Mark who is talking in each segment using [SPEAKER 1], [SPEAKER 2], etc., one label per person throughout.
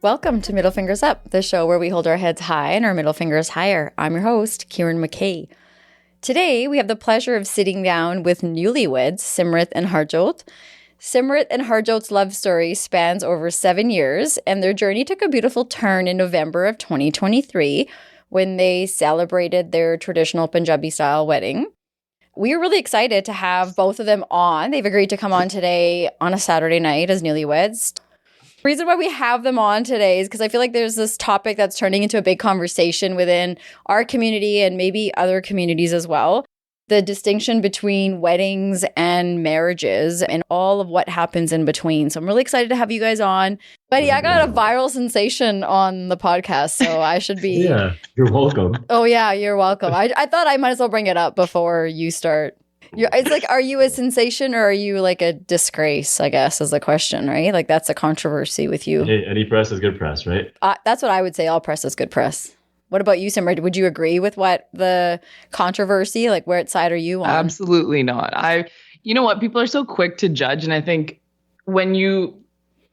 [SPEAKER 1] Welcome to Middle Fingers Up, the show where we hold our heads high and our middle fingers higher. I'm your host, Kieran McKay. Today, we have the pleasure of sitting down with newlyweds, Simrit and Harjot. Simrit and Harjot's love story spans over 7 years, and their journey took a beautiful turn in November of 2023 when they celebrated their traditional Punjabi-style wedding. We are really excited to have both of them on. They've agreed to come on today on a Saturday night as newlyweds. The reason why we have them on today is because I feel like there's this topic that's turning into a big conversation within our community and maybe other communities as well. The distinction between weddings and marriages and all of what happens in between. So I'm really excited to have you guys on. Buddy, I got a viral sensation on the podcast, so I should be...
[SPEAKER 2] Yeah, you're welcome.
[SPEAKER 1] Oh yeah, you're welcome. I thought I might as well bring it up before you start. It's like, are you a sensation or are you like a disgrace, I guess, is the question, right? Like that's a controversy with you.
[SPEAKER 2] Hey, any press is good press, right?
[SPEAKER 1] That's what I would say. All press is good press. What about you, Simrit? Would you agree with what the controversy, like where side are you on?
[SPEAKER 3] Absolutely not. You know what? People are so quick to judge. And I think when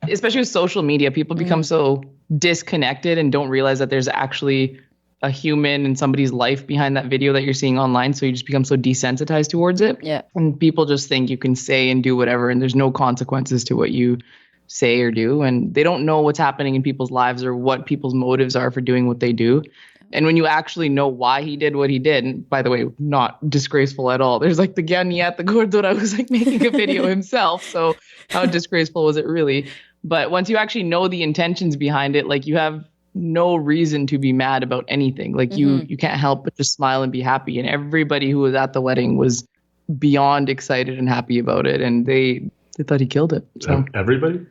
[SPEAKER 3] especially with social media, people become so disconnected and don't realize that there's actually a human and somebody's life behind that video that you're seeing online. So you just become so desensitized towards it.
[SPEAKER 1] Yeah.
[SPEAKER 3] And people just think you can say and do whatever, and there's no consequences to what you say or do. And they don't know what's happening in people's lives or what people's motives are for doing what they do. And when you actually know why he did what he did, and by the way, not disgraceful at all. There's like the Gyaniyat, the Gurdwara was like making a video himself. So how disgraceful was it really? But once you actually know the intentions behind it, like you have no reason to be mad about anything. Like you can't help but just smile and be happy. And everybody who was at the wedding was beyond excited and happy about it. And they thought he killed it. So
[SPEAKER 2] everybody?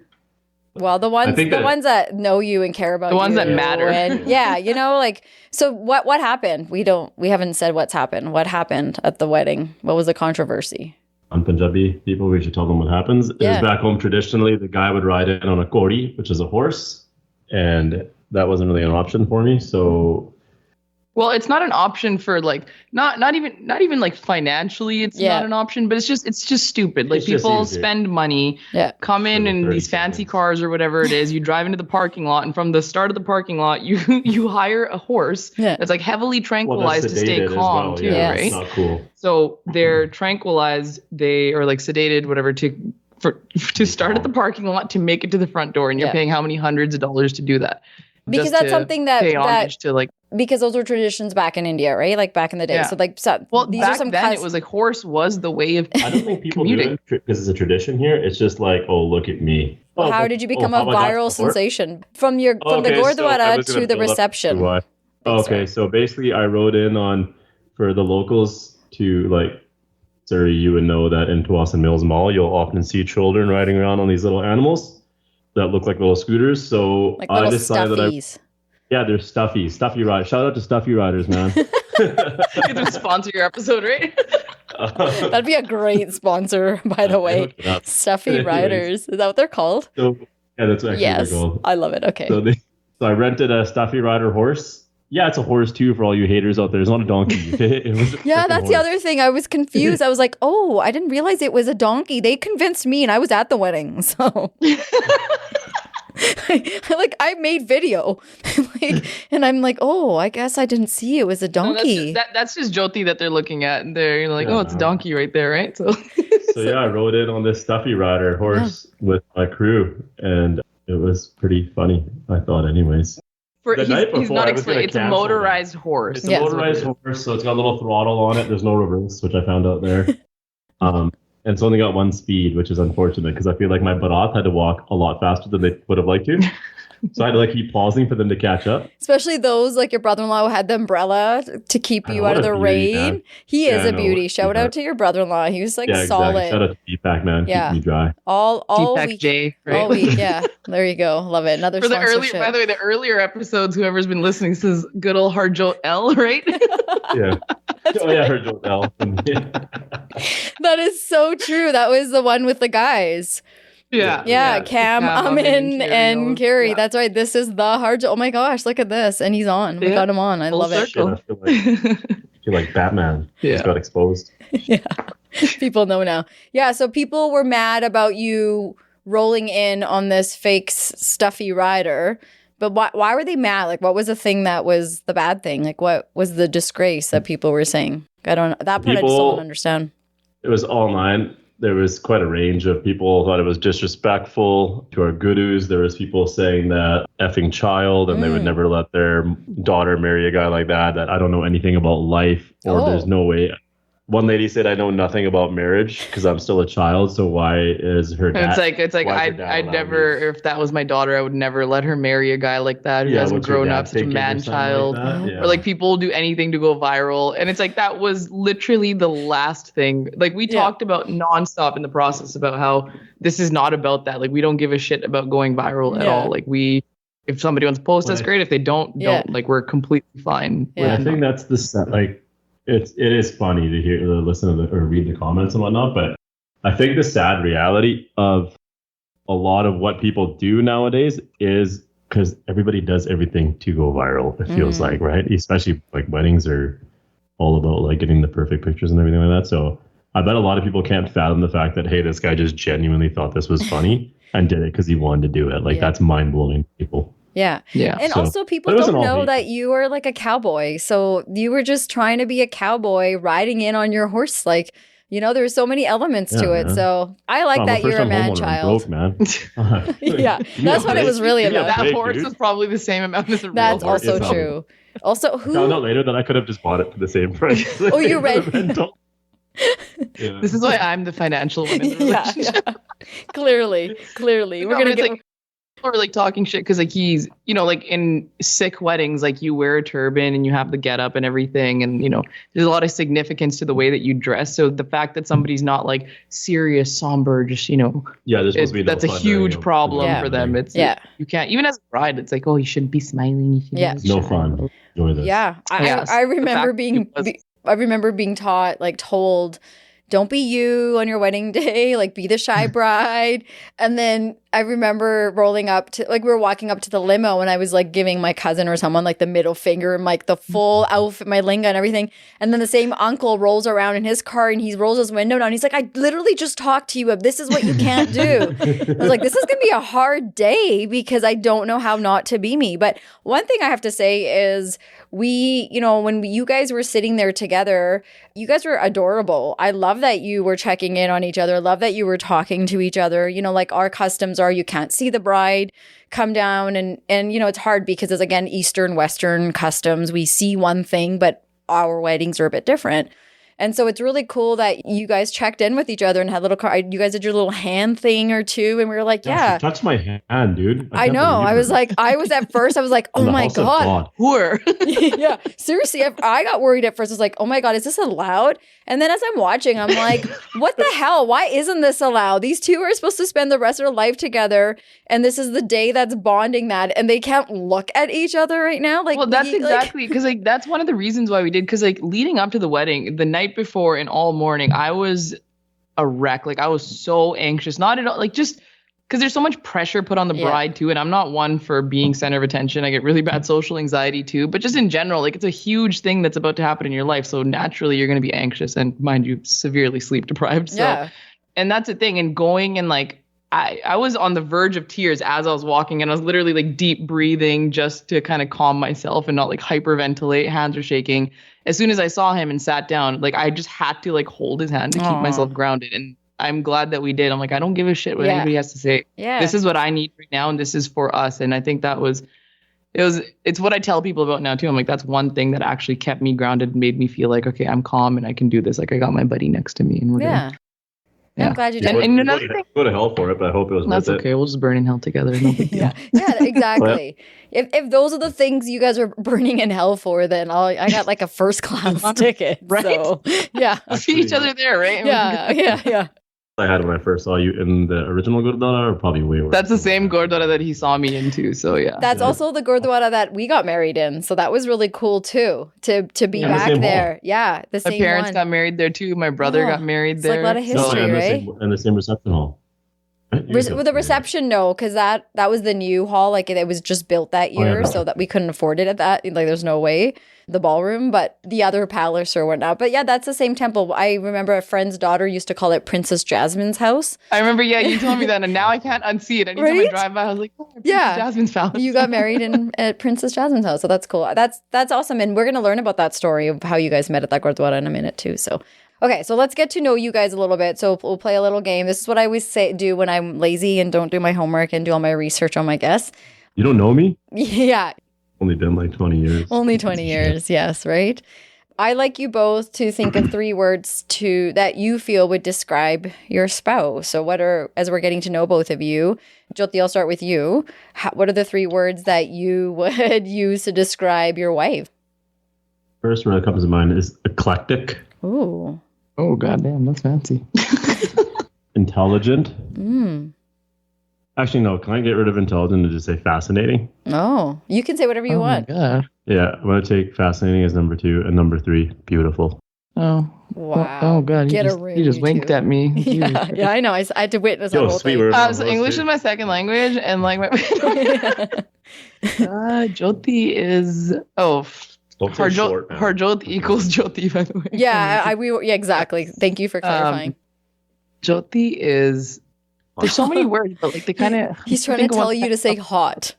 [SPEAKER 1] Well, the ones that know you and care about you.
[SPEAKER 3] The ones that matter.
[SPEAKER 1] And yeah, like, so what happened? We haven't said what's happened. What happened at the wedding? What was the controversy?
[SPEAKER 2] On Punjabi people, we should tell them what happens. Yeah. It was back home traditionally, the guy would ride in on a kori, which is a horse. And that wasn't really an option for me. So,
[SPEAKER 3] well, it's not an option for like not even like financially. It's not an option, but it's just stupid. Like people spend money, come in these fancy cars or whatever it is. You drive into the parking lot, and from the start of the parking lot, you hire a horse that's like heavily tranquilized to stay calm too, right?
[SPEAKER 2] It's not cool.
[SPEAKER 3] So they're tranquilized, they are like sedated, whatever, to start at the parking lot to make it to the front door, and you're paying how many hundreds of dollars to do that?
[SPEAKER 1] Because that's something that
[SPEAKER 3] to like,
[SPEAKER 1] because those were traditions back in India, right? Like back in the day. So like,
[SPEAKER 3] these are some then it was like horse was the way of
[SPEAKER 2] I don't think people do it because it's a tradition here. It's just like, oh, look at me.
[SPEAKER 1] Well, how did you become a viral sensation from the Gurdwara to the reception?
[SPEAKER 2] Okay, so basically I wrote in for the locals to like, sorry, you would know that in Tawasin Mills Mall, you'll often see children riding around on these little animals that look like little scooters. So
[SPEAKER 1] like I decided
[SPEAKER 2] stuffies. They're stuffy riders. Shout out to stuffy riders, man.
[SPEAKER 3] You can sponsor your episode, right?
[SPEAKER 1] That'd be a great sponsor, by the way. Stuffy riders. Is that what they're called?
[SPEAKER 2] So, yeah, that's actually what they're called.
[SPEAKER 1] I love it. Okay.
[SPEAKER 2] So I rented a stuffy rider horse. Yeah, it's a horse too for all you haters out there. It's not a donkey.
[SPEAKER 1] That's the other thing. I was confused. I was like, oh, I didn't realize it was a donkey. They convinced me and I was at the wedding. So I made video. And I'm like, oh, I guess I didn't see it was a donkey.
[SPEAKER 3] No, that's just Jyoti that they're looking at. And they're like, oh, it's a donkey right there, right? So
[SPEAKER 2] yeah, I rode in on this stuffy rider horse with my crew. And it was pretty funny, I thought anyways.
[SPEAKER 3] He's not explaining. It's a motorized horse.
[SPEAKER 2] It's a motorized horse, so it's got a little throttle on it. There's no reverse, which I found out there. And it's only got one speed, which is unfortunate because I feel like my barat had to walk a lot faster than they would have liked to. So I had to like keep pausing for them to catch up.
[SPEAKER 1] Especially those like your brother-in-law who had the umbrella to keep you out of the rain. He is a beauty. Shout out to your brother-in-law. He was like solid.
[SPEAKER 2] Exactly. Shout out to Deepak, man.
[SPEAKER 1] Yeah.
[SPEAKER 2] Keep me dry.
[SPEAKER 1] All
[SPEAKER 3] Deepak
[SPEAKER 1] week.
[SPEAKER 3] J, right?
[SPEAKER 1] All week. Yeah. There you go. Love it. Another
[SPEAKER 3] For the
[SPEAKER 1] sponsorship.
[SPEAKER 3] by the way, the earlier episodes, whoever's been listening says good old Harjot L, right?
[SPEAKER 2] Yeah. Oh yeah, Harjot L.
[SPEAKER 1] That is so true. That was the one with the guys.
[SPEAKER 3] Yeah.
[SPEAKER 1] Cam, Amin, and Carrie.
[SPEAKER 3] Yeah.
[SPEAKER 1] That's right. This is the Harjot. Oh my gosh, look at this. And he's on. We got him on. I love it.
[SPEAKER 2] Shit, I feel like Batman.
[SPEAKER 3] Yeah.
[SPEAKER 2] Just got exposed.
[SPEAKER 1] Yeah. People know now. Yeah. So people were mad about you rolling in on this fake stuffy rider. But why were they mad? Like, what was the thing that was the bad thing? Like, what was the disgrace that people were saying? I don't. That part I just don't understand.
[SPEAKER 2] It was online. There was quite a range of people thought it was disrespectful to our gurus. There was people saying that effing child, and they would never let their daughter marry a guy like that. That I don't know anything about life, or there's no way. One lady said, "I know nothing about marriage because I'm still a child. So why is her dad?"
[SPEAKER 3] It's like I'd never, if that was my daughter, I would never let her marry a guy like that who hasn't grown up, such a man child, or like people will do anything to go viral. And it's like that was literally the last thing. Like we talked about nonstop in the process about how this is not about that. Like we don't give a shit about going viral at all. Like if somebody wants to post, that's great. If they don't. Like we're completely fine.
[SPEAKER 2] Yeah. I think that's like. It is funny to listen to or read the comments and whatnot, but I think the sad reality of a lot of what people do nowadays is because everybody does everything to go viral. It feels like, right? Especially like weddings are all about like getting the perfect pictures and everything like that. So I bet a lot of people can't fathom the fact that, hey, this guy just genuinely thought this was funny and did it because he wanted to do it. Like that's mind blowing to people.
[SPEAKER 1] Yeah. And also people don't know that you are like a cowboy. So you were just trying to be a cowboy riding in on your horse. Like, there's so many elements to it. Man. So I like that you're a man child.
[SPEAKER 2] Broke, man.
[SPEAKER 1] That's what it was really about.
[SPEAKER 3] That horse is probably the same amount as a real horse.
[SPEAKER 1] That's also true. Also, who...
[SPEAKER 2] I found out later that I could have just bought it for the same price.
[SPEAKER 1] Oh, you read...
[SPEAKER 3] This is why I'm the financial one in the relationship.
[SPEAKER 1] Clearly. We're going to get...
[SPEAKER 3] Or like talking shit because like he's like in sick weddings, like you wear a turban and you have the get up and everything, and there's a lot of significance to the way that you dress. So the fact that somebody's not like serious, somber, just there's supposed to be that's a huge problem for them. It's you can't, even as a bride, it's like, oh, you shouldn't be smiling.
[SPEAKER 2] No fun. Enjoy this.
[SPEAKER 1] I remember being told, don't be you on your wedding day, like be the shy bride. And then I remember rolling up to, like we were walking up to the limo and I was like giving my cousin or someone like the middle finger and like the full outfit, my linga and everything. And then the same uncle rolls around in his car and he rolls his window down. He's like, I literally just talked to you. This is what you can't do. I was like, this is going to be a hard day because I don't know how not to be me. But one thing I have to say is when you guys were sitting there together, you guys were adorable. I love that you were checking in on each other. I love that you were talking to each other. Like our customs are, you can't see the bride come down and it's hard because it's again, Eastern, Western customs. We see one thing, but our weddings are a bit different. And so it's really cool that you guys checked in with each other and had you guys did your little hand thing or two. And we were like,
[SPEAKER 2] she touched my hand, dude.
[SPEAKER 1] I know. I was like, oh my God.
[SPEAKER 3] Whore.
[SPEAKER 1] Yeah. Seriously, I got worried at first. I was like, oh my God, is this allowed? And then as I'm watching, I'm like, what the hell? Why isn't this allowed? These two are supposed to spend the rest of their life together. And this is the day that's bonding that. And they can't look at each other right now. Like,
[SPEAKER 3] well, that's exactly because like that's one of the reasons why we did. Because like leading up to the wedding, the night before and all morning, I was a wreck. Like I was so anxious, not at all, like just because there's so much pressure put on the bride too. And I'm not one for being center of attention. I get really bad social anxiety too, but just in general, like it's a huge thing that's about to happen in your life. So naturally you're going to be anxious and mind you, severely sleep deprived. So, and that's the thing. And going and like, I was on the verge of tears as I was walking and I was literally like deep breathing just to kind of calm myself and not like hyperventilate. Hands were shaking. As soon as I saw him and sat down, like I just had to like hold his hand to keep myself grounded. And I'm glad that we did. I'm like, I don't give a shit what anybody has to say. Yeah. This is what I need right now. And this is for us. And I think it's what I tell people about now too. I'm like, that's one thing that actually kept me grounded and made me feel like, okay, I'm calm and I can do this. Like I got my buddy next to me and we're good.
[SPEAKER 1] I'm glad you
[SPEAKER 3] And,
[SPEAKER 1] did.
[SPEAKER 3] and another thing,
[SPEAKER 2] Go to hell for it, but I hope it was
[SPEAKER 3] that's
[SPEAKER 2] worth
[SPEAKER 3] okay. We'll just burn in hell together. No big deal.
[SPEAKER 1] Yeah, exactly. If those are the things you guys are burning in hell for, then I got like a first class ticket.
[SPEAKER 3] Right?
[SPEAKER 1] So yeah,
[SPEAKER 3] See each other there, right?
[SPEAKER 1] yeah.
[SPEAKER 2] I had when I first saw you in the original Gurdwara, or probably way worse.
[SPEAKER 3] That's the same Gurdwara that he saw me into. So yeah.
[SPEAKER 1] That's also the Gurdwara that we got married in. So that was really cool too, to be
[SPEAKER 2] Yeah,
[SPEAKER 1] back
[SPEAKER 2] the same
[SPEAKER 1] there.
[SPEAKER 2] hall.
[SPEAKER 1] Yeah, the
[SPEAKER 3] My
[SPEAKER 1] same
[SPEAKER 3] parents
[SPEAKER 1] one.
[SPEAKER 3] got married there too. My brother
[SPEAKER 1] Oh,
[SPEAKER 3] got married
[SPEAKER 1] it's
[SPEAKER 3] there.
[SPEAKER 1] like a lot of history,
[SPEAKER 2] and
[SPEAKER 1] right?
[SPEAKER 2] The same reception hall. Right?
[SPEAKER 1] With the reception, no, because that was the new hall. Like it was just built that year, so that we couldn't afford it at that. Like there's no way the ballroom, but the other palace or whatnot. But yeah, that's the same temple. I remember a friend's daughter used to call it Princess Jasmine's house.
[SPEAKER 3] I remember, you told me that, and now I can't unsee it. Anytime I drive by, I was like, oh, Princess Jasmine's palace.
[SPEAKER 1] You got married at Princess Jasmine's house, so that's cool. That's awesome, and we're gonna learn about that story of how you guys met at that Gurdwara in a minute too. So. Okay, so let's get to know you guys a little bit. So we'll play a little game. This is what I always do when I'm lazy and don't do my homework and do all my research on my guests.
[SPEAKER 2] You don't know me?
[SPEAKER 1] Yeah.
[SPEAKER 2] Only been like 20 years.
[SPEAKER 1] Only 20 years, yes, right? I like you both to think of 3 words that you feel would describe your spouse. So as we're getting to know both of you, Jyoti, I'll start with you. What are the 3 words that you would use to describe your wife?
[SPEAKER 2] First word that comes to mind is eclectic.
[SPEAKER 1] Ooh.
[SPEAKER 3] Oh, goddamn, that's fancy.
[SPEAKER 2] Intelligent.
[SPEAKER 1] Mm.
[SPEAKER 2] Actually, no. Can I get rid of intelligent and just say fascinating?
[SPEAKER 1] Oh, you can say whatever you want.
[SPEAKER 3] Oh, my God.
[SPEAKER 2] Yeah, I'm going to take fascinating as number 2, and number 3, beautiful.
[SPEAKER 3] Oh.
[SPEAKER 1] Wow.
[SPEAKER 3] Oh, God.
[SPEAKER 1] Get a
[SPEAKER 3] You
[SPEAKER 1] room,
[SPEAKER 3] just
[SPEAKER 1] you
[SPEAKER 3] winked
[SPEAKER 1] two.
[SPEAKER 3] at me.
[SPEAKER 1] Yeah, I know. I had to witness the whole
[SPEAKER 2] sweet
[SPEAKER 1] thing.
[SPEAKER 2] word.
[SPEAKER 3] So English is my second language, and like my Jyoti is Harjot equals Jyoti, by the way.
[SPEAKER 1] Yeah, exactly. Thank you for clarifying.
[SPEAKER 3] Jyoti is. There's so many words, but like they kind of.
[SPEAKER 1] He's trying to tell you to say hot.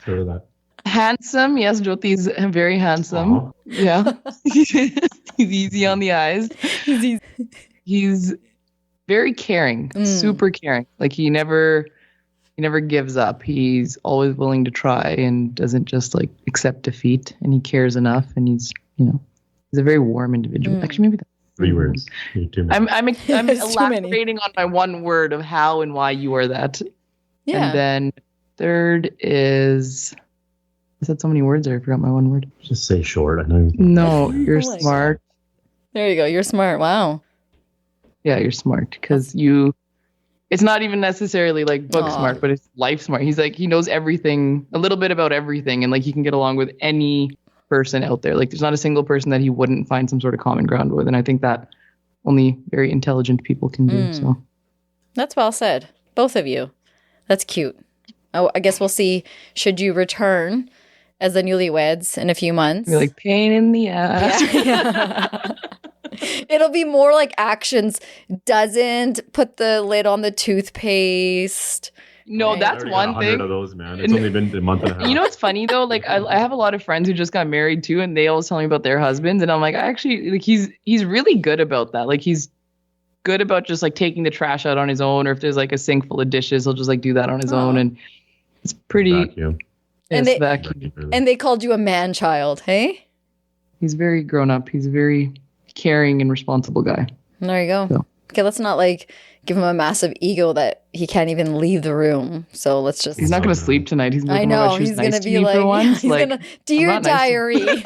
[SPEAKER 2] Sure of that.
[SPEAKER 3] Handsome, yes, Jyoti's very handsome.
[SPEAKER 2] Uh-huh.
[SPEAKER 3] Yeah, he's easy on the eyes. He's very caring, super caring. Like he never gives up. He's always willing to try and doesn't just like accept defeat. And he cares enough. And he's a very warm individual. Actually, maybe that's
[SPEAKER 2] 3 words.
[SPEAKER 3] I'm elaborating on my one word of how and why you are that.
[SPEAKER 1] Yeah.
[SPEAKER 3] And then third is. I said so many words there. I forgot my one word.
[SPEAKER 2] Just say short. I know.
[SPEAKER 3] No, you're smart.
[SPEAKER 1] There you go. You're smart. Wow.
[SPEAKER 3] Yeah, you're smart because it's not even necessarily like book smart, but it's life smart. He's like, he knows everything, a little bit about everything. And like, he can get along with any person out there. Like there's not a single person that he wouldn't find some sort of common ground with. And I think that only very intelligent people can do. So
[SPEAKER 1] that's well said. Both of you. That's cute. Oh, I guess we'll see. Should you return as the newlyweds in a few months?
[SPEAKER 3] You're like pain in the ass.
[SPEAKER 1] Yeah. It'll be more like actions. Doesn't put the lid on the toothpaste.
[SPEAKER 3] No,
[SPEAKER 1] Right.
[SPEAKER 3] that's one thing.
[SPEAKER 2] Of those, man. It's only been a month and a half.
[SPEAKER 3] You know what's funny though? Like I have a lot of friends who just got married too, and they always tell me about their husbands, and I'm like, I actually like he's really good about that. Like he's good about just like taking the trash out on his own, or if there's like a sink full of dishes, he'll just like do that on his own, and it's pretty.
[SPEAKER 2] Vacuum.
[SPEAKER 1] And
[SPEAKER 3] Yes,
[SPEAKER 1] they-
[SPEAKER 3] vacuum.
[SPEAKER 1] And they called you a man child, hey?
[SPEAKER 3] He's very grown up. He's a very caring and responsible guy.
[SPEAKER 1] There you go.
[SPEAKER 3] So.
[SPEAKER 1] Okay, let's not like give him a massive ego that he can't even leave the room. So let's just.
[SPEAKER 3] He's not going to sleep tonight. He's
[SPEAKER 1] I
[SPEAKER 3] going to
[SPEAKER 1] know.
[SPEAKER 3] she was
[SPEAKER 1] He's
[SPEAKER 3] nice
[SPEAKER 1] going to
[SPEAKER 3] to
[SPEAKER 1] be
[SPEAKER 3] me
[SPEAKER 1] like,
[SPEAKER 3] for once.
[SPEAKER 1] he's
[SPEAKER 3] Like,
[SPEAKER 1] going to, dear
[SPEAKER 3] not nice to-
[SPEAKER 1] diary,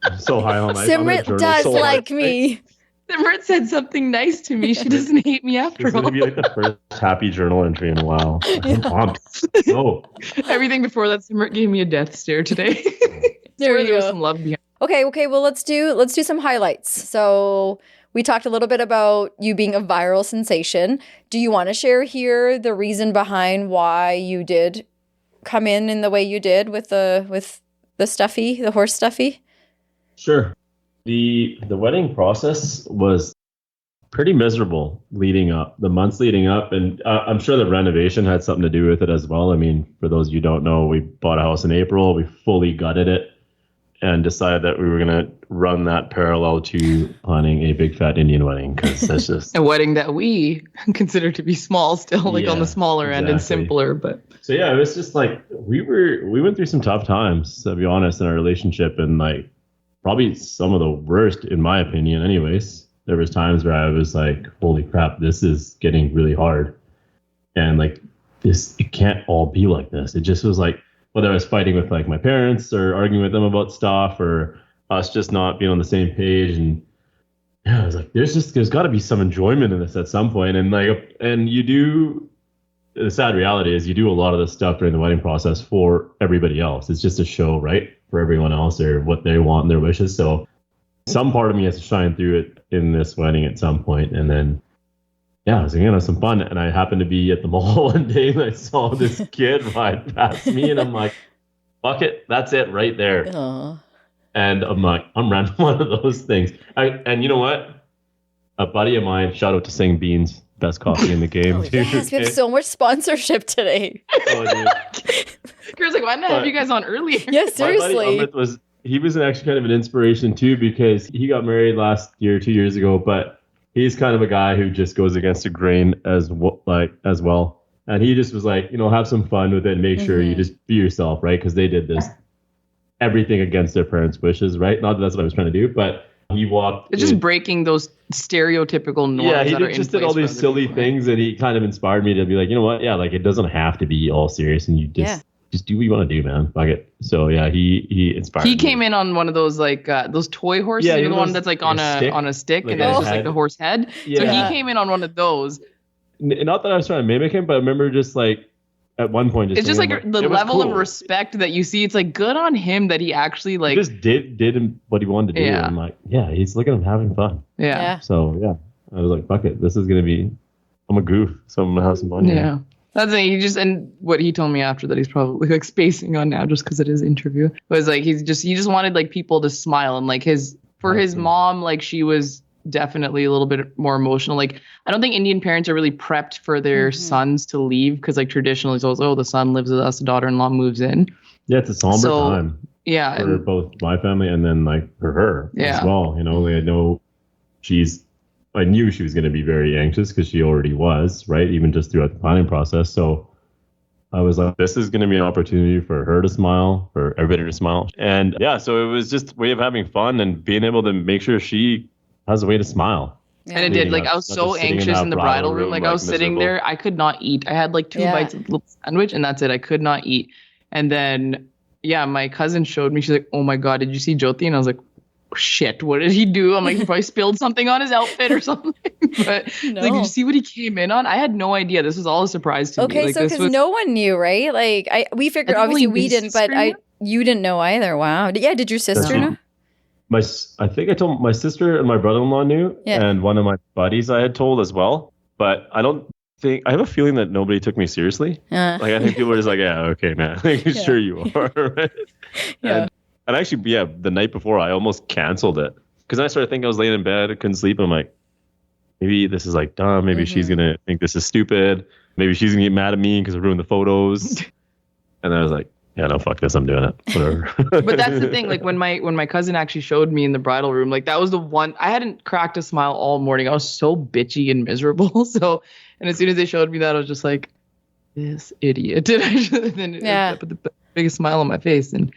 [SPEAKER 2] I'm so high on my
[SPEAKER 1] Simrit does like me.
[SPEAKER 3] Simrit said something nice to me. She doesn't hate me after
[SPEAKER 2] This is
[SPEAKER 3] all.
[SPEAKER 2] going to be like the first happy journal entry in a while. I'm pumped. Oh,
[SPEAKER 3] Everything before that, Simrit gave me a death stare today.
[SPEAKER 1] There you
[SPEAKER 3] was
[SPEAKER 1] go.
[SPEAKER 3] some love behind.
[SPEAKER 1] Okay. Well, let's do some highlights. So we talked a little bit about you being a viral sensation. Do you want to share here the reason behind why you did come in the way you did with the horse stuffy?
[SPEAKER 2] sure. The wedding process was pretty miserable leading up, the months leading up. And I'm sure the renovation had something to do with it as well. I mean, for those of you who don't know, we bought a house in April. We fully gutted it and decided that we were going to run that parallel to planning a big fat Indian wedding, because that's just
[SPEAKER 3] A wedding that we consider to be small still, like on the smaller end and
[SPEAKER 2] exactly.
[SPEAKER 3] simpler. But
[SPEAKER 2] So yeah, it was just like we went through some tough times, to be honest, in our relationship, and like probably some of the worst in my opinion anyways. there was times where I was like, holy crap, this is getting really hard. And like it can't all be like this. It just was like, whether I was fighting with like my parents or arguing with them about stuff or us just not being on the same page. And yeah, I was like, there's got to be some enjoyment in this at some point. And like, and you do, the sad reality is you do a lot of this stuff during the wedding process for everybody else. It's just a show, right? For everyone else or what they want and their wishes. So some part of me has to shine through it in this wedding at some point. And then, yeah, I was going to have some fun. And I happened to be at the mall one day and I saw this kid ride past me and I'm like, fuck it. That's it right there.
[SPEAKER 1] Aww.
[SPEAKER 2] And I'm like, I'm running one of those things. And you know what? A buddy of mine, shout out to Sing Beans, best coffee in the game.
[SPEAKER 1] Oh, yes, we have so much sponsorship today.
[SPEAKER 2] Oh, dude.
[SPEAKER 3] Kira's like, why not have you guys on earlier?
[SPEAKER 1] Yeah, seriously.
[SPEAKER 2] My buddy Amidst was actually kind of an inspiration too, because he got married last year, 2 years ago, but he's kind of a guy who just goes against the grain as well. And he just was like, have some fun with it and make sure you just be yourself, right? Because they did this everything against their parents' wishes, right? Not that that's what I was trying to do, but he walked.
[SPEAKER 3] It's just breaking those stereotypical norms.
[SPEAKER 2] Yeah, he just did all these silly things, and he kind of inspired me to be like, you know what? Yeah, like it doesn't have to be all serious, and you just do what you want to do, man. Fuck it. So yeah, he inspired.
[SPEAKER 3] He came in on one of those like those toy horses, the one that's like on a stick,
[SPEAKER 2] like
[SPEAKER 3] and then it's just like the horse head.
[SPEAKER 2] Yeah.
[SPEAKER 3] So he came in on one of those.
[SPEAKER 2] Not that I was trying to mimic him, but I remember just like at one point,
[SPEAKER 3] it's just like the level of respect that you see. It's like good on him that he actually like
[SPEAKER 2] he just did what he wanted to do. Yeah. I'm like, yeah, he's looking at him having fun.
[SPEAKER 3] Yeah.
[SPEAKER 2] So yeah, I was like, fuck it, this is gonna be. I'm a goof, so I'm gonna have some fun.
[SPEAKER 3] Yeah. That's it. And what he told me after that he's probably like spacing on now just because it is interview was like he just wanted like people to smile and like his mom, like she was definitely a little bit more emotional. Like I don't think Indian parents are really prepped for their sons to leave because like traditionally it's always, the son lives with us, the daughter-in-law moves in.
[SPEAKER 2] Yeah, it's a somber time.
[SPEAKER 3] Yeah,
[SPEAKER 2] for both my family and then like for her as well. I knew she was going to be very anxious because she already was, right? Even just throughout the planning process. So I was like, this is going to be an opportunity for her to smile, for everybody to smile. And yeah, so it was just a way of having fun and being able to make sure she has a way to smile.
[SPEAKER 3] And it did. Like I was so anxious in the bridal room. Like I was sitting there, I could not eat. I had like 2 bites of the little sandwich and that's it. I could not eat. And then, my cousin showed me, she's like, oh my God, did you see Jyoti? And I was like, shit, what did he do? I'm like, he probably spilled something on his outfit or something. But like, did you see what he came in on? I had no idea. This was all a surprise to me.
[SPEAKER 1] Okay, so because no one knew, right? Like we figured obviously we didn't, but you didn't know either. Wow. Yeah, did your sister know?
[SPEAKER 2] I think I told my sister and my brother-in-law knew, and one of my buddies I had told as well. But I have a feeling that nobody took me seriously. Like I think people were just like, yeah, okay, man, sure you are. Right? Yeah. And actually, the night before, I almost canceled it because I started thinking I was laying in bed, I couldn't sleep. And I'm like, maybe this is like dumb. Maybe she's going to think this is stupid. Maybe she's going to get mad at me because I ruined the photos. And I was like, yeah, no, fuck this. I'm doing it. Whatever.
[SPEAKER 3] But that's the thing. Like when my cousin actually showed me in the bridal room, like that was the one, I hadn't cracked a smile all morning. I was so bitchy and miserable. So, and as soon as they showed me that, I was just like, this idiot. And then I put the biggest smile on my face. And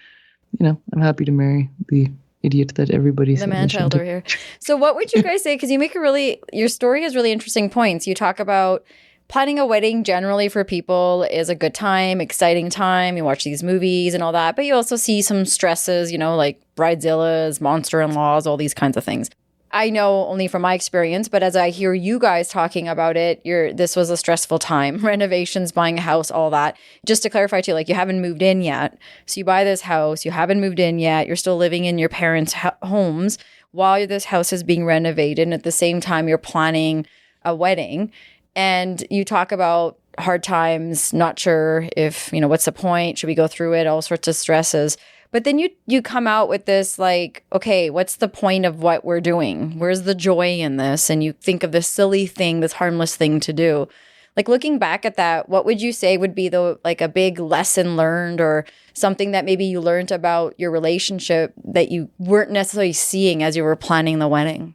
[SPEAKER 3] I'm happy to marry the idiot that everybody said.
[SPEAKER 1] The man-child over here. So what would you guys say? Because you make your story has really interesting points. You talk about planning a wedding generally for people is a good time, exciting time. You watch these movies and all that. But you also see some stresses, like bridezillas, monster-in-laws, all these kinds of things. I know only from my experience, but as I hear you guys talking about it, this was a stressful time. Renovations, buying a house, all that. Just to clarify too, like you haven't moved in yet. So you buy this house, you haven't moved in yet. You're still living in your parents' homes while this house is being renovated. And at the same time, you're planning a wedding. And you talk about hard times, not sure if, what's the point? Should we go through it? All sorts of stresses. But then you come out with this like, okay, what's the point of what we're doing? Where's the joy in this? And you think of this silly thing, this harmless thing to do. Like looking back at that, what would you say would be a big lesson learned or something that maybe you learned about your relationship that you weren't necessarily seeing as you were planning the wedding?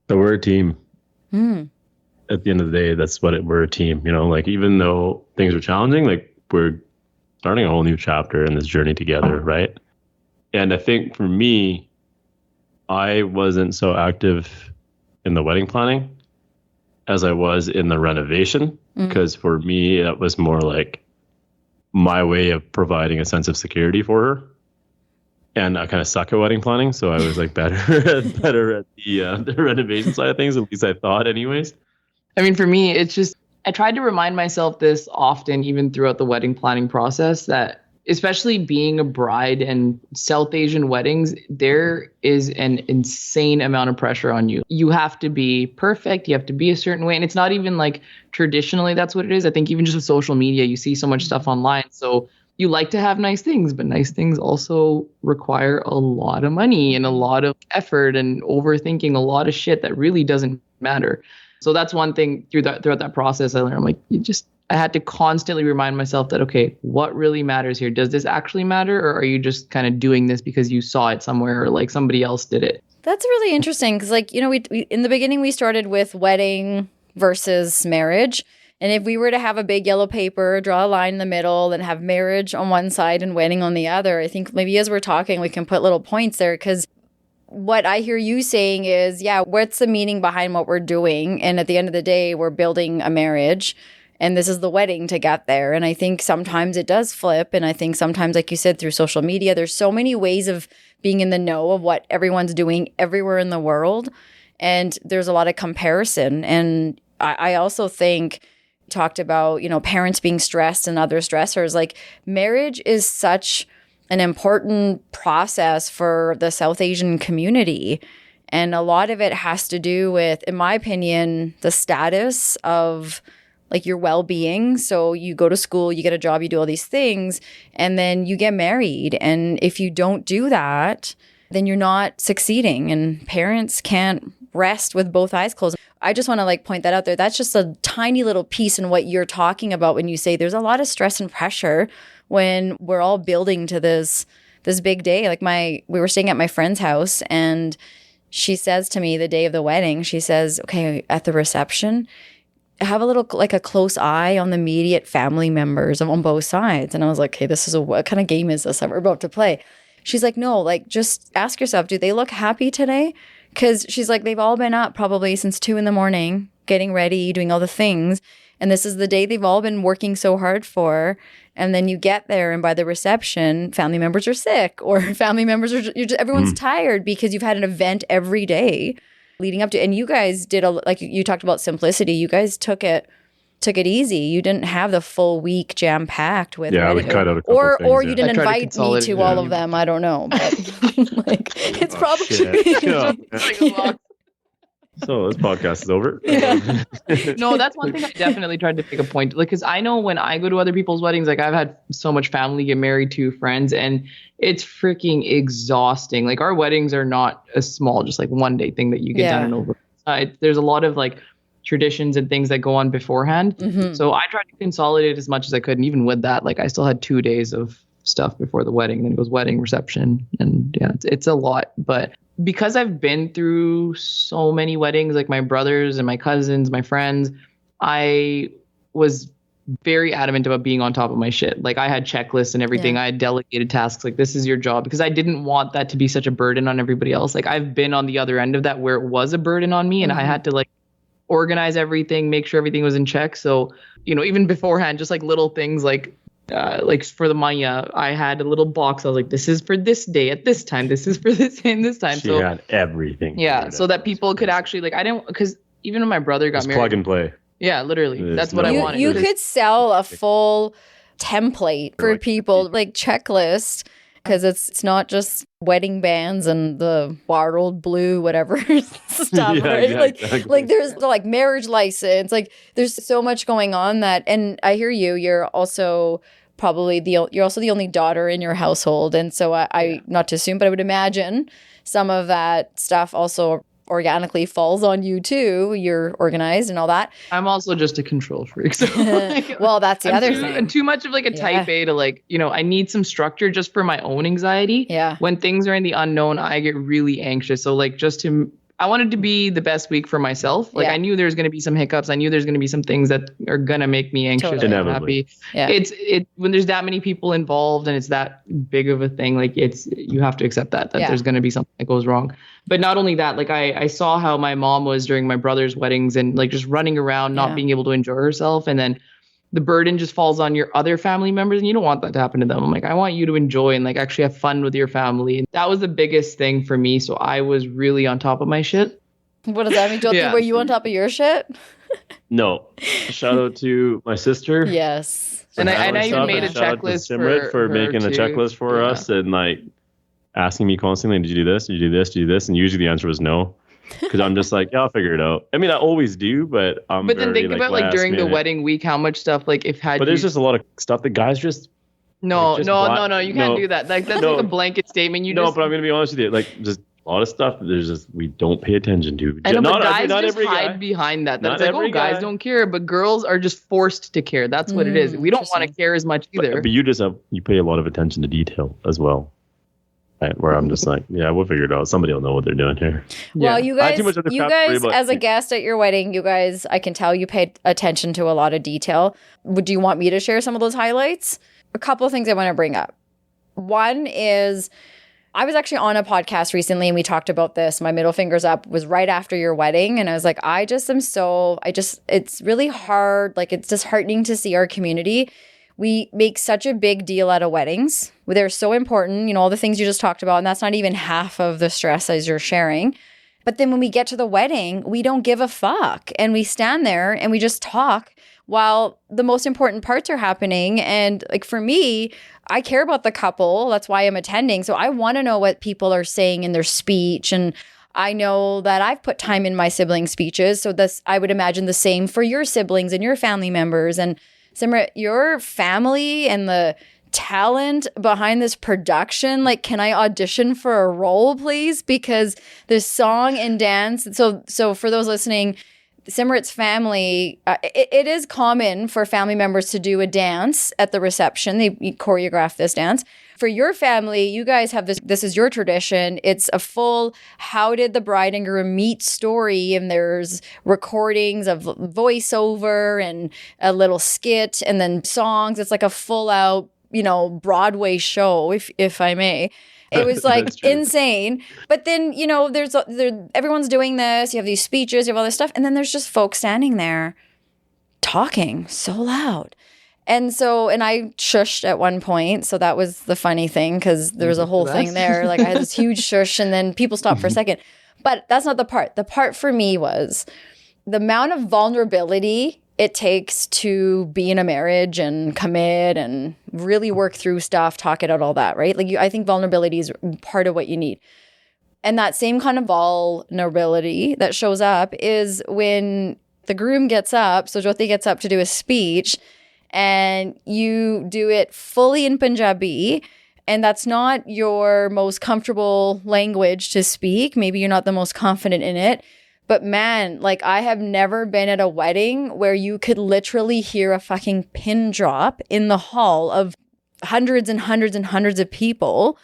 [SPEAKER 2] So we're a team. At the end of the day, that's we're a team. Like even though things are challenging, like we're starting a whole new chapter in this journey together, right? And I think for me, I wasn't so active in the wedding planning as I was in the renovation. Because for me, that was more like my way of providing a sense of security for her. And I kind of suck at wedding planning, so I was like better at the renovation side of things. At least I thought, anyways.
[SPEAKER 3] I mean, for me, it's just I tried to remind myself this often, even throughout the wedding planning process, that especially being a bride in South Asian weddings, there is an insane amount of pressure on you. You have to be perfect. You have to be a certain way. And it's not even like traditionally that's what it is. I think even just with social media, you see so much stuff online. So you like to have nice things, but nice things also require a lot of money and a lot of effort and overthinking a lot of shit that really doesn't matter. So that's one thing throughout that process I learned. I'm like, I had to constantly remind myself that, okay, what really matters here? Does this actually matter? Or are you just kind of doing this because you saw it somewhere or like somebody else did it?
[SPEAKER 1] That's really interesting because like, you know, we in the beginning, we started with wedding versus marriage. And if we were to have a big yellow paper, draw a line in the middle and have marriage on one side and wedding on the other, I think maybe as we're talking, we can put little points there because what I hear you saying is, yeah, what's the meaning behind what we're doing? And at the end of the day, we're building a marriage. And this is the wedding to get there. And I think sometimes it does flip. And I think sometimes, like you said, through social media, there's so many ways of being in the know of what everyone's doing everywhere in the world. And there's a lot of comparison. And I also think talked about, you know, parents being stressed and other stressors. Like marriage is such an important process for the South Asian community. And a lot of it has to do with, in my opinion, the status of like your well-being. So you go to school, you get a job, you do all these things, and then you get married. And if you don't do that, then you're not succeeding. And parents can't rest with both eyes closed. I just want to like point that out there. That's just a tiny little piece in what you're talking about when you say there's a lot of stress and pressure when we're all building to this big day. Like we were staying at my friend's house and she says to me the day of the wedding, she says, okay, at the reception, have a little, like a close eye on the immediate family members on both sides. And I was like, okay, this is what kind of game is this that we're about to play? She's like, no, like just ask yourself, do they look happy today? Because she's like, they've all been up probably since 2 a.m, getting ready, doing all the things. And this is the day they've all been working so hard for. And then you get there and by the reception, family members are sick or family members are, everyone's tired because you've had an event every day leading up to, and you guys did like you talked about simplicity. You guys took it easy. You didn't have the full week jam packed with
[SPEAKER 2] we cut out a couple
[SPEAKER 1] or
[SPEAKER 2] things,
[SPEAKER 1] or you didn't invite me to all of them. I don't know, but like it's probably
[SPEAKER 2] So this podcast is over.
[SPEAKER 1] Yeah.
[SPEAKER 3] No, that's one thing I definitely tried to make a point. Like, because I know when I go to other people's weddings, like I've had so much family get married to friends, and it's freaking exhausting. Like our weddings are not a small, just like one day thing that you get done and over. There's a lot of like traditions and things that go on beforehand. Mm-hmm. So I tried to consolidate as much as I could. And even with that, like I still had 2 days of stuff before the wedding. Then it goes wedding, reception. And yeah, it's a lot. But because I've been through so many weddings, like my brothers and my cousins, my friends, I was very adamant about being on top of my shit. Like I had checklists and everything. I had delegated tasks. Like this is your job, because I didn't want that to be such a burden on everybody else. Like I've been on the other end of that where it was a burden on me and I had to like organize everything, make sure everything was in check. So, you know, even beforehand, just like little things like for the Maya, I had a little box. I was like, this is for this day at this time. This is for this day and this time.
[SPEAKER 2] She had everything.
[SPEAKER 3] Yeah. So that people could actually like, I didn't, because even when my brother got married.
[SPEAKER 2] Plug and play.
[SPEAKER 3] Yeah, literally. That's what I wanted.
[SPEAKER 1] You could sell a full template for people, like checklist, because it's not just wedding bands and the wild blue whatever stuff, right? Like there's like marriage license, like there's so much going on that. And I hear you're also probably you're also the only daughter in your household, and so I not to assume, but I would imagine some of that stuff also organically falls on you too. You're organized and all that.
[SPEAKER 3] I'm also just a control freak. So
[SPEAKER 1] well, that's the other thing.
[SPEAKER 3] And too much of like a type A to like, you know, I need some structure just for my own anxiety.
[SPEAKER 1] Yeah.
[SPEAKER 3] When things are in the unknown, I get really anxious. So like just to I wanted to be the best week for myself. Like I knew there's going to be some hiccups. I knew there's going to be some things that are going to make me anxious
[SPEAKER 1] Totally.
[SPEAKER 3] and happy.
[SPEAKER 1] Yeah.
[SPEAKER 3] It when there's that many people involved and it's that big of a thing, like you have to accept that there's going to be something that goes wrong. But not only that, like I saw how my mom was during my brother's weddings and like just running around, not being able to enjoy herself. And then the burden just falls on your other family members and you don't want that to happen to them. I'm like, I want you to enjoy and like actually have fun with your family. And that was the biggest thing for me. So I was really on top of my shit.
[SPEAKER 1] What does that mean, Jyoti? Were you on top of your shit?
[SPEAKER 2] No. Shout out to my sister.
[SPEAKER 1] Yes.
[SPEAKER 3] And I even made a checklist
[SPEAKER 2] to Simrit for making a
[SPEAKER 3] too.
[SPEAKER 2] checklist for us and like asking me constantly, did you do this? Did you do this? Did you do this? And usually the answer was no. Because I'm just like, yeah, I'll figure it out. I mean, I always do, but
[SPEAKER 3] But then think about like during the wedding week, how much stuff like
[SPEAKER 2] But there's just a lot of stuff that guys just.
[SPEAKER 3] No, you can't do that. Like that's like a blanket statement.
[SPEAKER 2] But I'm gonna be honest with you, like just a lot of stuff. There's just we don't pay attention to.
[SPEAKER 3] I know, but guys just hide behind that. That's like, oh, guys don't care, but girls are just forced to care. That's what it is. We don't want to care as much either.
[SPEAKER 2] But you pay a lot of attention to detail as well. Right, where I'm just like, yeah, we'll figure it out. Somebody will know what they're doing here.
[SPEAKER 1] Well, you guys, as a guest at your wedding, you guys, I can tell you paid attention to a lot of detail. Would you want me to share some of those highlights? A couple of things I want to bring up. One is, I was actually on a podcast recently and we talked about this. My middle fingers up was right after your wedding. And I was like, it's really hard. Like, it's disheartening to see our community. We make such a big deal out of weddings. They're so important, all the things you just talked about. And that's not even half of the stress as you're sharing. But then when we get to the wedding, we don't give a fuck. And we stand there and we just talk while the most important parts are happening. And like for me, I care about the couple. That's why I'm attending. So I want to know what people are saying in their speech. And I know that I've put time in my sibling speeches. So I would imagine the same for your siblings and your family members. And Simrit, your family and the talent behind this production, like, can I audition for a role, please? Because this song and dance. So for those listening, Simrit's family, it is common for family members to do a dance at the reception. They choreograph this dance. For your family, you guys have this is your tradition. It's a full how did the bride and groom meet story, and there's recordings of voiceover and a little skit and then songs. It's like a full out, Broadway show, if I may. It was like insane. But then, everyone's doing this. You have these speeches, you have all this stuff. And then there's just folks standing there talking so loud. And I shushed at one point. So that was the funny thing because there was a whole thing there. Like I had this huge shush and then people stopped for a second. But that's not the part. The part for me was the amount of vulnerability it takes to be in a marriage and commit and really work through stuff, talk it out, all that, right? Like I think vulnerability is part of what you need. And that same kind of vulnerability that shows up is when the groom gets up, so Jyoti gets up to do a speech, and you do it fully in Punjabi, and that's not your most comfortable language to speak. Maybe you're not the most confident in it. But man, like I have never been at a wedding where you could literally hear a fucking pin drop in the hall of hundreds and hundreds and hundreds of people.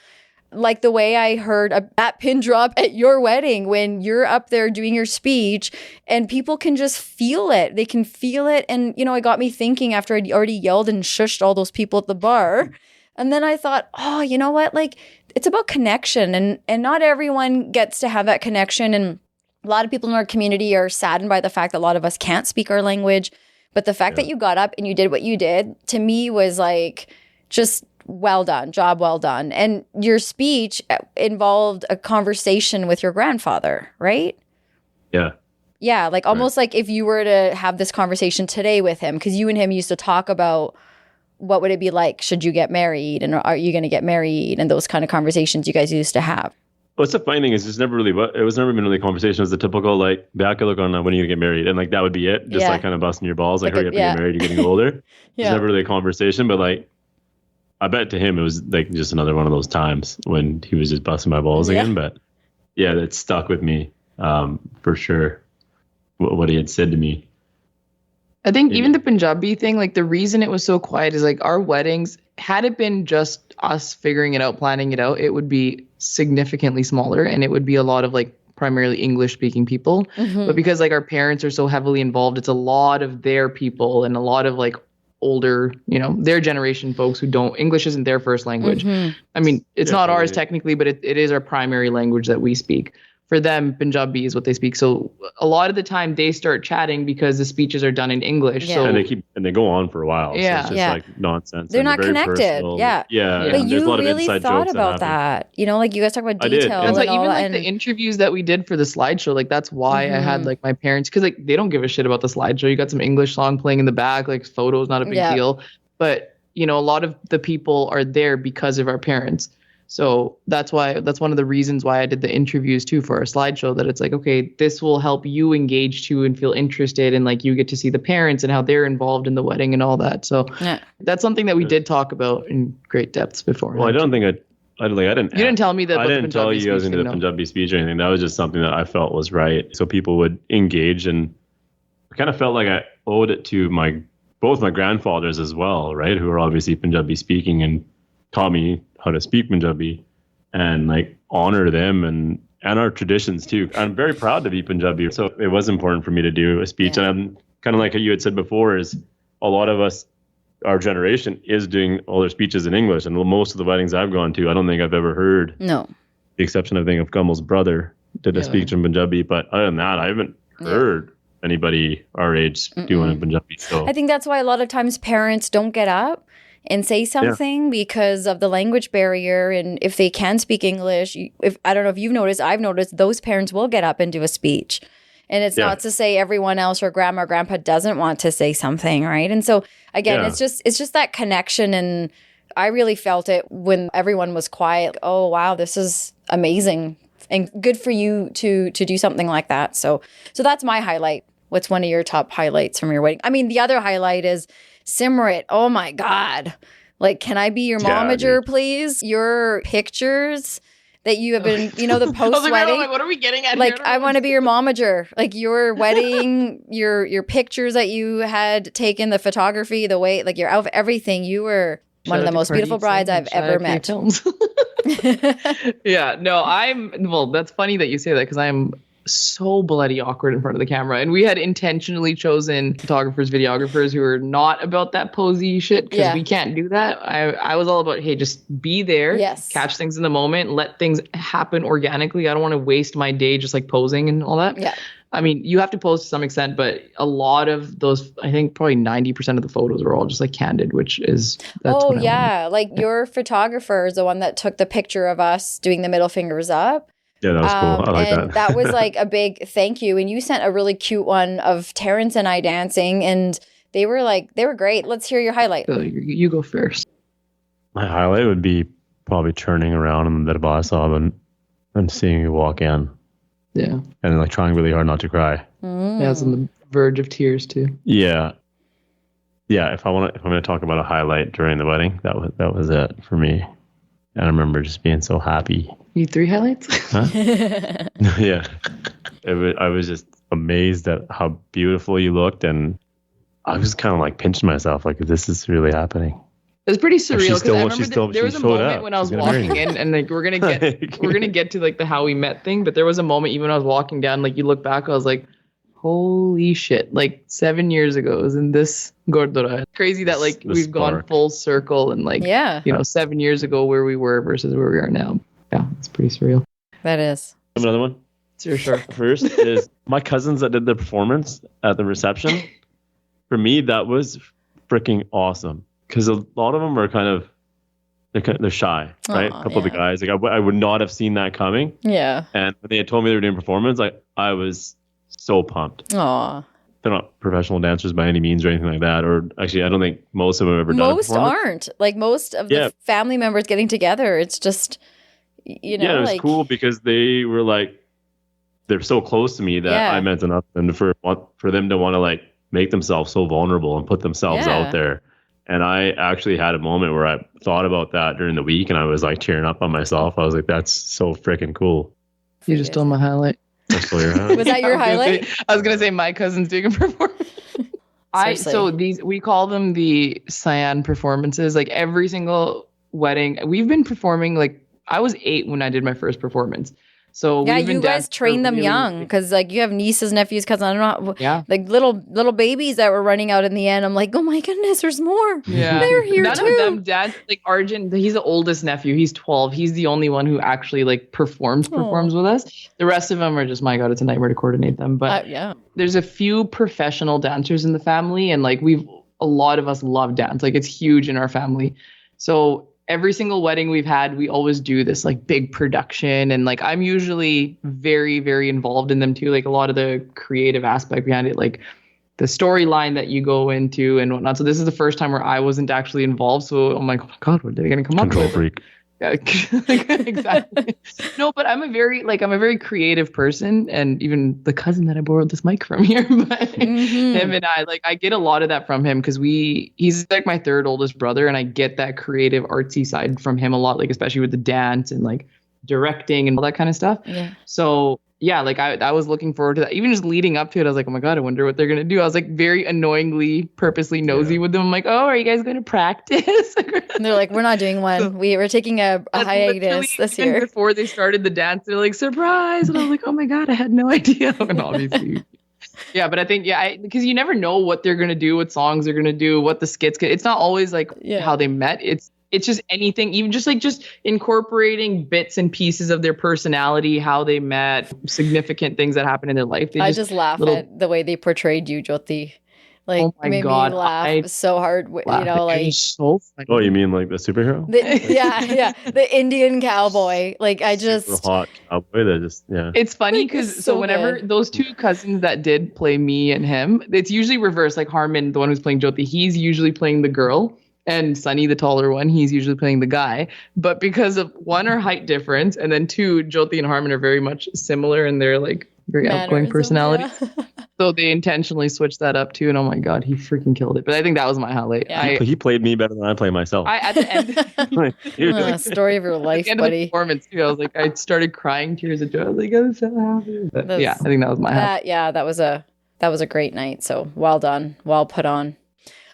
[SPEAKER 1] Like the way I heard that pin drop at your wedding when you're up there doing your speech and people can just feel it. They can feel it. And, it got me thinking after I'd already yelled and shushed all those people at the bar. And then I thought, oh, you know what? Like it's about connection and not everyone gets to have that connection. And a lot of people in our community are saddened by the fact that a lot of us can't speak our language. But the fact that you got up and you did what you did, to me was like, just well done, job well done. And your speech involved a conversation with your grandfather, right?
[SPEAKER 2] Yeah.
[SPEAKER 1] Yeah, like almost like if you were to have this conversation today with him, because you and him used to talk about what would it be like, should you get married and are you going to get married, and those kind of conversations you guys used to have.
[SPEAKER 2] What's the funny thing is it was never been really a conversation. It was the typical like back look on when are you gonna get married, and like that would be it. Just like kind of busting your balls, like hurry up and get married, you're getting older. It's never really a conversation, but like I bet to him it was like just another one of those times when he was just busting my balls again. But yeah, that stuck with me for sure. What he had said to me.
[SPEAKER 3] I think even the Punjabi thing, like the reason it was so quiet is like our weddings, had it been just us figuring it out, planning it out, it would be significantly smaller and it would be a lot of like primarily English speaking people, but because like our parents are so heavily involved, it's a lot of their people and a lot of like older, their generation folks who don't, English isn't their first language. I mean, it's not ours technically, but it is our primary language that we speak. For them, Punjabi is what they speak. So a lot of the time they start chatting because the speeches are done in English.
[SPEAKER 1] Yeah.
[SPEAKER 3] So
[SPEAKER 2] and they go on for a while.
[SPEAKER 3] Yeah.
[SPEAKER 2] So it's just like nonsense.
[SPEAKER 1] They're
[SPEAKER 2] and
[SPEAKER 1] not
[SPEAKER 2] very
[SPEAKER 1] connected.
[SPEAKER 2] personal.
[SPEAKER 1] Yeah.
[SPEAKER 2] Yeah.
[SPEAKER 1] But
[SPEAKER 2] And there's a
[SPEAKER 1] you
[SPEAKER 2] lot of
[SPEAKER 1] really
[SPEAKER 2] inside
[SPEAKER 1] thought
[SPEAKER 2] jokes
[SPEAKER 1] about that. Like you guys talk about
[SPEAKER 2] I did.
[SPEAKER 1] detail
[SPEAKER 2] That's
[SPEAKER 3] That's
[SPEAKER 1] and
[SPEAKER 3] why
[SPEAKER 1] all
[SPEAKER 3] even
[SPEAKER 1] that.
[SPEAKER 3] like the interviews that we did for the slideshow, like that's why I had like my parents, because like they don't give a shit about the slideshow. You got some English song playing in the back, like photos, not a big deal. But a lot of the people are there because of our parents. So that's one of the reasons why I did the interviews too for our slideshow, that it's like, okay, this will help you engage too and feel interested, and like you get to see the parents and how they're involved in the wedding and all that. So that's something that we did talk about in great depths before.
[SPEAKER 2] Well, I don't think I didn't.
[SPEAKER 3] You didn't tell me that.
[SPEAKER 2] I didn't tell you I was into the Punjabi speech or anything. That was just something that I felt was right, so people would engage, and I kind of felt like I owed it to both my grandfathers as well, right, who are obviously Punjabi speaking and taught me how to speak Punjabi, and like honor them and our traditions too. I'm very proud to be Punjabi, so it was important for me to do a speech. And I'm kind of like you had said before, is a lot of us, our generation, is doing all their speeches in English, and most of the weddings I've gone to, I don't think I've ever heard.
[SPEAKER 1] No.
[SPEAKER 2] The exception, I think, of Kamal's brother did a speech in Punjabi, but other than that, I haven't heard anybody our age doing a Punjabi. So
[SPEAKER 1] I think that's why a lot of times parents don't get up and say something because of the language barrier. And if they can speak English, I don't know if you've noticed, I've noticed those parents will get up and do a speech. And it's not to say everyone else or grandma or grandpa doesn't want to say something, right? And so again, it's just that connection. And I really felt it when everyone was quiet. Oh, wow, this is amazing. And good for you to do something like that. So that's my highlight. What's one of your top highlights from your wedding? I mean, the other highlight is Simrit. Oh my God. Like, can I be your momager, please? Your pictures that you have been, the post-wedding.
[SPEAKER 3] What are we getting at
[SPEAKER 1] like,
[SPEAKER 3] here?
[SPEAKER 1] I want to be your momager. Like your wedding, your pictures that you had taken, the photography, the way, like your outfit, everything. You were one of the most beautiful brides I've ever met.
[SPEAKER 3] Yeah, no, well, that's funny that you say that, because I'm so bloody awkward in front of the camera. And we had intentionally chosen photographers, videographers who are not about that posy shit, because we can't do that. I was all about, hey, just be there, catch things in the moment, let things happen organically. I don't want to waste my day just like posing and all that. Yeah. I mean, you have to pose to some extent, but a lot of those, I think probably 90% of the photos were all just like candid, which is, that's
[SPEAKER 1] like your photographer is the one that took the picture of us doing the middle fingers up.
[SPEAKER 2] Yeah, that was cool. I like that.
[SPEAKER 1] That was like a big thank you. And you sent a really cute one of Terrence and I dancing, and they were great. Let's hear your highlight.
[SPEAKER 3] So you go first.
[SPEAKER 2] My highlight would be probably turning around in the Darbhasa and seeing you walk in.
[SPEAKER 3] Yeah.
[SPEAKER 2] And like trying really hard not to cry.
[SPEAKER 3] Yeah, I was on the verge of tears too.
[SPEAKER 2] Yeah. Yeah, if I'm going to talk about a highlight during the wedding, that was it for me. And I remember just being so happy.
[SPEAKER 3] You need 3 highlights?
[SPEAKER 2] Huh? Yeah. I was just amazed at how beautiful you looked, and I was kind of like pinching myself, like, this is really happening.
[SPEAKER 3] It was pretty surreal, because I remember there was a moment
[SPEAKER 2] up.
[SPEAKER 3] when I was walking in, and like we're gonna get to like the how we met thing, but there was a moment even when I was walking down, like you look back, I was like, holy shit, like 7 years ago, it was in this Gurdwara. Crazy that like we've gone full circle, and like 7 years ago where we were versus where we are now. Yeah, it's pretty surreal.
[SPEAKER 1] That is.
[SPEAKER 2] Another one?
[SPEAKER 3] Sure.
[SPEAKER 2] First is my cousins that did the performance at the reception. For me, that was freaking awesome, because a lot of them are they're shy, right? A couple of the guys, like I would not have seen that coming.
[SPEAKER 1] Yeah.
[SPEAKER 2] And when they had told me they were doing performance, like I was so pumped.
[SPEAKER 1] Aw.
[SPEAKER 2] They're not professional dancers by any means or anything like that. Or actually, I don't think most of them have ever done a performance.
[SPEAKER 1] Most aren't. Like most of the family members getting together, it's just,
[SPEAKER 2] Yeah, it was cool because they were like, they're so close to me that I meant enough to them for them to want to like make themselves so vulnerable and put themselves out there. And I actually had a moment where I thought about that during the week, and I was like tearing up on myself. I was like, that's so freaking cool.
[SPEAKER 3] You just stole my highlight.
[SPEAKER 1] Was that your highlight?
[SPEAKER 3] I was gonna say my cousin's doing a performance. We call them the Cyan performances. Like every single wedding, we've been performing. Like I was 8 when I did my first performance, So
[SPEAKER 1] Yeah,
[SPEAKER 3] we've been
[SPEAKER 1] you guys
[SPEAKER 3] dancing for
[SPEAKER 1] train them
[SPEAKER 3] really-
[SPEAKER 1] young because like you have nieces, nephews, cousins. I don't know,
[SPEAKER 3] Yeah.
[SPEAKER 1] like little babies that were running out in the end. I'm like, oh my goodness, there's more.
[SPEAKER 3] Yeah.
[SPEAKER 1] They're here
[SPEAKER 3] None
[SPEAKER 1] too.
[SPEAKER 3] of them dance. Like Arjun, he's the oldest nephew. He's 12. He's the only one who actually like performs with us. The rest of them are just, my God, it's a nightmare to coordinate them. But
[SPEAKER 1] Yeah.
[SPEAKER 3] there's a few professional dancers in the family, and like a lot of us love dance. Like it's huge in our family. So every single wedding we've had, we always do this like big production. And like I'm usually very, very involved in them too. Like a lot of the creative aspect behind it, like the storyline that you go into and whatnot. So this is the first time where I wasn't actually involved. So I'm like, oh my God, what are they going to come up with?
[SPEAKER 2] Control freak.
[SPEAKER 3] Yeah, exactly. No, but I'm a very creative person, and even the cousin that I borrowed this mic from here, but him and I get a lot of that from him because he's like my third oldest brother, and I get that creative artsy side from him a lot, like especially with the dance and like directing and all that kind of stuff.
[SPEAKER 1] Yeah.
[SPEAKER 3] So yeah, like I was looking forward to that. Even just leading up to it, I was like, oh my God, I wonder what they're gonna do. I was like very annoyingly, purposely nosy with them. I'm like, oh, are you guys going to practice?
[SPEAKER 1] And they're like, we're not doing one. We're taking a hiatus this year.
[SPEAKER 3] Before they started the dance, they're like, surprise. And I was like, oh my God, I had no idea. And obviously, yeah, but I think, because you never know what they're going to do, what songs they're going to do, what the skits get. It's not always like how they met. It's just anything, even just incorporating bits and pieces of their personality, how they met, significant things that happened in their life.
[SPEAKER 1] I just laugh at the way they portrayed you, Jyoti. Like,
[SPEAKER 3] oh my
[SPEAKER 1] made
[SPEAKER 3] God,
[SPEAKER 1] me laugh so hard. You know, like,
[SPEAKER 3] so funny.
[SPEAKER 2] Oh, you mean like the superhero?
[SPEAKER 1] The Indian cowboy. Like, I just
[SPEAKER 2] Super hot cowboy that just
[SPEAKER 3] It's funny
[SPEAKER 1] Like,
[SPEAKER 3] because
[SPEAKER 1] it's
[SPEAKER 3] so
[SPEAKER 1] so
[SPEAKER 3] whenever
[SPEAKER 1] good.
[SPEAKER 3] those two cousins that did play me and him, it's usually reversed. Like Harmon, the one who's playing Jyoti, he's usually playing the girl. And Sunny, the taller one, he's usually playing the guy. But because of one, our height difference, and then two, Jyoti and Harmon are very much similar in their like very outgoing personality. So they intentionally switched that up too. And oh my God, he freaking killed it. But I think that was my highlight.
[SPEAKER 1] Yeah.
[SPEAKER 2] he played me better than I pllayed myself.
[SPEAKER 3] At the end,
[SPEAKER 1] Story of your life,
[SPEAKER 3] at the end of the
[SPEAKER 1] buddy.
[SPEAKER 3] performance too, I was like, I started crying tears of joy. I was like, I'm so happy. But I think that was my highlight.
[SPEAKER 1] That was a great night. So well done. Well put on.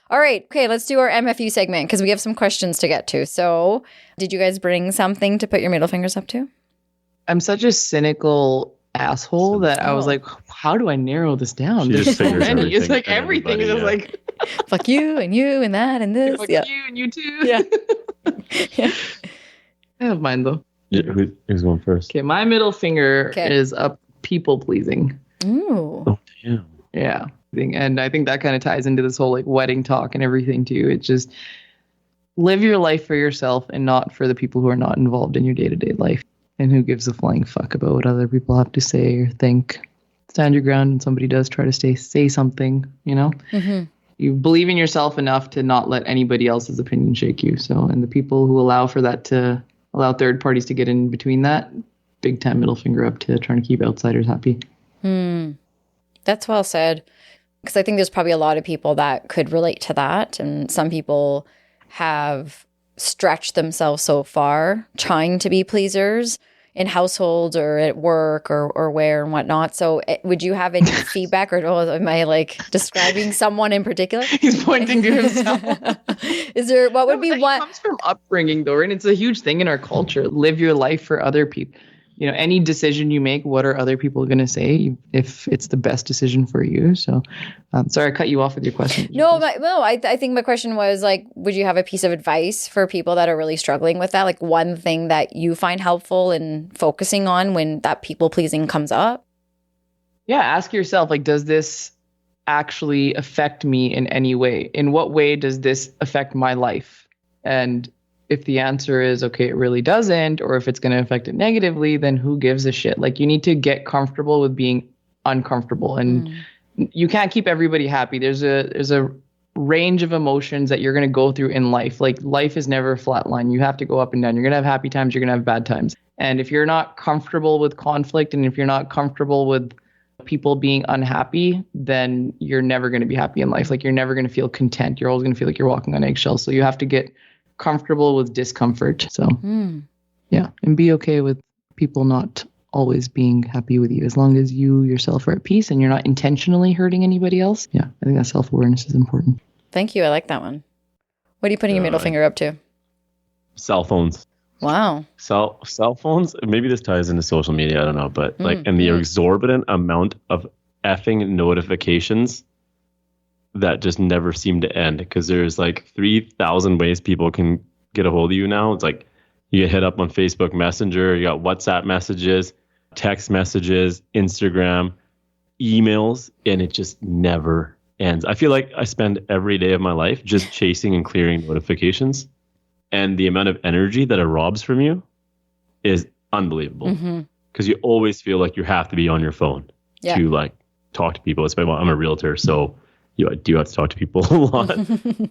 [SPEAKER 1] All right. Okay, let's do our MFU segment because we have some questions to get to. So did you guys bring something to put your middle fingers up to?
[SPEAKER 3] I'm such a cynical asshole that I was like, how do I narrow this down?
[SPEAKER 2] She
[SPEAKER 3] There's
[SPEAKER 2] just
[SPEAKER 3] so
[SPEAKER 2] figures
[SPEAKER 3] many. It's like
[SPEAKER 2] everything
[SPEAKER 3] everything
[SPEAKER 2] and
[SPEAKER 3] is just
[SPEAKER 2] everybody,
[SPEAKER 3] like
[SPEAKER 1] Fuck you and that and this.
[SPEAKER 3] fuck
[SPEAKER 1] Yeah.
[SPEAKER 3] you and you too.
[SPEAKER 1] Yeah. Yeah.
[SPEAKER 3] I have mine though.
[SPEAKER 2] Who's going first?
[SPEAKER 3] Okay, my middle finger
[SPEAKER 1] Okay.
[SPEAKER 3] is up people pleasing.
[SPEAKER 1] Ooh.
[SPEAKER 2] Oh, damn.
[SPEAKER 3] Yeah. And I think that kind of ties into this whole like wedding talk and everything too. It's just live your life for yourself and not for the people who are not involved in your day-to-day life. And who gives a flying fuck about what other people have to say or think. Stand your ground and somebody does try to say something, you know?
[SPEAKER 1] Mm-hmm.
[SPEAKER 3] You believe in yourself enough to not let anybody else's opinion shake you. So, and the people who allow for that to allow third parties to get in between that, big time middle finger up to trying to keep outsiders happy.
[SPEAKER 1] That's well said. Because I think there's probably a lot of people that could relate to that. And some people have stretched themselves so far trying to be pleasers in households or at work or where and whatnot. So would you have any feedback or am I like describing someone in particular?
[SPEAKER 3] He's pointing to himself.
[SPEAKER 1] Is there, what would be
[SPEAKER 3] It
[SPEAKER 1] one?
[SPEAKER 3] comes from upbringing though, and it's a huge thing in our culture. Live your life for other people. You know, any decision you make, what are other people going to say if it's the best decision for you? So, sorry, I cut you off with your question.
[SPEAKER 1] I think my question was like, would you have a piece of advice for people that are really struggling with that? Like one thing that you find helpful in focusing on when that people pleasing comes up?
[SPEAKER 3] Yeah, ask yourself, like, does this actually affect me in any way? In what way does this affect my life? And if the answer is, okay, it really doesn't, or if it's going to affect it negatively, then who gives a shit? Like, you need to get comfortable with being uncomfortable, and you can't keep everybody happy. There's a range of emotions that you're going to go through in life. Like, life is never a flat line. You have to go up and down. You're going to have happy times. You're going to have bad times. And if you're not comfortable with conflict, and if you're not comfortable with people being unhappy, then you're never going to be happy in life. Like, you're never going to feel content. You're always going to feel like you're walking on eggshells. So you have to get comfortable with discomfort. So yeah, and be okay with people not always being happy with you, as long as you yourself are at peace and you're not intentionally hurting anybody else. Yeah, I think that self-awareness is important.
[SPEAKER 1] Thank you. I like that one. What are you putting your middle finger up to?
[SPEAKER 2] Cell phones.
[SPEAKER 1] Wow.
[SPEAKER 2] Cell phones, maybe this ties into social media, I don't know, but and the exorbitant amount of effing notifications that just never seem to end, because there's like 3,000 ways people can get a hold of you now. It's like you get hit up on Facebook Messenger, you got WhatsApp messages, text messages, Instagram, emails, and it just never ends. I feel like I spend every day of my life just chasing and clearing notifications, and the amount of energy that it robs from you is unbelievable, because you always feel like you have to be on your phone to like talk to people. I'm a realtor, so I do have to talk to people a lot.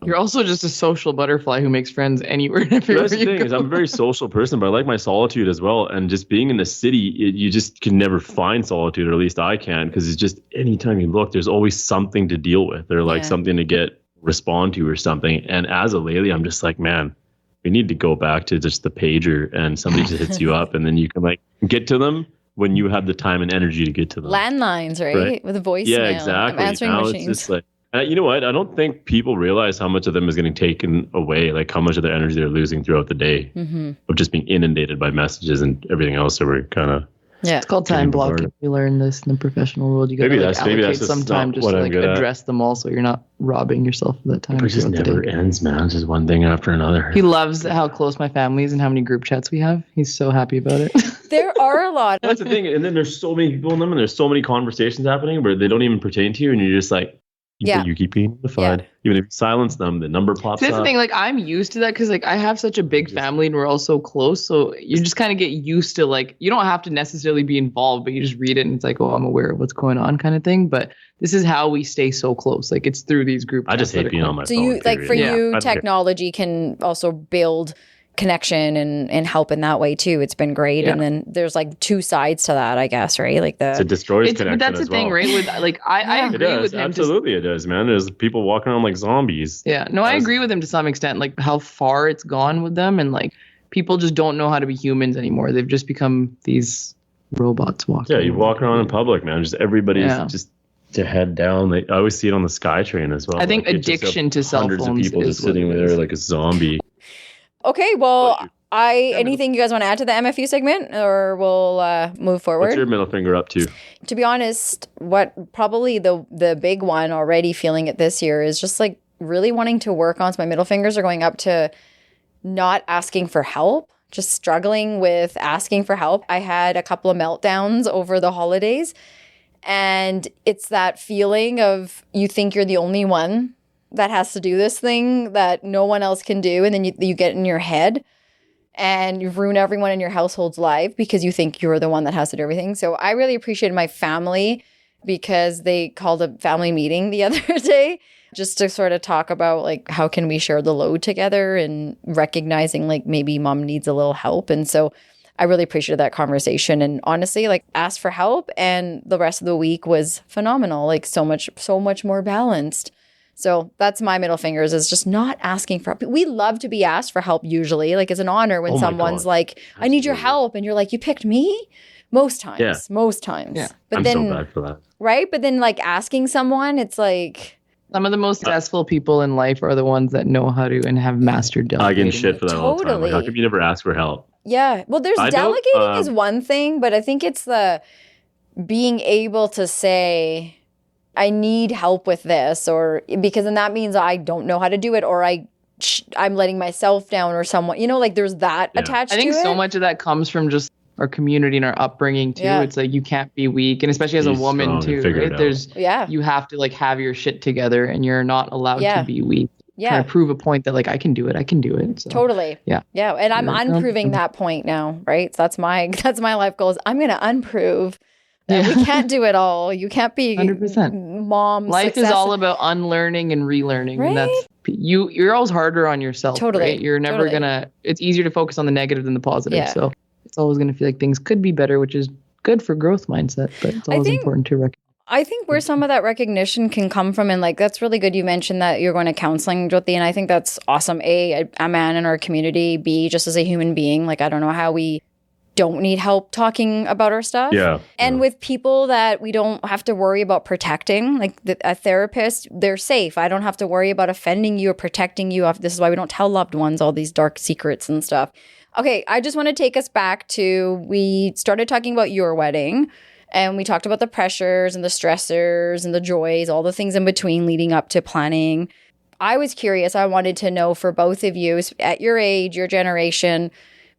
[SPEAKER 3] You're also just a social butterfly who makes friends anywhere and everywhere.
[SPEAKER 2] That's the thing, is I'm a very social person, but I like my solitude as well. And just being in the city, you just can never find solitude, or at least I can, because it's just anytime you look, there's always something to deal with, or like something to respond to or something. And as a lady, I'm just like, man, we need to go back to just the pager, and somebody just hits you up, and then you can like get to them when you have the time and energy to get to them.
[SPEAKER 1] Landlines, right? With a voicemail.
[SPEAKER 2] Yeah, exactly.
[SPEAKER 1] Answering
[SPEAKER 2] now
[SPEAKER 1] machines.
[SPEAKER 2] It's just like, you know what? I don't think people realize how much of them is getting taken away, like how much of their energy they're losing throughout the day of just being inundated by messages and everything else. So we're kind of
[SPEAKER 3] it's called time blocking. We learn this in the professional world. You got to allocate some time just to like address them all, so you're not robbing yourself of that time.
[SPEAKER 2] It just never ends, man. It's just one thing after another.
[SPEAKER 3] He loves how close my family is and how many group chats we have. He's so happy about it.
[SPEAKER 1] There are a lot.
[SPEAKER 2] That's the thing. And then there's so many people in them, and there's so many conversations happening where they don't even pertain to you, and you're just like, you keep being notified. Even if you silence them, the number pops up.
[SPEAKER 3] That's the thing. Like, I'm used to that because like I have such a big family and we're all so close. So you just kind of get used to, like, you don't have to necessarily be involved, but you just read it and it's like, oh, I'm aware of what's going on kind of thing. But this is how we stay so close. Like, it's through these group chats.
[SPEAKER 2] I just hate being on my phone.
[SPEAKER 1] So you, like, for you, technology can also build connection and help in that way too. It's been great. And then there's like two sides to that, I guess, right? Like it
[SPEAKER 2] destroys connection.
[SPEAKER 3] But that's the thing, right? With like I agree with him.
[SPEAKER 2] Absolutely, it does, man. There's people walking around like zombies.
[SPEAKER 3] Yeah, no, I agree with him to some extent. Like how far it's gone with them, and like people just don't know how to be humans anymore. They've just become these robots walking.
[SPEAKER 2] Yeah, you walk around in public, man. Just everybody's just to head down. I always see it on the SkyTrain as well.
[SPEAKER 3] I think addiction to cell phones.
[SPEAKER 2] Hundreds of people just sitting there like a zombie.
[SPEAKER 1] Okay, well, anything you guys want to add to the MFU segment, or we'll move forward?
[SPEAKER 2] What's your middle finger up to?
[SPEAKER 1] To be honest, what probably the big one already feeling it this year is just like really wanting to work on. So my middle fingers are going up to not asking for help, just struggling with asking for help. I had a couple of meltdowns over the holidays, and it's that feeling of you think you're the only one that has to do this thing that no one else can do. And then you get in your head and you ruin everyone in your household's life because you think you're the one that has to do everything. So I really appreciated my family because they called a family meeting the other day just to sort of talk about like how can we share the load together and recognizing like maybe mom needs a little help. And so I really appreciated that conversation, and honestly like asked for help, and the rest of the week was phenomenal, like so much more balanced. So that's my middle fingers, is just not asking for help. We love to be asked for help usually. Like, it's an honor when someone's like, I need your help. And you're like, you picked me? Most times. Yeah. Most times. Yeah. But
[SPEAKER 2] I'm so bad for that.
[SPEAKER 1] Right? But then like asking someone, it's like...
[SPEAKER 3] Some of the most successful people in life are the ones that know how to and have mastered delegating.
[SPEAKER 2] I get shit for that all the time. Like, how come you never ask for help?
[SPEAKER 1] Yeah. Well, there's delegating is one thing, but I think it's the being able to say... I need help with this, or because then that means I don't know how to do it, or I'm letting myself down, or someone, like there's that attached to it.
[SPEAKER 3] I think so much of that comes from just our community and our upbringing too. Yeah. It's like you can't be weak, and especially as a woman too, right? You have to like have your shit together, and you're not allowed to be weak. Yeah. Trying to prove a point that like I can do it. So,
[SPEAKER 1] totally.
[SPEAKER 3] Yeah.
[SPEAKER 1] Yeah. And I'm unproving that point now, right? So that's my life goal, is I'm going to unprove we can't do it all. You can't be
[SPEAKER 3] 100%.
[SPEAKER 1] Mom.
[SPEAKER 3] Life is all about unlearning and relearning.
[SPEAKER 1] Right?
[SPEAKER 3] And that's you're always harder on yourself.
[SPEAKER 1] Totally.
[SPEAKER 3] Right? You're never it's easier to focus on the negative than the positive. Yeah. So it's always gonna feel like things could be better, which is good for growth mindset, but it's always important to recognize.
[SPEAKER 1] I think where some of that recognition can come from, and like that's really good. You mentioned that you're going to counseling, Jyoti, and I think that's awesome. A man in our community. B, just as a human being, like I don't know how we don't need help talking about our stuff.
[SPEAKER 2] Yeah.
[SPEAKER 1] And with people that we don't have to worry about protecting, like a therapist, they're safe. I don't have to worry about offending you or protecting you. This is why we don't tell loved ones all these dark secrets and stuff. Okay, I just want to take us back to, we started talking about your wedding and we talked about the pressures and the stressors and the joys, all the things in between leading up to planning. I was curious. I wanted to know for both of you, at your age, your generation,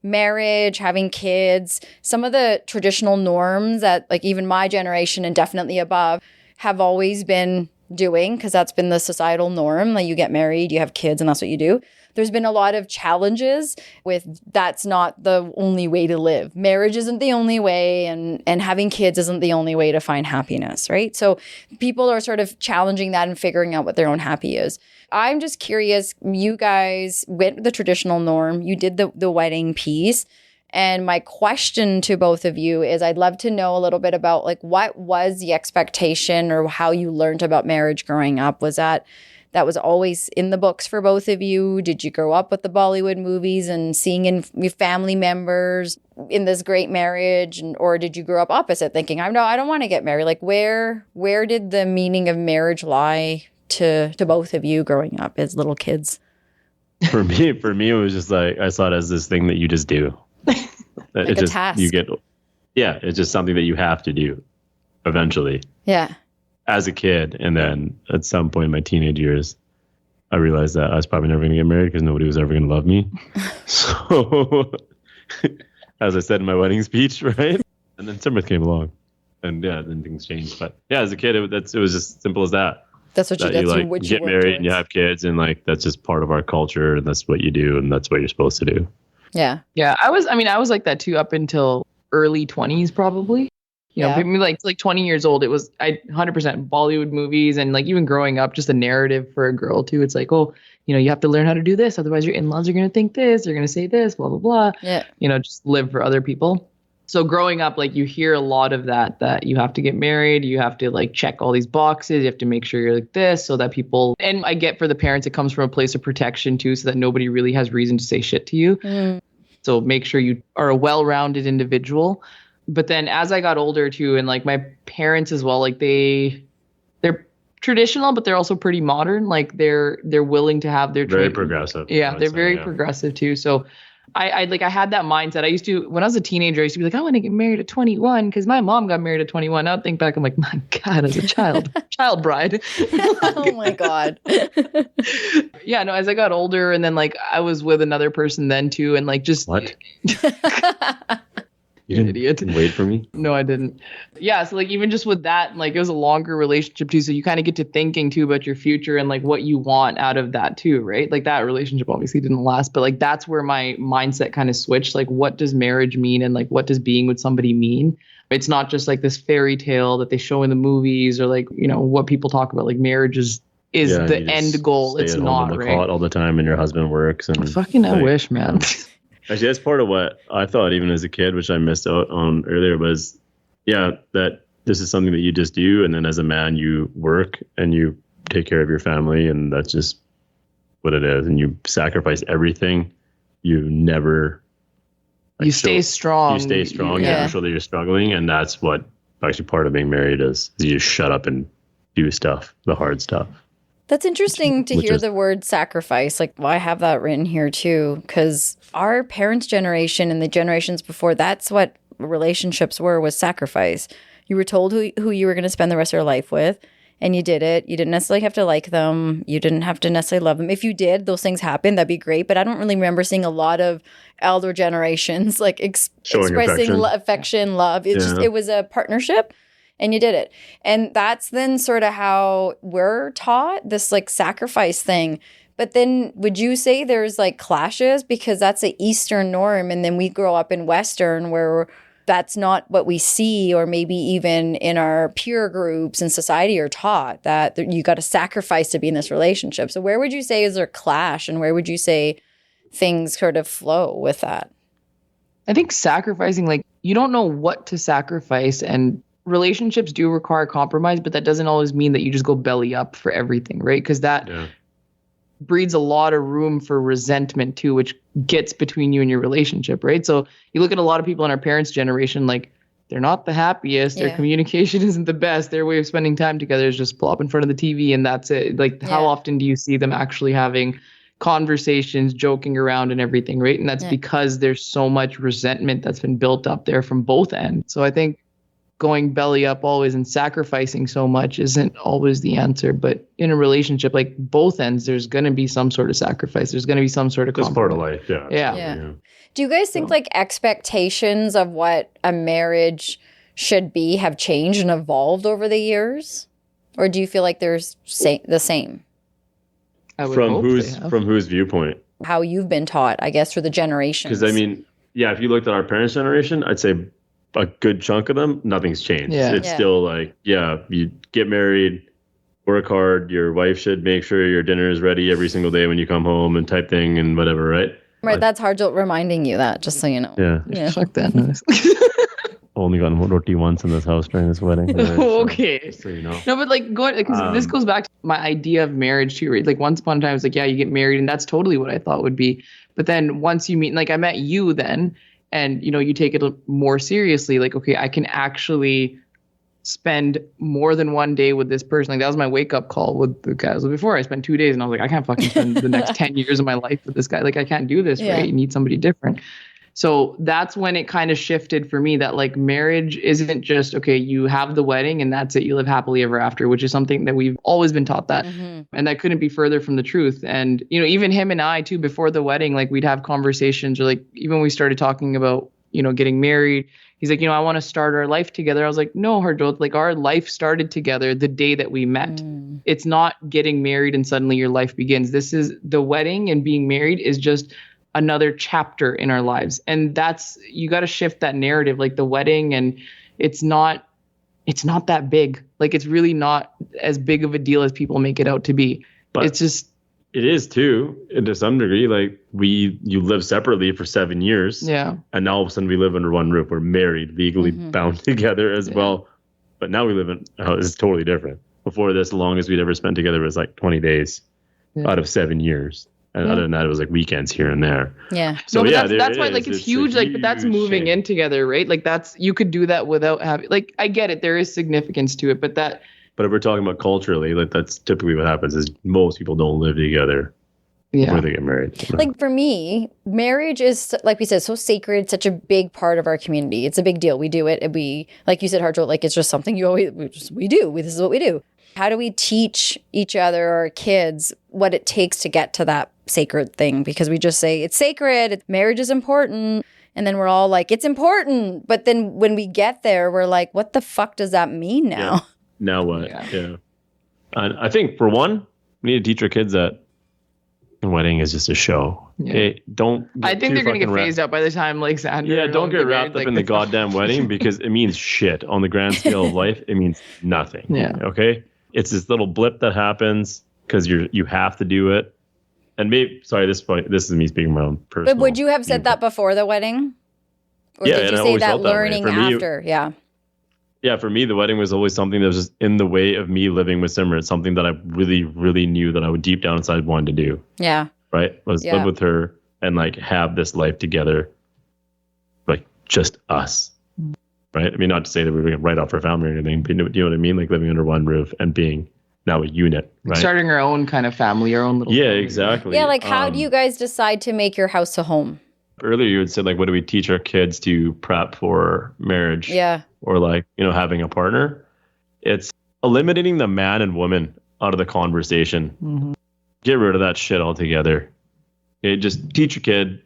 [SPEAKER 1] marriage, having kids, some of the traditional norms that like even my generation and definitely above have always been doing, because that's been the societal norm. Like you get married, you have kids, and that's what you do. There's been a lot of challenges with that's not the only way to live. Marriage isn't the only way, and having kids isn't the only way to find happiness, right? So people are sort of challenging that and figuring out what their own happy is. I'm just curious, you guys went with the traditional norm. You did the wedding piece. And my question to both of you is I'd love to know a little bit about like what was the expectation or how you learned about marriage growing up? Was that was always in the books for both of you? Did you grow up with the Bollywood movies and seeing in your family members in this great marriage? Or did you grow up opposite, thinking, I don't want to get married? Like where did the meaning of marriage lie to both of you growing up as little kids?
[SPEAKER 2] For me, it was just like, I saw it as this thing that you just do.
[SPEAKER 1] Like a task.
[SPEAKER 2] It's just something that you have to do eventually.
[SPEAKER 1] Yeah.
[SPEAKER 2] As a kid. And then at some point in my teenage years, I realized that I was probably never going to get married because nobody was ever going to love me. So, as I said in my wedding speech, right? And then Simrit came along. And yeah, then things changed. But yeah, as a kid, it was just simple as that.
[SPEAKER 1] That's what you
[SPEAKER 2] get married and you have kids, and like that's just part of our culture, and that's what you do, and that's what you're supposed to do.
[SPEAKER 1] Yeah.
[SPEAKER 3] Yeah. I was like that too up until early 20s, probably. You know, maybe like 20 years old, it was 100% Bollywood movies, and like even growing up, just a narrative for a girl too. It's like, oh, you know, you have to learn how to do this. Otherwise your in-laws are going to think this, they're going to say this, blah, blah, blah.
[SPEAKER 1] Yeah.
[SPEAKER 3] You know, just live for other people. So growing up, like you hear a lot of that you have to get married, you have to like check all these boxes, you have to make sure you're like this so that people, and I get for the parents, it comes from a place of protection too, so that nobody really has reason to say shit to you. So make sure you are a well-rounded individual. But then as I got older too, and like my parents as well, like they're traditional, but they're also pretty modern. Like they're willing to have their
[SPEAKER 2] very progressive.
[SPEAKER 3] Yeah, they're very progressive too. So I had that mindset. I used to, when I was a teenager, I used to be like, I want to get married at 21 because my mom got married at 21. Now I think back, I'm like, my God, as a child bride.
[SPEAKER 1] Oh my God.
[SPEAKER 3] Yeah, no, as I got older, and then like I was with another person then too, and like just
[SPEAKER 2] what? You didn't,
[SPEAKER 3] idiot.
[SPEAKER 2] Wait for me?
[SPEAKER 3] No, I didn't. Yeah, so like even just with that, like it was a longer relationship too. So you kind of get to thinking too about your future and like what you want out of that too, right? Like that relationship obviously didn't last, but like that's where my mindset kind of switched. Like what does marriage mean, and like what does being with somebody mean? It's not just like this fairy tale that they show in the movies, or like, you know, what people talk about. Like marriage is the end goal. It's not, right? Cot
[SPEAKER 2] all the time, and your husband works. And
[SPEAKER 3] fucking, I wish, man.
[SPEAKER 2] Actually, that's part of what I thought, even as a kid, which I missed out on earlier, was, that this is something that you just do. And then as a man, you work and you take care of your family. And that's just what it is. And you sacrifice everything. You never...
[SPEAKER 3] you stay strong.
[SPEAKER 2] You stay strong. You never show that you're struggling. And that's what actually part of being married is you just shut up and do stuff, the hard stuff.
[SPEAKER 1] That's interesting to hear the word sacrifice. Like, well, I have that written here too, because our parents' generation and the generations before, that's what relationships was sacrifice. You were told who you were going to spend the rest of your life with, and you did it. You didn't necessarily have to like them. You didn't have to necessarily love them. If you did, those things happen. That'd be great. But I don't really remember seeing a lot of elder generations like expressing affection, love. It's just, it was a partnership. And you did it. And that's then sort of how we're taught this like sacrifice thing. But then would you say there's like clashes, because that's an Eastern norm, and then we grow up in Western where that's not what we see, or maybe even in our peer groups and society are taught that you got to sacrifice to be in this relationship. So where would you say is there clash, and where would you say things sort of flow with that?
[SPEAKER 3] I think sacrificing, like you don't know what to sacrifice, and relationships do require compromise, but that doesn't always mean that you just go belly up for everything, right? Because that breeds a lot of room for resentment too, which gets between you and your relationship, right? So you look at a lot of people in our parents' generation, like they're not the happiest. Their communication isn't the best. Their way of spending time together is just plop in front of the TV and that's it. Like how often do you see them actually having conversations, joking around and everything, right? And that's because there's so much resentment that's been built up there from both ends. So I think going belly up always and sacrificing so much isn't always the answer. But in a relationship, like both ends, there's going to be some sort of sacrifice. There's going to be some sort of
[SPEAKER 2] That's part of life, yeah.
[SPEAKER 3] Yeah.
[SPEAKER 1] Do you guys think like expectations of what a marriage should be have changed and evolved over the years? Or do you feel like there's the same?
[SPEAKER 2] From whose viewpoint?
[SPEAKER 1] How you've been taught, I guess, through the generations.
[SPEAKER 2] Because I mean, if you looked at our parents' generation, I'd say a good chunk of them, nothing's changed.
[SPEAKER 3] Yeah.
[SPEAKER 2] It's still like, you get married, work hard, your wife should make sure your dinner is ready every single day when you come home and type thing and whatever, right?
[SPEAKER 1] Right, that's Harjot reminding you that, just so you know.
[SPEAKER 2] Yeah.
[SPEAKER 3] Fuck that.
[SPEAKER 2] Only gotten roti once in this house during this wedding. Right?
[SPEAKER 3] Okay.
[SPEAKER 2] So you know.
[SPEAKER 3] No, but like, this goes back to my idea of marriage too, right? Like once upon a time, it's like, you get married, and that's totally what I thought would be. But then once you meet, like I met you then, and you take it more seriously. Like, okay, I can actually spend more than one day with this person. Like that was my wake up call with the guys. Before I spent 2 days, and I was like, I can't fucking spend the next 10 years of my life with this guy. Like I can't do this, right? You need somebody different. So that's when it kind of shifted for me that like marriage isn't just, okay, you have the wedding and that's it. You live happily ever after, which is something that we've always been taught that. Mm-hmm. And that couldn't be further from the truth. And, even him and I too, before the wedding, like we'd have conversations, or like even when we started talking about, getting married, he's like, I want to start our life together. I was like, no, Harjot, like our life started together the day that we met. It's not getting married and suddenly your life begins. This is the wedding, and being married is just another chapter in our lives. And you got to shift that narrative, like the wedding, and it's not that big. Like it's really not as big of a deal as people make it out to be. But it's just,
[SPEAKER 2] it is too, to some degree. Like you live separately for 7 years.
[SPEAKER 3] Yeah.
[SPEAKER 2] And now all of a sudden we live under one roof. We're married, legally bound together as well. But now we live it's totally different. Before this, the longest we'd ever spent together was like 20 days out of 7 years. And other than that, it was like weekends here and there.
[SPEAKER 1] Yeah.
[SPEAKER 2] So
[SPEAKER 3] no, but that's why like it's huge. Like, but that's moving in together, right? Like you could do that without having, like, I get it. There is significance to it, but if we're talking about culturally, like that's typically what happens is most people don't live together before they get married.
[SPEAKER 1] Like for me, marriage is, like we said, so sacred, such a big part of our community. It's a big deal. We do it. And like you said, Harjot, like it's just something we do. This is what we do. How do we teach each other or kids what it takes to get to that sacred thing? Because we just say it's sacred, marriage is important, and then we're all like, it's important. But then when we get there, we're like, what the fuck does that mean now?
[SPEAKER 2] Yeah. Now what? Yeah. And I think for one, we need to teach our kids that the wedding is just a show. Yeah. Okay?
[SPEAKER 3] I think they're going to get phased out by the time like Sandra.
[SPEAKER 2] Yeah, don't get wrapped up in the goddamn wedding, because it means shit on the grand scale of life. It means nothing.
[SPEAKER 3] Yeah.
[SPEAKER 2] Okay. It's this little blip that happens because you have to do it. And maybe, sorry, this is me speaking my own personal.
[SPEAKER 1] But would you have said that before the wedding? Or did you say that learning after? Yeah.
[SPEAKER 2] Yeah, for me, the wedding was always something that was just in the way of me living with Simrit. Something that I really, really knew that I would deep down inside wanted to do.
[SPEAKER 1] Yeah.
[SPEAKER 2] Right? Was live with her and like have this life together, like just us. Right? I mean, not to say that we were going to write off our family or anything, but do you know what I mean? Like living under one roof and being now a unit, right?
[SPEAKER 3] Starting our own kind of family, our own little family.
[SPEAKER 2] Exactly.
[SPEAKER 1] Yeah, like how do you guys decide to make your house a home?
[SPEAKER 2] Earlier you had said, like, what do we teach our kids to prep for marriage?
[SPEAKER 1] Yeah.
[SPEAKER 2] Or like, having a partner. It's eliminating the man and woman out of the conversation. Mm-hmm. Get rid of that shit altogether. Okay, just teach your kid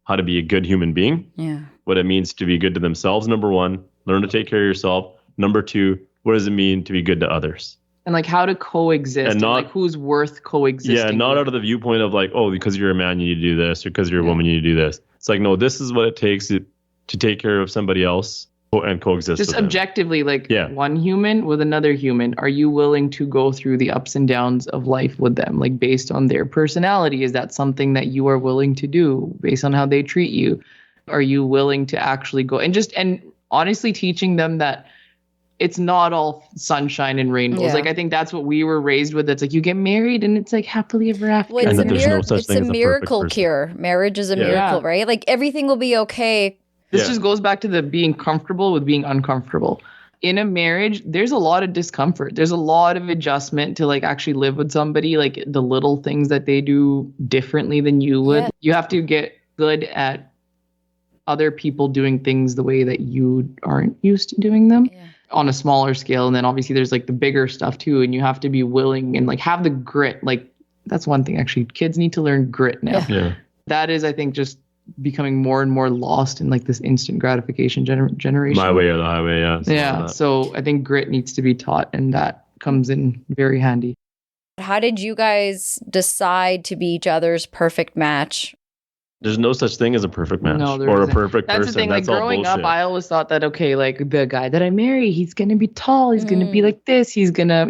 [SPEAKER 2] how to be a good human being.
[SPEAKER 1] Yeah.
[SPEAKER 2] What it means to be good to themselves, number one. Learn to take care of yourself. Number two, what does it mean to be good to others?
[SPEAKER 3] And like how to coexist, and like who's worth coexisting.
[SPEAKER 2] Yeah, not out of the viewpoint of like, oh, because you're a man, you need to do this, or because you're a woman, you need to do this. It's like, no, this is what it takes to take care of somebody else and coexist
[SPEAKER 3] just
[SPEAKER 2] with
[SPEAKER 3] objectively, them. Like one human with another human. Are you willing to go through the ups and downs of life with them? Like based on their personality, is that something that you are willing to do based on how they treat you? Are you willing to actually go and honestly teaching them that it's not all sunshine and rainbows. Yeah. Like I think that's what we were raised with. It's like you get married and it's like happily ever after.
[SPEAKER 1] Well, it's a miracle cure. Marriage is a miracle, right? Like everything will be okay.
[SPEAKER 3] This just goes back to the being comfortable with being uncomfortable. in a marriage, there's a lot of discomfort. There's a lot of adjustment to like actually live with somebody, like the little things that they do differently than you would.
[SPEAKER 1] Yeah.
[SPEAKER 3] You have to get good at other people doing things the way that you aren't used to doing them on a smaller scale. And then obviously there's like the bigger stuff too. And you have to be willing and like have the grit. Like that's one thing actually. Kids need to learn grit now.
[SPEAKER 2] Yeah.
[SPEAKER 3] That is, I think, just becoming more and more lost in like this instant gratification generation.
[SPEAKER 2] My way or the highway, yeah.
[SPEAKER 3] Yeah. So I think grit needs to be taught, and that comes in very handy.
[SPEAKER 1] How did you guys decide to be each other's perfect match?
[SPEAKER 2] There's no such thing as a perfect match
[SPEAKER 3] there
[SPEAKER 2] or a
[SPEAKER 3] isn't.
[SPEAKER 2] perfect
[SPEAKER 3] That's
[SPEAKER 2] person.
[SPEAKER 3] the thing.
[SPEAKER 2] That's
[SPEAKER 3] Like
[SPEAKER 2] all
[SPEAKER 3] growing
[SPEAKER 2] bullshit.
[SPEAKER 3] up, I always thought that, okay, like the guy that I marry, he's going to be tall. He's going to be like this. He's going to,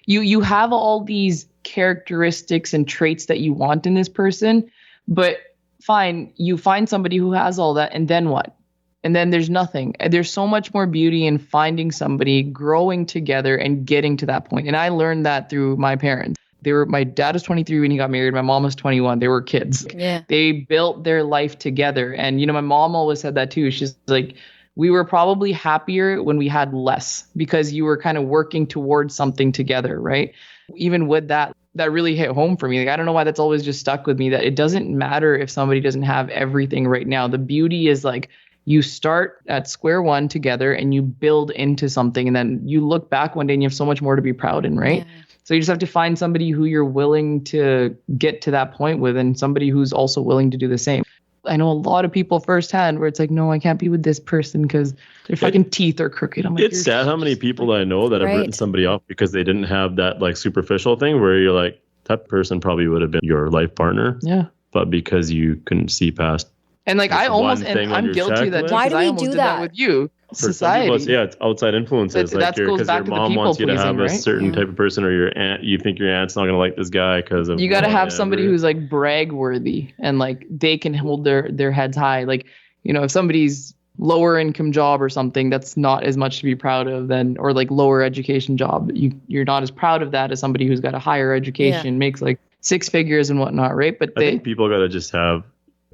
[SPEAKER 3] you have all these characteristics and traits that you want in this person, but fine, you find somebody who has all that, and then what? And then there's nothing. There's so much more beauty in finding somebody, growing together, and getting to that point. And I learned that through my parents. My dad was 23 when he got married. My mom was 21. They were kids.
[SPEAKER 1] Yeah.
[SPEAKER 3] They built their life together. And, my mom always said that too. She's like, we were probably happier when we had less because you were kind of working towards something together, right? Even with that really hit home for me. Like, I don't know why that's always just stuck with me, that it doesn't matter if somebody doesn't have everything right now. The beauty is like you start at square one together and you build into something, and then you look back one day and you have so much more to be proud in, right? Yeah. So you just have to find somebody who you're willing to get to that point with, and somebody who's also willing to do the same. I know a lot of people firsthand where it's like, no, I can't be with this person because their fucking teeth are crooked. I'm like,
[SPEAKER 2] it's sad how many people I know that have written somebody off because they didn't have that like superficial thing where you're like, that person probably would have been your life partner.
[SPEAKER 3] Yeah.
[SPEAKER 2] But because you couldn't see past.
[SPEAKER 3] And like I'm guilty of that.
[SPEAKER 1] Why do we do that
[SPEAKER 3] with you?
[SPEAKER 2] For
[SPEAKER 3] Society.
[SPEAKER 2] Some people, it's outside influences.
[SPEAKER 3] That goes back to the people
[SPEAKER 2] wants you to have
[SPEAKER 3] pleasing,
[SPEAKER 2] a
[SPEAKER 3] right?
[SPEAKER 2] certain type of person, or your aunt. You think your aunt's not going to like this guy because of.
[SPEAKER 3] You got to have somebody who's like brag worthy and like they can hold their heads high. Like, if somebody's lower income job or something, that's not as much to be proud of than, or like lower education job. You're not as proud of that as somebody who's got a higher education, makes like 6 figures and whatnot, right? But
[SPEAKER 2] I think people got to just have.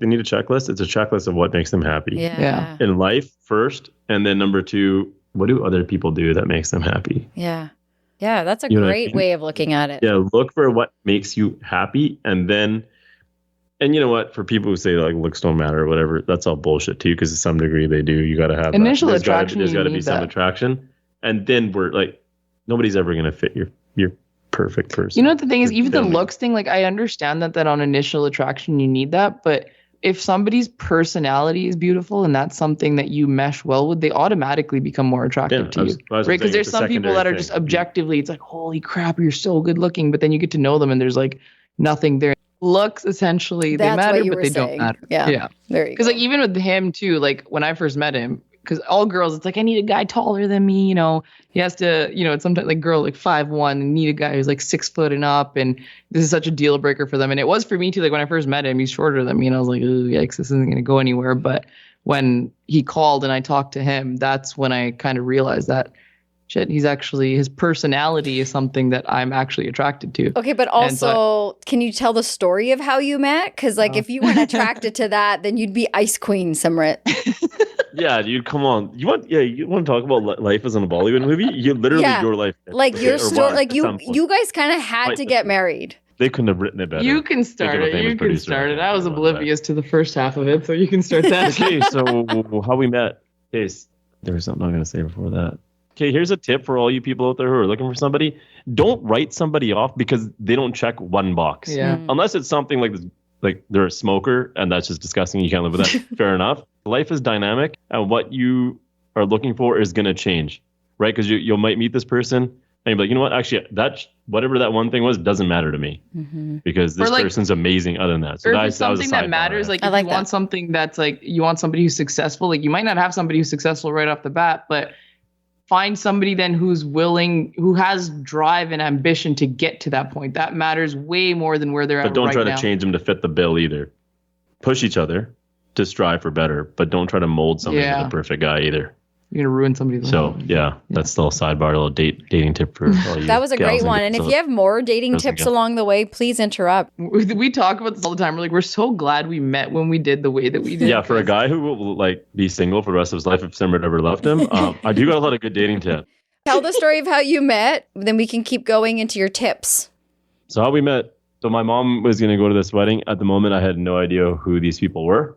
[SPEAKER 2] They need a checklist. It's a checklist of what makes them happy.
[SPEAKER 1] Yeah.
[SPEAKER 2] In life first, and then number 2, what do other people do that makes them happy?
[SPEAKER 1] Yeah. Yeah, that's a great way of looking at it.
[SPEAKER 2] Yeah, look for what makes you happy, and you know what? For people who say like looks don't matter or whatever, that's all bullshit too. Because to some degree they do. You got to have
[SPEAKER 3] initial attraction.
[SPEAKER 2] There's got to be some attraction, and then we're like, nobody's ever gonna fit your perfect person.
[SPEAKER 3] You know what the thing is? Even the looks thing, like I understand that on initial attraction you need that, but if somebody's personality is beautiful and that's something that you mesh well with, they automatically become more attractive to you. Right? Because there's some people that are just objectively, it's like, holy crap, you're so good looking. But then you get to know them and there's like nothing there. Looks essentially, they matter, but they don't matter.
[SPEAKER 1] Yeah. There you go.
[SPEAKER 3] Because like even with him too, like when I first met him, because all girls, it's like, I need a guy taller than me, he has to, it's sometimes like girl like 5'1" and need a guy who's like 6 foot and up. And this is such a deal breaker for them. And it was for me too. Like when I first met him, he's shorter than me. And I was like, oh, yikes, this isn't going to go anywhere. But when he called and I talked to him, that's when I kind of realized that shit, his personality is something that I'm actually attracted to.
[SPEAKER 1] Okay, but also, can you tell the story of how you met? Because like if you weren't attracted to that, then you'd be Ice Queen, Simrit.
[SPEAKER 2] Yeah, dude, come on. You want to talk about life as in a Bollywood movie? You literally your life.
[SPEAKER 1] Like your story, like you guys kind of had to get married.
[SPEAKER 2] They couldn't have written it better.
[SPEAKER 3] You can start it. I was oblivious to the first half of it, so you can start that.
[SPEAKER 2] Okay, so how we met. Okay, there was something I'm going to say before that. Okay, here's a tip for all you people out there who are looking for somebody. Don't write somebody off because they don't check one box.
[SPEAKER 3] Yeah.
[SPEAKER 2] Unless it's something like this, like they're a smoker and that's just disgusting. You can't live with that. Fair enough. Life is dynamic and what you are looking for is going to change, right? Because you might meet this person and you're like, you know what? Actually, whatever that one thing was doesn't matter to me because this person's amazing other than that. So
[SPEAKER 3] that's something that matters. Like if you want something that's like, you want somebody who's successful, like you might not have somebody who's successful right off the bat, but find somebody then who's willing, who has drive and ambition to get to that point. That matters way more than where they're at right now.
[SPEAKER 2] But don't try to change them to fit the bill either. Push each other to strive for better, but don't try to mold somebody to the perfect guy either.
[SPEAKER 3] You're going to ruin somebody's life.
[SPEAKER 2] So, yeah, that's still a sidebar, a little dating tip for all you
[SPEAKER 1] That was a great one. And if you have more dating tips along the way, please interrupt.
[SPEAKER 3] We talk about this all the time. We're like, we're so glad we met when we did the way that we did.
[SPEAKER 2] Yeah, for a guy who will like be single for the rest of his life if Simrit ever left him, I do got a lot of good dating tips.
[SPEAKER 1] Tell the story of how you met, then we can keep going into your tips.
[SPEAKER 2] So how we met, so my mom was going to go to this wedding. At the moment, I had no idea who these people were.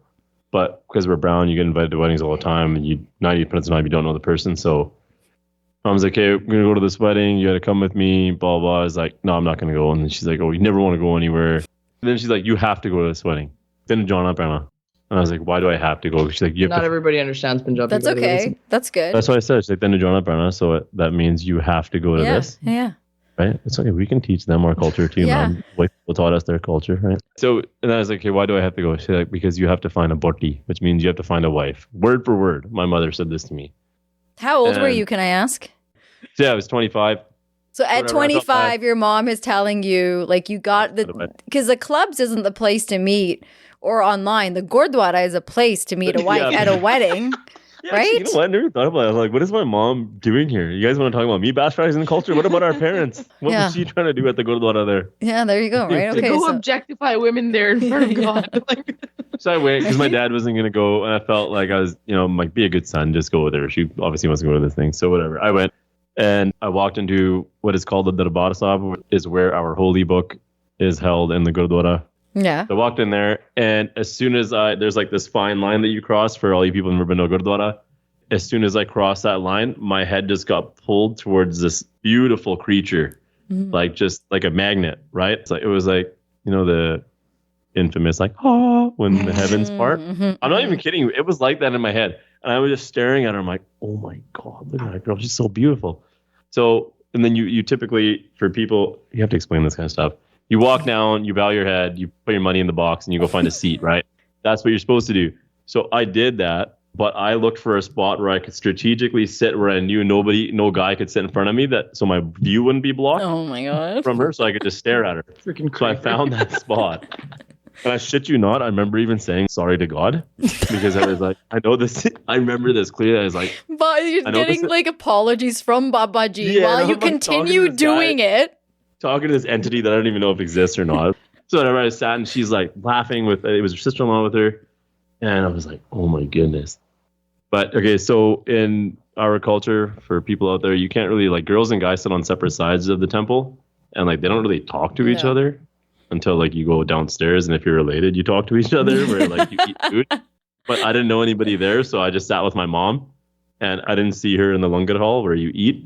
[SPEAKER 2] But because we're brown, you get invited to weddings all the time, and 90% of the time you don't know the person. So mom's like, "Okay, we're gonna go to this wedding. You got to come with me." Blah blah. I was like, "No, I'm not gonna go." And then she's like, "Oh, you never want to go anywhere." And then she's like, "You have to go to this wedding." Then John up, Anna. And I was like, "Why do I have to go?" She's like,
[SPEAKER 3] "Not everybody understands Punjabi."
[SPEAKER 1] That's okay. That's good.
[SPEAKER 2] That's what I said. She's like, "Then to John up, Anna." So that means you have to go to this.
[SPEAKER 1] Yeah.
[SPEAKER 2] Right? It's okay. We can teach them our culture too, man. White people taught us their culture, right? So, and then I was like, okay, why do I have to go? She's like, because you have to find a boti, which means you have to find a wife. Word for word. My mother said this to me.
[SPEAKER 1] How old were you, can I ask?
[SPEAKER 2] Yeah, I was 25.
[SPEAKER 1] So at 25, your mom is telling you, like, you got because the clubs isn't the place to meet or online. The Gurdwara is a place to meet a wife at a wedding.
[SPEAKER 2] Yeah,
[SPEAKER 1] right?
[SPEAKER 2] You know what? I never thought about it. I was like, what is my mom doing here? You guys want to talk about me bastardizing the culture? What about our parents? What was she trying to do at the Gurdwara there?
[SPEAKER 1] Yeah, there you go. Right? Okay.
[SPEAKER 3] Go objectify women there in front of God.
[SPEAKER 2] So I went because my dad wasn't going to go. And I felt like I was, like, be a good son. Just go with her. She obviously wants to go to this thing. So whatever. I went and I walked into what is called the Darbar Sahib, which is where our holy book is held in the Gurdwara.
[SPEAKER 1] Yeah.
[SPEAKER 2] So I walked in there, and as soon as there's like this fine line that you cross for all you people who've never been to Gurdwara. As soon as I crossed that line, my head just got pulled towards this beautiful creature, like just like a magnet, right? So it was like, the infamous like, when the heavens part. I'm not even kidding you. It was like that in my head. And I was just staring at her. I'm like, oh my God, look at that girl. She's so beautiful. So, and then you typically, for people, you have to explain this kind of stuff. You walk down, you bow your head, you put your money in the box, and you go find a seat, right? That's what you're supposed to do. So I did that, but I looked for a spot where I could strategically sit where I knew no guy could sit in front of me, so my view wouldn't be blocked.
[SPEAKER 1] Oh my God.
[SPEAKER 2] From her, so I could just stare at her.
[SPEAKER 3] Freaking
[SPEAKER 2] so I found that spot. And I shit you not, I remember even saying sorry to God because I was like, I know this. I remember this clearly. I was like,
[SPEAKER 1] but you're getting like apologies from Babaji while you continue doing it.
[SPEAKER 2] Talking to this entity that I don't even know if exists or not. So whenever I sat and she's like laughing it was her sister-in-law with her. And I was like, oh my goodness. But okay, so in our culture, for people out there, you can't really, like, girls and guys sit on separate sides of the temple. And like, they don't really talk to each other until like you go downstairs. And if you're related, you talk to each other where like you eat food. But I didn't know anybody there. So I just sat with my mom and I didn't see her in the Langar hall where you eat.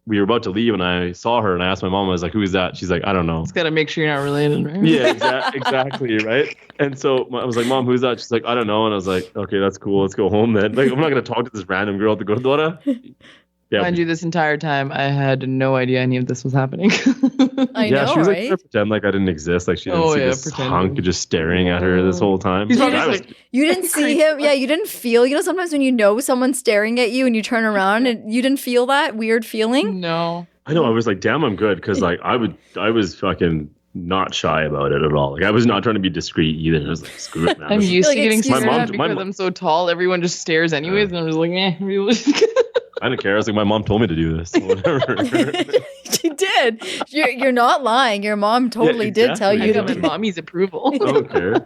[SPEAKER 2] We were about to leave and I saw her and I asked my mom, I was like, who is that? She's like, I don't know.
[SPEAKER 3] Just got to make sure you're not related, right?
[SPEAKER 2] Yeah, exactly, right? And so I was like, Mom, who's that? She's like, I don't know. And I was like, okay, that's cool. Let's go home then. Like, I'm not going to talk to this random girl at the Gurdwara. Yeah.
[SPEAKER 3] Mind you, this entire time, I had no idea any of this was happening.
[SPEAKER 1] I know,
[SPEAKER 2] she was
[SPEAKER 1] right?
[SPEAKER 2] like, to pretend like I didn't exist. Like she didn't see this hunk just staring at her this whole time.
[SPEAKER 1] You didn't see him. Yeah, you didn't feel. Sometimes when you know someone's staring at you and you turn around and you didn't feel that weird feeling.
[SPEAKER 3] No.
[SPEAKER 2] I know. I was like, damn, I'm good. Because like I was fucking not shy about it at all. Like I was not trying to be discreet either. I was like, screw it, man.
[SPEAKER 3] I'm used to getting stared at because I'm so tall. Everyone just stares anyways. And I'm just like, really?
[SPEAKER 2] I didn't care. I was like, my mom told me to do this. Whatever.
[SPEAKER 1] She did. You're not lying. Your mom totally did tell you
[SPEAKER 3] to do my mommy's approval.
[SPEAKER 2] I don't care.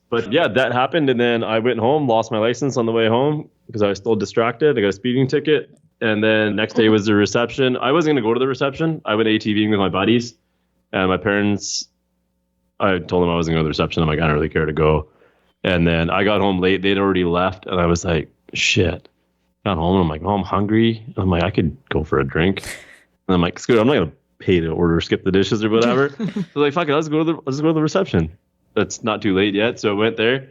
[SPEAKER 2] But yeah, that happened. And then I went home, lost my license on the way home because I was still distracted. I got a speeding ticket. And then next day was the reception. I wasn't going to go to the reception. I went ATVing with my buddies. And my parents, I told them I wasn't going to go to the reception. I'm like, I don't really care to go. And then I got home late. They'd already left. And I was like, shit. Got home and I'm like, oh, I'm hungry. And I'm like, I could go for a drink. And I'm like, screw it, I'm not gonna pay to order, skip the dishes or whatever. So like, fuck it, let's go to the reception. It's not too late yet. So I went there,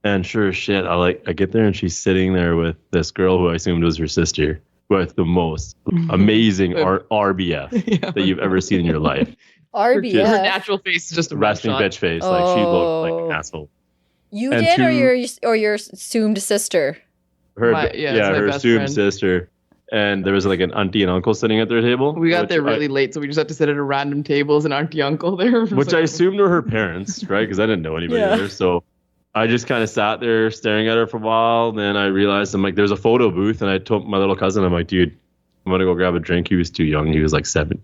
[SPEAKER 2] and sure as shit, I get there and she's sitting there with this girl who I assumed was her sister, with the most amazing RBF that you've ever seen in your life.
[SPEAKER 1] RBF.
[SPEAKER 3] Her natural face is just a
[SPEAKER 2] resting bitch face. Like she looked like an asshole.
[SPEAKER 1] You and did, or your assumed sister?
[SPEAKER 2] Her assumed sister. And there was like an auntie and uncle sitting at their table.
[SPEAKER 3] We got there really late, so we just had to sit at a random table as an auntie uncle there.
[SPEAKER 2] Which I assumed were her parents, right? Because I didn't know anybody there. So I just kind of sat there staring at her for a while. Then I realized I'm like, there's a photo booth, and I told my little cousin, I'm like, dude, I'm gonna go grab a drink. He was too young. He was like 10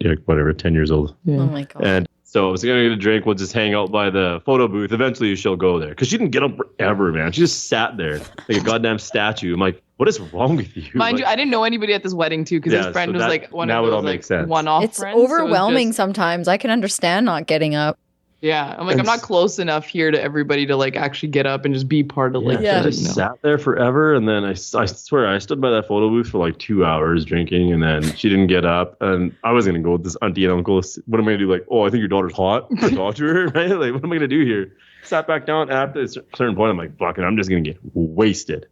[SPEAKER 2] years old.
[SPEAKER 3] Yeah.
[SPEAKER 1] Oh my God.
[SPEAKER 2] And so I was gonna get a drink. We'll just hang out by the photo booth. Eventually, she'll go there because she didn't get up ever, man. She just sat there like a goddamn statue. I'm like, what is wrong with you?
[SPEAKER 3] Mind
[SPEAKER 2] like,
[SPEAKER 3] you, I didn't know anybody at this wedding too, because his friend was like one of those like one-off
[SPEAKER 1] It's
[SPEAKER 3] friends.
[SPEAKER 1] overwhelming sometimes. I can understand not getting up.
[SPEAKER 3] Yeah, I'm like, I'm not close enough here to everybody to like actually get up and just be part of like.
[SPEAKER 2] I just sat there forever, and then I swear I stood by that photo booth for like 2 hours drinking, and then she didn't get up, and I was gonna go with this auntie and uncle. What am I gonna do? Like, oh, I think your daughter's hot. I talk to her, right? Like, what am I gonna do here? Sat back down, and after a certain point, I'm like, fuck it, I'm just gonna get wasted.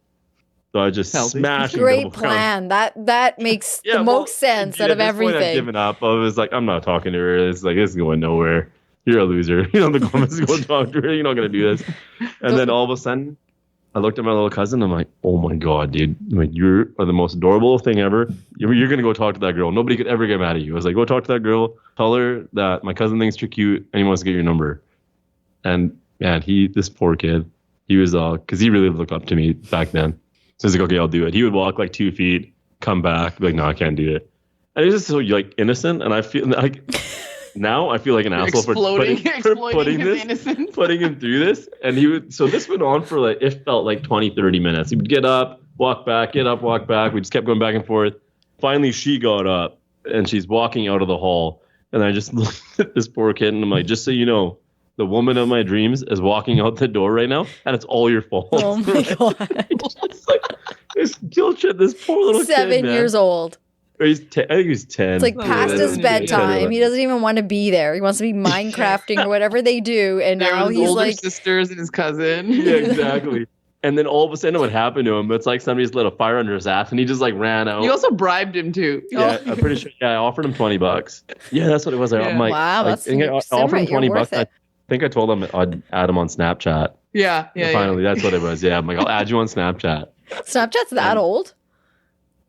[SPEAKER 2] So I just smashed.
[SPEAKER 1] Great plan. That makes the most sense out of everything.
[SPEAKER 2] I've given up. I was like, I'm not talking to her. It's like, it's going nowhere. You're a loser. You know, the comments go talk to her. You're not gonna do this. And then all of a sudden, I looked at my little cousin. I'm like, oh my God, dude! I'm like, you are the most adorable thing ever. You're gonna go talk to that girl. Nobody could ever get mad at you. I was like, go talk to that girl. Tell her that my cousin thinks you're cute and he wants to get your number. And man, this poor kid, he was because he really looked up to me back then. So he's like, okay, I'll do it. He would walk like 2 feet, come back, be like, no, I can't do it. And he was just so like innocent, and I feel like. Now I feel like an asshole for putting him through this. And so this went on for like, it felt like 20, 30 minutes. He would get up, walk back, get up, walk back. We just kept going back and forth. Finally, she got up and she's walking out of the hall. And I just looked at this poor kid and I'm like, just so you know, the woman of my dreams is walking out the door right now, and it's all your fault.
[SPEAKER 1] Oh my God.
[SPEAKER 2] It's like, this guilt trip, this poor little
[SPEAKER 1] 7 years old.
[SPEAKER 2] I think he's 10.
[SPEAKER 1] It's like past his bedtime. He doesn't even want to be there. He wants to be Minecrafting or whatever they do. And now he's
[SPEAKER 3] older
[SPEAKER 1] like
[SPEAKER 3] sisters and his cousin.
[SPEAKER 2] Yeah, exactly. And then all of a sudden what happened to him, it's like somebody just lit a fire under his ass and he just like ran out.
[SPEAKER 3] You also bribed him too.
[SPEAKER 2] Yeah, I'm pretty sure. Yeah, I offered him $20. Yeah, that's what it was. I'm like,
[SPEAKER 1] wow, that's
[SPEAKER 2] I offered him $20. I think I told him I'd add him on Snapchat.
[SPEAKER 3] Yeah.
[SPEAKER 2] Finally, that's what it was. Yeah, I'm like, I'll add you on Snapchat.
[SPEAKER 1] Snapchat's that old?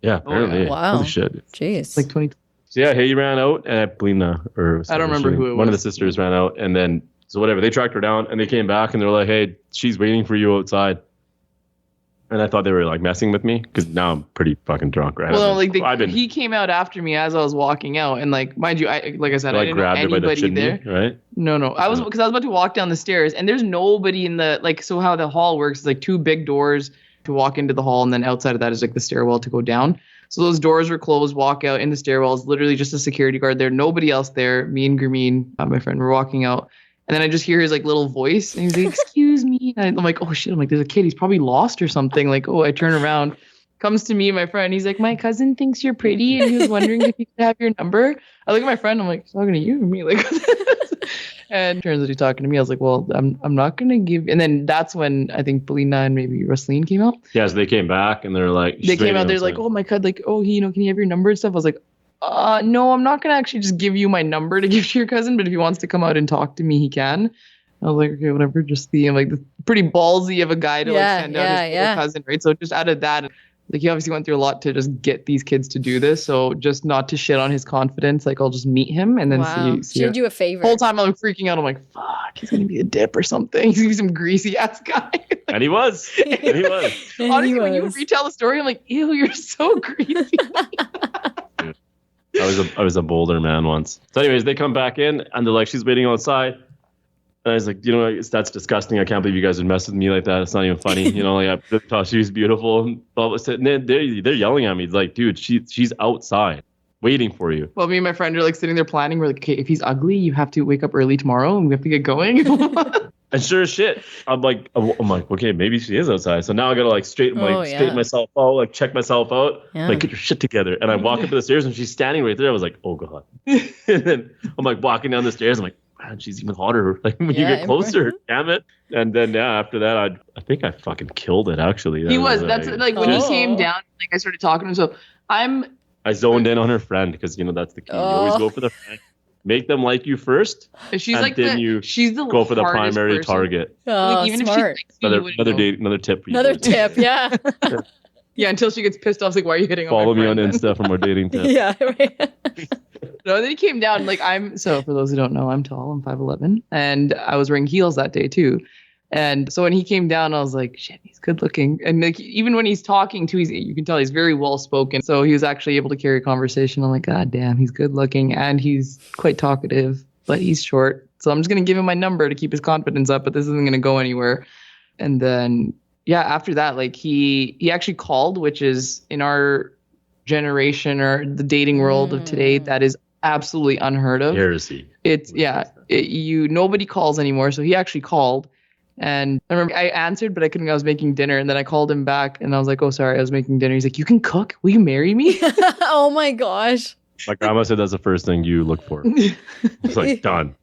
[SPEAKER 2] Yeah, apparently.
[SPEAKER 3] Oh, yeah.
[SPEAKER 1] Wow.
[SPEAKER 2] Holy shit.
[SPEAKER 1] Jeez.
[SPEAKER 3] Like 20.
[SPEAKER 2] So yeah, he ran out, and Belina,
[SPEAKER 3] I don't remember who it was.
[SPEAKER 2] One of the sisters ran out, and then so whatever, they tracked her down, and they came back, and they're like, "Hey, she's waiting for you outside." And I thought they were like messing with me because now I'm pretty fucking drunk, right?
[SPEAKER 3] Well, he came out after me as I was walking out, and like, mind you, like I said, I didn't know anybody there.
[SPEAKER 2] Right?
[SPEAKER 3] No, I was about to walk down the stairs, and there's nobody in the so how the hall works is like 2 big doors to walk into the hall, and then outside of that is like the stairwell to go down. So those doors were closed. Walk out in the stairwells, literally just a security guard there, nobody else there. Me and Gurmeen, my friend, were walking out. And then I just hear his like little voice, and he's like, "Excuse me." And I'm like, "Oh shit!" I'm like, "There's a kid. He's probably lost or something." Like, I turn around, comes to me and my friend. He's like, "My cousin thinks you're pretty, and he was wondering if he could have your number." I look at my friend. I'm like, "He's talking to you or me?" Like, and turns out he's talking to me. I was like, "Well, I'm not gonna give." And then that's when I think Belina and maybe Rosaline came out.
[SPEAKER 2] Yeah, so they came back and they're like,
[SPEAKER 3] they came out. They're like, "Oh my God, like, can you have your number and stuff?" I was like, no, I'm not gonna actually just give you my number to give to your cousin, but if he wants to come out and talk to me, he can. I was like, okay, whatever. Just I'm like, pretty ballsy of a guy to send out his little cousin, right? So just out of that, like, he obviously went through a lot to just get these kids to do this. So just not to shit on his confidence, like, I'll just meet him and then see.
[SPEAKER 1] Should do a favor.
[SPEAKER 3] The whole time I'm freaking out. I'm like, fuck, he's gonna be a dip or something. He's gonna be some greasy ass guy.
[SPEAKER 2] And he was.
[SPEAKER 3] Honestly, when you retell the story, I'm like, ew, you're so greasy.
[SPEAKER 2] I was a Boulder man once. So anyways, they come back in and they're like, she's waiting outside. And I was like, that's disgusting. I can't believe you guys would mess with me like that. It's not even funny. I thought she was beautiful. And all of a sudden, they're yelling at me. It's like, dude, she's outside waiting for you.
[SPEAKER 3] Well, me and my friend are like sitting there planning. We're like, okay, if he's ugly, you have to wake up early tomorrow and we have to get going.
[SPEAKER 2] And sure as shit, I'm like, okay, maybe she is outside. So now I gotta like straighten myself out, like check myself out, like get your shit together. And I walk up the stairs and she's standing right there. I was like, oh God. And then I'm like walking down the stairs. I'm like, man, she's even hotter. Like when you get closer, damn it. And then after that, I think I fucking killed it. Actually,
[SPEAKER 3] he was. That's like when he came down. Like I started talking to him. So I
[SPEAKER 2] zoned in on her friend because that's the key. You always go for the friend. Make them like you first,
[SPEAKER 3] she's
[SPEAKER 2] and
[SPEAKER 3] like
[SPEAKER 2] then
[SPEAKER 3] she's the
[SPEAKER 2] go for the primary
[SPEAKER 3] person.
[SPEAKER 2] Target.
[SPEAKER 1] Oh,
[SPEAKER 3] like, even
[SPEAKER 1] smart.
[SPEAKER 3] If
[SPEAKER 2] another tip for you.
[SPEAKER 1] Another tip, yeah.
[SPEAKER 3] Yeah, until she gets pissed off, like, why are you hitting
[SPEAKER 2] Follow
[SPEAKER 3] on my
[SPEAKER 2] me
[SPEAKER 3] friend,
[SPEAKER 2] on Insta for more dating tips.
[SPEAKER 1] Yeah, right.
[SPEAKER 3] No, then he came down, like, so for those who don't know, I'm tall, I'm 5'11", and I was wearing heels that day too. And so when he came down, I was like, shit, he's good looking. And like, even when he's talking too, you can tell he's very well spoken. So he was actually able to carry a conversation. I'm like, God damn, he's good looking and he's quite talkative, but he's short. So I'm just going to give him my number to keep his confidence up, but this isn't going to go anywhere. And then, yeah, after that, like he actually called, which is in our generation or the dating world of today, that is absolutely unheard of.
[SPEAKER 2] Heresy.
[SPEAKER 3] Nobody calls anymore. So he actually called. And I remember I answered, but I couldn't. I was making dinner, and then I called him back, and I was like, "Oh, sorry, I was making dinner." He's like, "You can cook? Will you marry me?"
[SPEAKER 1] Oh my gosh!
[SPEAKER 2] My grandma said that's the first thing you look for. It's like done.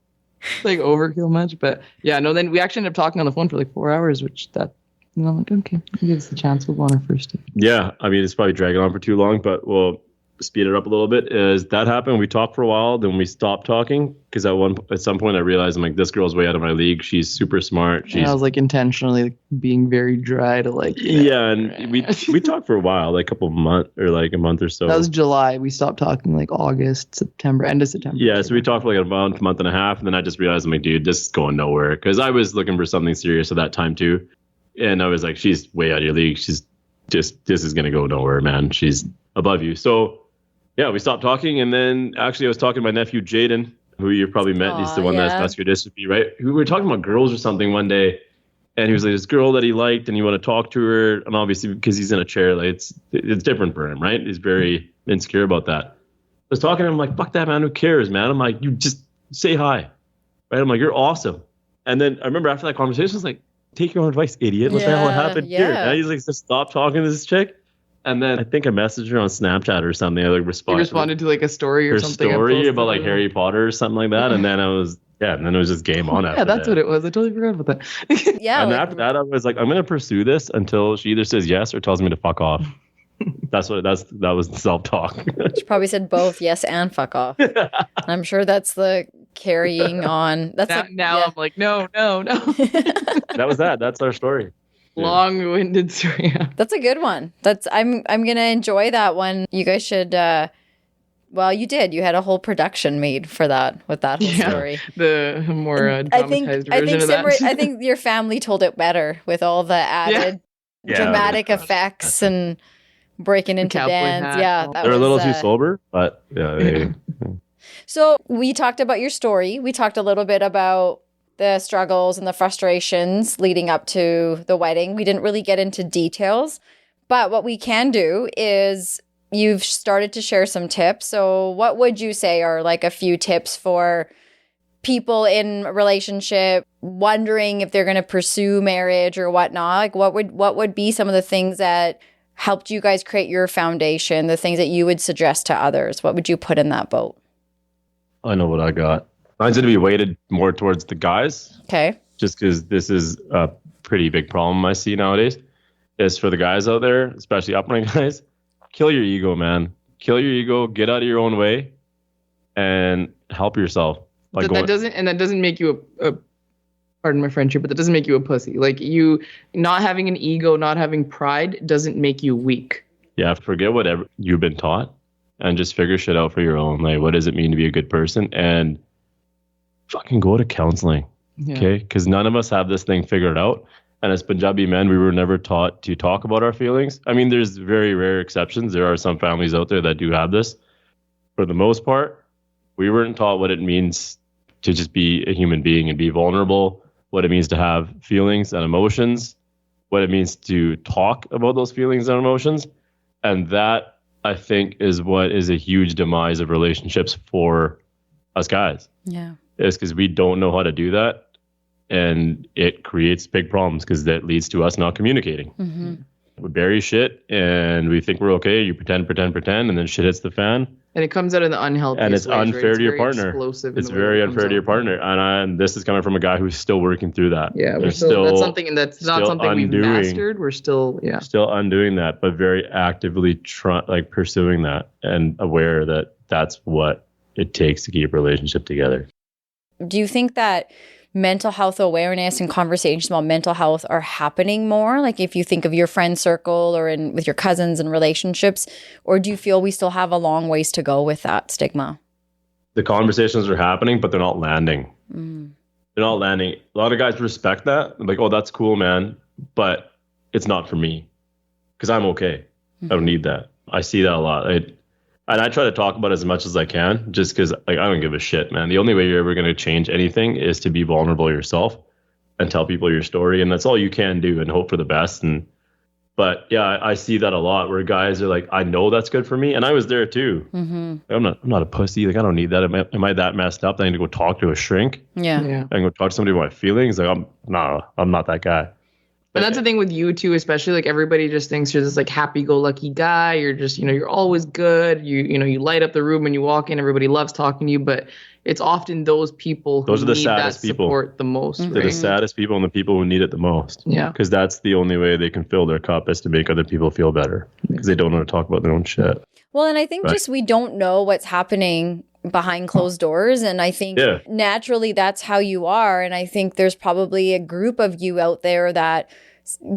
[SPEAKER 3] Like overkill much, but yeah, no. Then we actually ended up talking on the phone for like 4 hours, which I'm like, okay, give us a chance. We'll go on our first date.
[SPEAKER 2] Yeah, I mean, it's probably dragging on for too long, but we'll speed it up a little bit. As that happened, we talked for a while, then we stopped talking because at some point I realized I'm like, this girl's way out of my league. She's super smart.
[SPEAKER 3] I was like intentionally like, being very dry to like.
[SPEAKER 2] Yeah, and we talked for a while, like a couple of months or like a month or so.
[SPEAKER 3] That was July. We stopped talking like August, September, end of September.
[SPEAKER 2] Yeah, so we talked for like a month and a half, and then I just realized I'm like, dude, this is going nowhere because I was looking for something serious at that time too, and I was like, she's way out of your league. She's just this is gonna go nowhere, man. She's above you. So. Yeah, we stopped talking, and then actually I was talking to my nephew, Jaden, who you've probably met. He's the one that's muscular dystrophy, right? We were talking about girls or something one day, and he was like, this girl that he liked, and you want to talk to her, and obviously because he's in a chair, like it's different for him, right? He's very insecure about that. I was talking to him, I'm like, fuck that, man, who cares, man? I'm like, you just say hi, right? I'm like, you're awesome. And then I remember after that conversation, I was like, take your own advice, idiot. What the hell happened here? And he's like, just stop talking to this chick. And then I think I messaged her on Snapchat or something. I like responded
[SPEAKER 3] to like a story or something.
[SPEAKER 2] Her story about like Harry Potter or something like that. And then and then it was just game on after that.
[SPEAKER 3] Yeah, that's what it was. I totally forgot about that.
[SPEAKER 1] Yeah.
[SPEAKER 2] And after that, I was like, I'm going to pursue this until she either says yes or tells me to fuck off. That was self-talk.
[SPEAKER 1] She probably said both yes and fuck off. I'm sure that's the carrying on. That's
[SPEAKER 3] I'm like, no.
[SPEAKER 2] That was that. That's our story.
[SPEAKER 3] Long-winded story.
[SPEAKER 1] That's a good one. I'm gonna enjoy that one. You guys should. Well, you did. You had a whole production made for that with that whole story.
[SPEAKER 3] The more dramatized version of that.
[SPEAKER 1] I think your family told it better with all the added dramatic effects and breaking into dance. Yeah,
[SPEAKER 2] they're a little too sober, but yeah.
[SPEAKER 1] So we talked about your story. We talked a little bit about the struggles and the frustrations leading up to the wedding. We didn't really get into details, but what we can do is you've started to share some tips. So what would you say are like a few tips for people in a relationship wondering if they're going to pursue marriage or whatnot? Like what would be some of the things that helped you guys create your foundation, the things that you would suggest to others? What would you put in that boat?
[SPEAKER 2] I know what I got. Mine's going to be weighted more towards the guys.
[SPEAKER 1] Okay.
[SPEAKER 2] Just because this is a pretty big problem I see nowadays. Is for the guys out there, especially upbringing guys, kill your ego, man. Kill your ego. Get out of your own way, and help yourself. Like
[SPEAKER 3] that doesn't make you a pardon my French here, but that doesn't make you a pussy. Like you not having an ego, not having pride doesn't make you weak.
[SPEAKER 2] Yeah, forget whatever you've been taught, and just figure shit out for your own. Like, what does it mean to be a good person? And fucking go to counseling, okay? Because none of us have this thing figured out. And as Punjabi men, we were never taught to talk about our feelings. I mean, there's very rare exceptions. There are some families out there that do have this. For the most part, we weren't taught what it means to just be a human being and be vulnerable, what it means to have feelings and emotions, what it means to talk about those feelings and emotions. And that, I think, is what is a huge demise of relationships for us guys.
[SPEAKER 1] Yeah.
[SPEAKER 2] Is because we don't know how to do that, and it creates big problems because that leads to us not communicating.
[SPEAKER 1] Mm-hmm.
[SPEAKER 2] We bury shit and we think we're okay. You pretend, and then shit hits the fan.
[SPEAKER 3] And it comes out in the unhealthy.
[SPEAKER 2] And it's unfair to your partner. It's very unfair to your partner. And this is coming from a guy who's still working through that.
[SPEAKER 3] Yeah, that's not something we've mastered. We're still
[SPEAKER 2] undoing that, but very actively pursuing that and aware that that's what it takes to keep a relationship together.
[SPEAKER 1] Do you think that mental health awareness and conversations about mental health are happening more? Like if you think of your friend circle or with your cousins and relationships, or do you feel we still have a long ways to go with that stigma?
[SPEAKER 2] The conversations are happening, but they're not landing. they're not landing. A lot of guys respect that. I'm like, oh, that's cool, man. But it's not for me because I'm okay. I don't need that. I see that a lot. And I try to talk about it as much as I can just because like, I don't give a shit, man. The only way you're ever going to change anything is to be vulnerable yourself and tell people your story. And that's all you can do and hope for the best. But yeah, I see that a lot where guys are like, I know that's good for me. And I was there too. I'm not a pussy. Like, I don't need that. Am I that messed up that I need to go talk to a shrink?
[SPEAKER 1] Yeah.
[SPEAKER 2] I can go talk to somebody about my feelings. Like, I'm not that guy.
[SPEAKER 3] And that's the thing with you too, especially like everybody just thinks you're this like happy-go-lucky guy. You're just, you're always good. You light up the room when you walk in. Everybody loves talking to you, but it's often those people who need that support the most.
[SPEAKER 2] They're the saddest people and the people who need it the most.
[SPEAKER 3] Yeah.
[SPEAKER 2] Because that's the only way they can fill their cup is to make other people feel better because they don't know how to talk about their own shit.
[SPEAKER 1] Well, and I think just we don't know what's happening behind closed doors. And I think naturally that's how you are. And I think there's probably a group of you out there that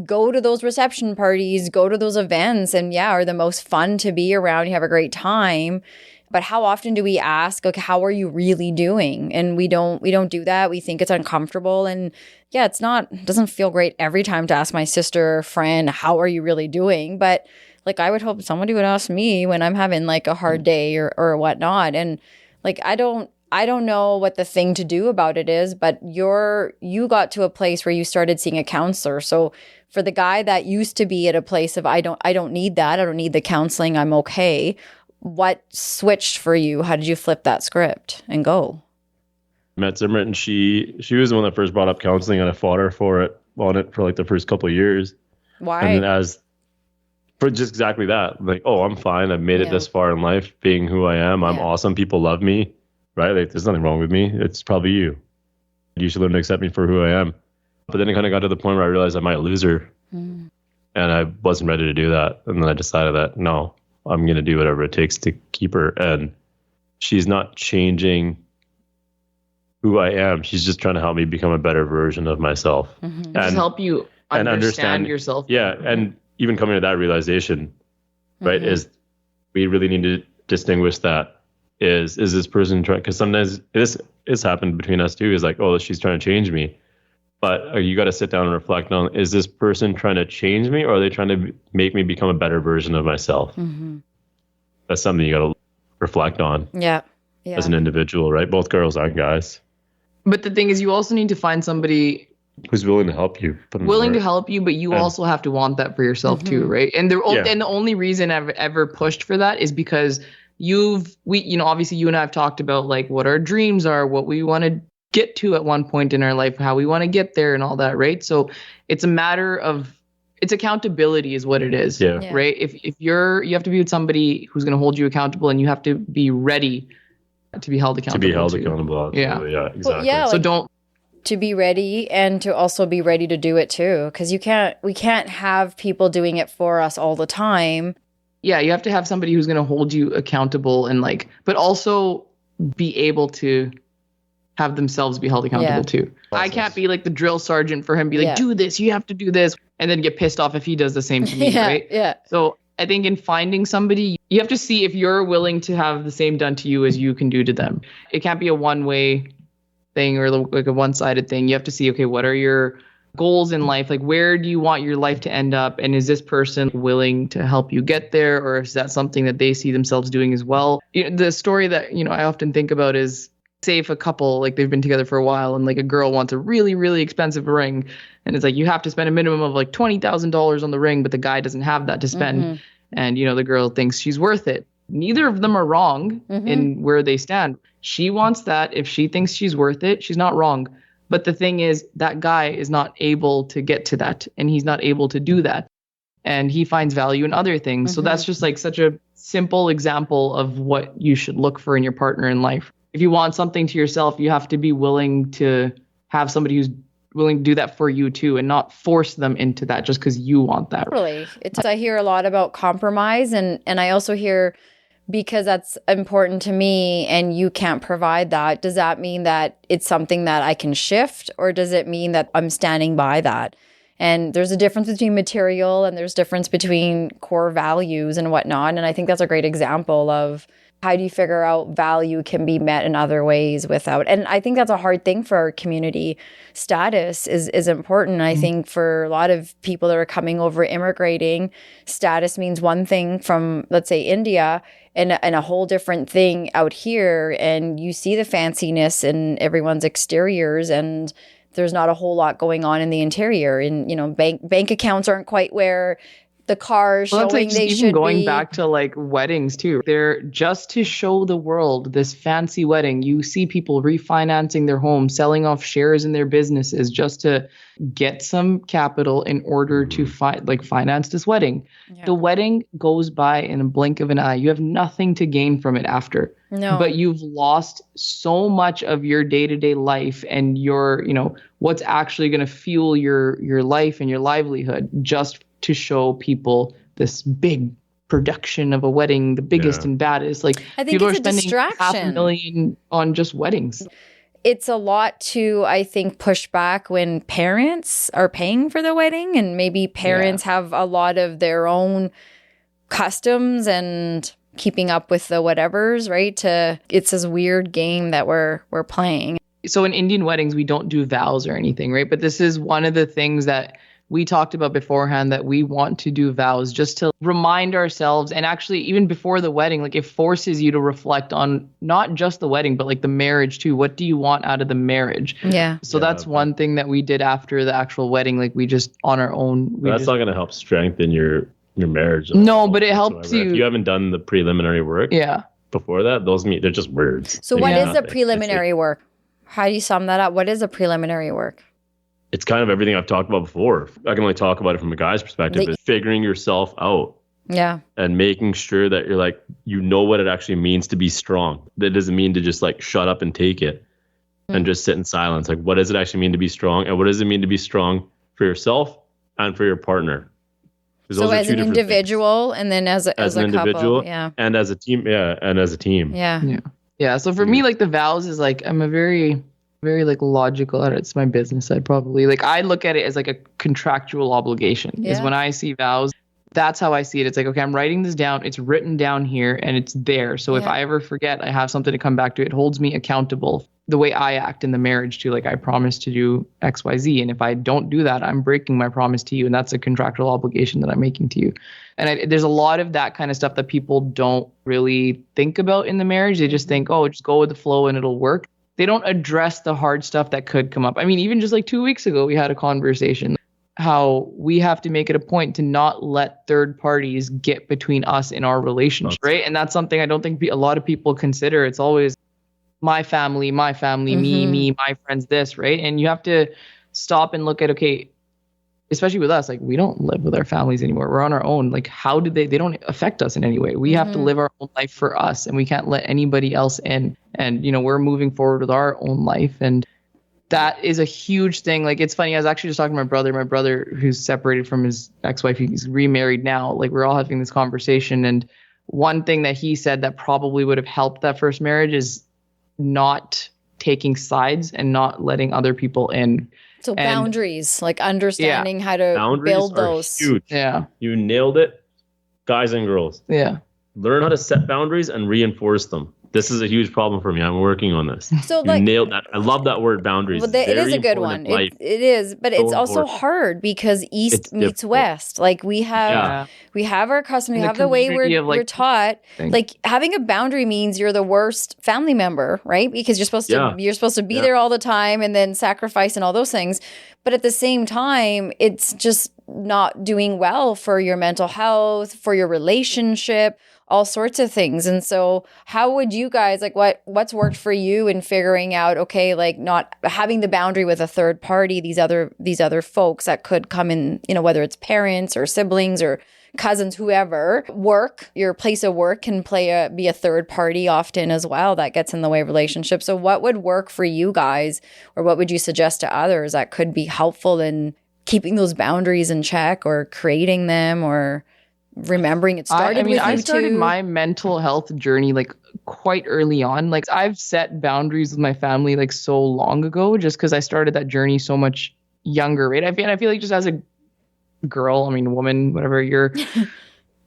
[SPEAKER 1] go to those reception parties, go to those events, and are the most fun to be around. You have a great time. But how often do we ask, okay, how are you really doing? And we don't do that. We think it's uncomfortable. And it doesn't feel great every time to ask my sister or friend, how are you really doing? But like, I would hope somebody would ask me when I'm having like a hard day or whatnot. And like, I don't know what the thing to do about it is, but you got to a place where you started seeing a counselor. So for the guy that used to be at a place of, I don't need that. I don't need the counseling. I'm okay. What switched for you? How did you flip that script and go?
[SPEAKER 2] I met Simrit and she was the one that first brought up counseling, and I fought her for like the first couple of years.
[SPEAKER 1] Why?
[SPEAKER 2] And then for just exactly that, like, oh, I'm fine. I've made it this far in life, being who I am. I'm awesome. People love me, right? Like, there's nothing wrong with me. It's probably you. You should learn to accept me for who I am. But then it kind of got to the point where I realized I might lose her. And I wasn't ready to do that. And then I decided that, no, I'm going to do whatever it takes to keep her. And she's not changing who I am. She's just trying to help me become a better version of myself. And
[SPEAKER 3] just help you understand yourself.
[SPEAKER 2] Yeah. And even coming to that realization, right, is we really need to distinguish that. Is this person trying, because sometimes this has happened between us too, is like, oh, she's trying to change me. But you got to sit down and reflect on, is this person trying to change me, or are they trying to make me become a better version of myself? That's something you got to reflect on as an individual, right? Both girls and guys.
[SPEAKER 3] But the thing is, you also need to find somebody
[SPEAKER 2] who's willing to help you. But you also have to want that for yourself too, right? And the only reason I've ever pushed for that is because obviously you and I have talked about like what our dreams are, what we want to get to at one point in our life, how we want to get there and all that, right? So it's a matter of, it's accountability is what it is, right? If you have to be with somebody who's going to hold you accountable, and you have to be ready to be held accountable. Yeah, exactly.
[SPEAKER 1] Well,
[SPEAKER 3] so
[SPEAKER 1] to be ready and to also be ready to do it too, because we can't have people doing it for us all the time.
[SPEAKER 3] Yeah, you have to have somebody who's going to hold you accountable and but also be able to have themselves be held accountable too. I can't be like the drill sergeant for him, be like, do this, you have to do this, and then get pissed off if he does the same to me, right?
[SPEAKER 1] Yeah.
[SPEAKER 3] So I think in finding somebody, you have to see if you're willing to have the same done to you as you can do to them. It can't be a one-way thing or like a one-sided thing. You have to see, okay, what are your goals in life? Like, where do you want your life to end up? And is this person willing to help you get there? Or is that something that they see themselves doing as well? The story that, I often think about is, say if a couple, like they've been together for a while and like a girl wants a really, really expensive ring. And it's like, you have to spend a minimum of like $20,000 on the ring, but the guy doesn't have that to spend. And, the girl thinks she's worth it. Neither of them are wrong in where they stand. She wants that. If she thinks she's worth it, she's not wrong. But the thing is, that guy is not able to get to that, and he's not able to do that. And he finds value in other things. So that's just like such a simple example of what you should look for in your partner in life. If you want something to yourself, you have to be willing to have somebody who's willing to do that for you too, and not force them into that just because you want that.
[SPEAKER 1] Really. I hear a lot about compromise, and I also hear, because that's important to me and you can't provide that, does that mean that it's something that I can shift, or does it mean that I'm standing by that? And there's a difference between material and there's difference between core values and whatnot. And I think that's a great example of How do you figure out value can be met in other ways without? And I think that's a hard thing for our community. Status is important. I think for a lot of people that are coming over immigrating, status means one thing from, let's say, India, and a whole different thing out here. And you see the fanciness in everyone's exteriors, and there's not a whole lot going on in the interior. And, you know, bank accounts aren't quite where the cars showing
[SPEAKER 3] like
[SPEAKER 1] they
[SPEAKER 3] even
[SPEAKER 1] should
[SPEAKER 3] going
[SPEAKER 1] be.
[SPEAKER 3] back to like weddings too. They're just to show the world this fancy wedding. You see people refinancing their homes, selling off shares in their businesses just to get some capital in order to finance this wedding.
[SPEAKER 1] Yeah.
[SPEAKER 3] The wedding goes by in a blink of an eye. You have nothing to gain from it after.
[SPEAKER 1] No.
[SPEAKER 3] But you've lost so much of your day-to-day life and your, you know, what's actually going to fuel your life and your livelihood just to show people this big production of a wedding, the biggest and baddest. Like,
[SPEAKER 1] I think
[SPEAKER 3] people
[SPEAKER 1] it's
[SPEAKER 3] are spending
[SPEAKER 1] distraction.
[SPEAKER 3] $500,000 on just weddings.
[SPEAKER 1] It's a lot to, I think, push back when parents are paying for the wedding, and maybe parents have a lot of their own customs and keeping up with the whatevers, right? It's this weird game that we're playing.
[SPEAKER 3] So in Indian weddings, we don't do vows or anything, right? But this is one of the things that we talked about beforehand, that we want to do vows just to remind ourselves. And actually, even before the wedding, like, it forces you to reflect on not just the wedding, but like the marriage too. What do you want out of the marriage?
[SPEAKER 1] Yeah.
[SPEAKER 3] So that's one thing that we did after the actual wedding. Like, we just on our own.
[SPEAKER 2] That's not going to help strengthen your marriage.
[SPEAKER 3] No, but it helps you.
[SPEAKER 2] If you haven't done the preliminary work before that, they're just words.
[SPEAKER 1] So what is the preliminary work? How do you sum that up? What is a preliminary work?
[SPEAKER 2] It's kind of everything I've talked about before. I can only talk about it from a guy's perspective. Is figuring yourself out.
[SPEAKER 1] Yeah.
[SPEAKER 2] And making sure that you're like, you know what it actually means to be strong. That doesn't mean to just like shut up and take it and just sit in silence. Like, what does it actually mean to be strong? And what does it mean to be strong for yourself and for your partner?
[SPEAKER 1] So as an individual and then as a
[SPEAKER 2] individual,
[SPEAKER 1] couple.
[SPEAKER 2] and as a team. And as a team.
[SPEAKER 3] Yeah. So for me, like, the vows is like, I'm a very like logical. It's my business side probably. Like, I look at it as like a contractual obligation. Is when I see vows, that's how I see it. It's like, okay, I'm writing this down. It's written down here and it's there. So if I ever forget, I have something to come back to. It holds me accountable. The way I act in the marriage too, like, I promise to do X, Y, Z. And if I don't do that, I'm breaking my promise to you. And that's a contractual obligation that I'm making to you. And there's a lot of that kind of stuff that people don't really think about in the marriage. They just think, oh, just go with the flow and it'll work. They don't address the hard stuff that could come up. I mean, even just like 2 weeks ago, we had a conversation how we have to make it a point to not let third parties get between us in our relationship, right? And that's something I don't think a lot of people consider. It's always my family, me, my friends, this, right? And you have to stop and look at, okay, especially with us, like, we don't live with our families anymore. We're on our own. Like, how did they don't affect us in any way. We have to live our own life for us, and we can't let anybody else in. And, you know, we're moving forward with our own life. And that is a huge thing. Like, it's funny. I was actually just talking to my brother who's separated from his ex-wife. He's remarried now. Like, we're all having this conversation. And one thing that he said that probably would have helped that first marriage is not taking sides and not letting other people in.
[SPEAKER 1] So boundaries, like understanding how to
[SPEAKER 2] boundaries
[SPEAKER 1] build those.
[SPEAKER 2] Huge.
[SPEAKER 3] Yeah.
[SPEAKER 2] You nailed it, guys and girls.
[SPEAKER 3] Yeah.
[SPEAKER 2] Learn how to set boundaries and reinforce them. This is a huge problem for me. I'm working on this.
[SPEAKER 1] So
[SPEAKER 2] you nailed that. I love that word, boundaries.
[SPEAKER 1] Well, it is a good one. It is, but it's also hard because East meets West. Like, we have our customs, we have the way we're taught. Like, having a boundary means you're the worst family member, right? Because you're supposed to be there all the time and then sacrifice and all those things. But at the same time, it's just not doing well for your mental health, for your relationship, all sorts of things. And so how would you guys, like, what's worked for you in figuring out, okay, like, not having the boundary with a third party, these other folks that could come in, you know, whether it's parents or siblings or cousins, whoever. Your place of work can be a third party often as well that gets in the way of relationships. So what would work for you guys, or what would you suggest to others that could be helpful in keeping those boundaries in check, or creating them, or remembering it started with you
[SPEAKER 3] I started
[SPEAKER 1] too?
[SPEAKER 3] my mental health journey like quite early on. Like, I've set boundaries with my family like so long ago, just because I started that journey so much younger, right? I feel like just as a girl, woman, whatever,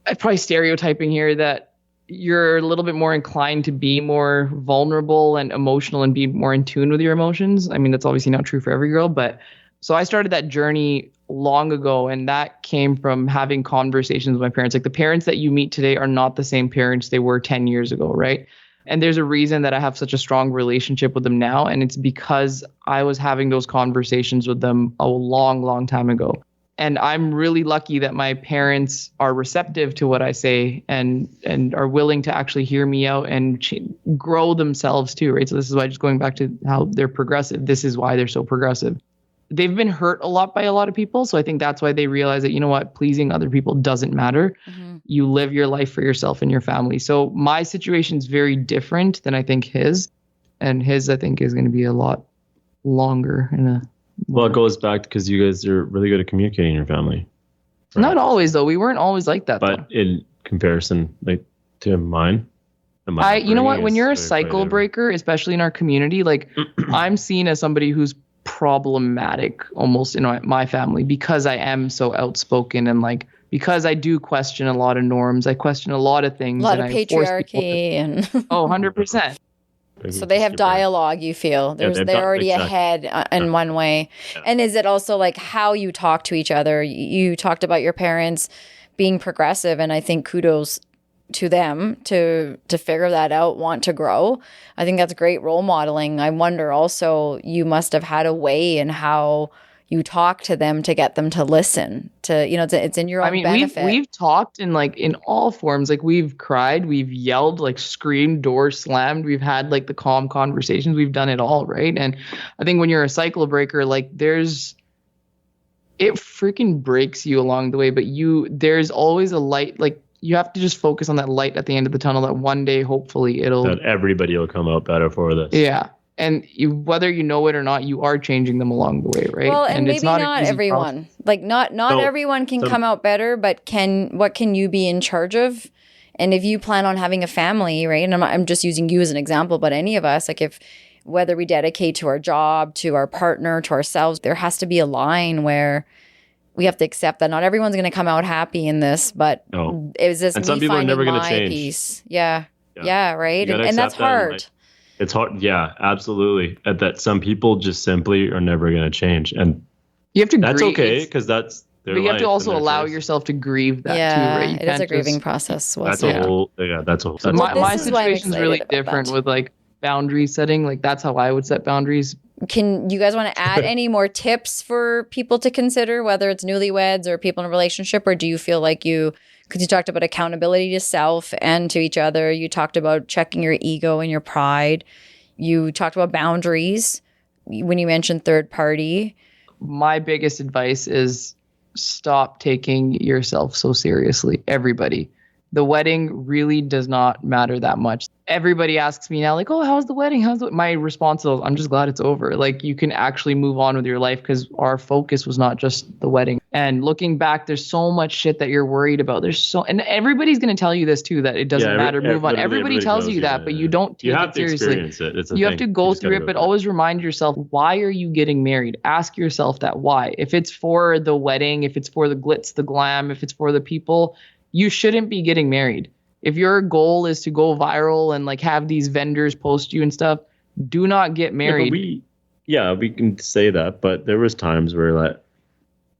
[SPEAKER 3] I'm probably stereotyping here, that you're a little bit more inclined to be more vulnerable and emotional and be more in tune with your emotions. I mean, that's obviously not true for every girl, but so I started that journey long ago, and that came from having conversations with my parents. Like the parents that you meet today are not the same parents they were 10 years ago, right? And there's a reason that I have such a strong relationship with them now, and it's because I was having those conversations with them a long, long time ago. And I'm really lucky that my parents are receptive to what I say and are willing to actually hear me out and grow themselves too, right? So this is why, just going back to how they're progressive, this is why they're so progressive. They've been hurt a lot by a lot of people. So I think that's why they realize that, you know what, pleasing other people doesn't matter. Mm-hmm. You live your life for yourself and your family. So my situation is very different than I think his. And his, I think, is going to be a lot longer.
[SPEAKER 2] Well, it goes back because you guys are really good at communicating in your family.
[SPEAKER 3] Right? Not always, though. We weren't always like that.
[SPEAKER 2] But in comparison, like to mine,
[SPEAKER 3] you know what? When you're a cycle breaker, especially in our community, like I'm seen as somebody who's problematic almost in my family because I am so outspoken and like because I do question a lot of norms. I question a lot of things.
[SPEAKER 1] A lot of patriarchy and
[SPEAKER 3] 100%.
[SPEAKER 1] So they have dialogue, you feel. They're already ahead in one way. Yeah. And is it also like how you talk to each other? You talked about your parents being progressive, and I think kudos to them to figure that out, want to grow. I think that's great role modeling. I wonder also, you must have had a way in how you talk to them to get them to listen to, it's in your own benefit.
[SPEAKER 3] We've talked in all forms. Like we've cried, we've yelled, like screamed, doors slammed. We've had like the calm conversations. We've done it all. Right. And I think when you're a cycle breaker, like it freaking breaks you along the way, but there's always a light. Like you have to just focus on that light at the end of the tunnel that one day, hopefully that
[SPEAKER 2] everybody will come out better for this.
[SPEAKER 3] Yeah. And whether you know it or not, you are changing them along the way, right?
[SPEAKER 1] Well, and maybe it's not everyone. Process. Like not everyone can come out better, but what can you be in charge of? And if you plan on having a family, right? And I'm just using you as an example, but any of us, like whether we dedicate to our job, to our partner, to ourselves, there has to be a line where we have to accept that not everyone's going to come out happy in this, but is this
[SPEAKER 2] and some people are never going to change.
[SPEAKER 1] Piece? Yeah, right. And that's hard.
[SPEAKER 2] It's hard. Yeah, absolutely. That some people just simply are never going to change. And
[SPEAKER 3] you have to
[SPEAKER 2] that's grieve. Okay, because that's their life.
[SPEAKER 3] But you have to also allow yourself to grieve that too, right?
[SPEAKER 1] It is a grieving process.
[SPEAKER 2] That's a whole.
[SPEAKER 3] So my situation is really different with like boundary setting. Like that's how I would set boundaries.
[SPEAKER 1] Can you guys want to add any more tips for people to consider, whether it's newlyweds or people in a relationship, or do you feel like because you talked about accountability to self and to each other. You talked about checking your ego and your pride. You talked about boundaries when you mentioned third party.
[SPEAKER 3] My biggest advice is stop taking yourself so seriously. Everybody. The wedding really does not matter that much. Everybody asks me now, like, oh, how's the wedding? My response is, I'm just glad it's over. Like, you can actually move on with your life because our focus was not just the wedding. And looking back, there's so much shit that you're worried about. And everybody's going to tell you this too, that it doesn't matter, move on. Everybody tells you that, but you don't take it seriously. You have to go through it, but always remind yourself, why are you getting married? Ask yourself that why. If it's for the wedding, if it's for the glitz, the glam, if it's for the people, you shouldn't be getting married. If your goal is to go viral and like have these vendors post you and stuff, do not get married.
[SPEAKER 2] We can say that, but there was times where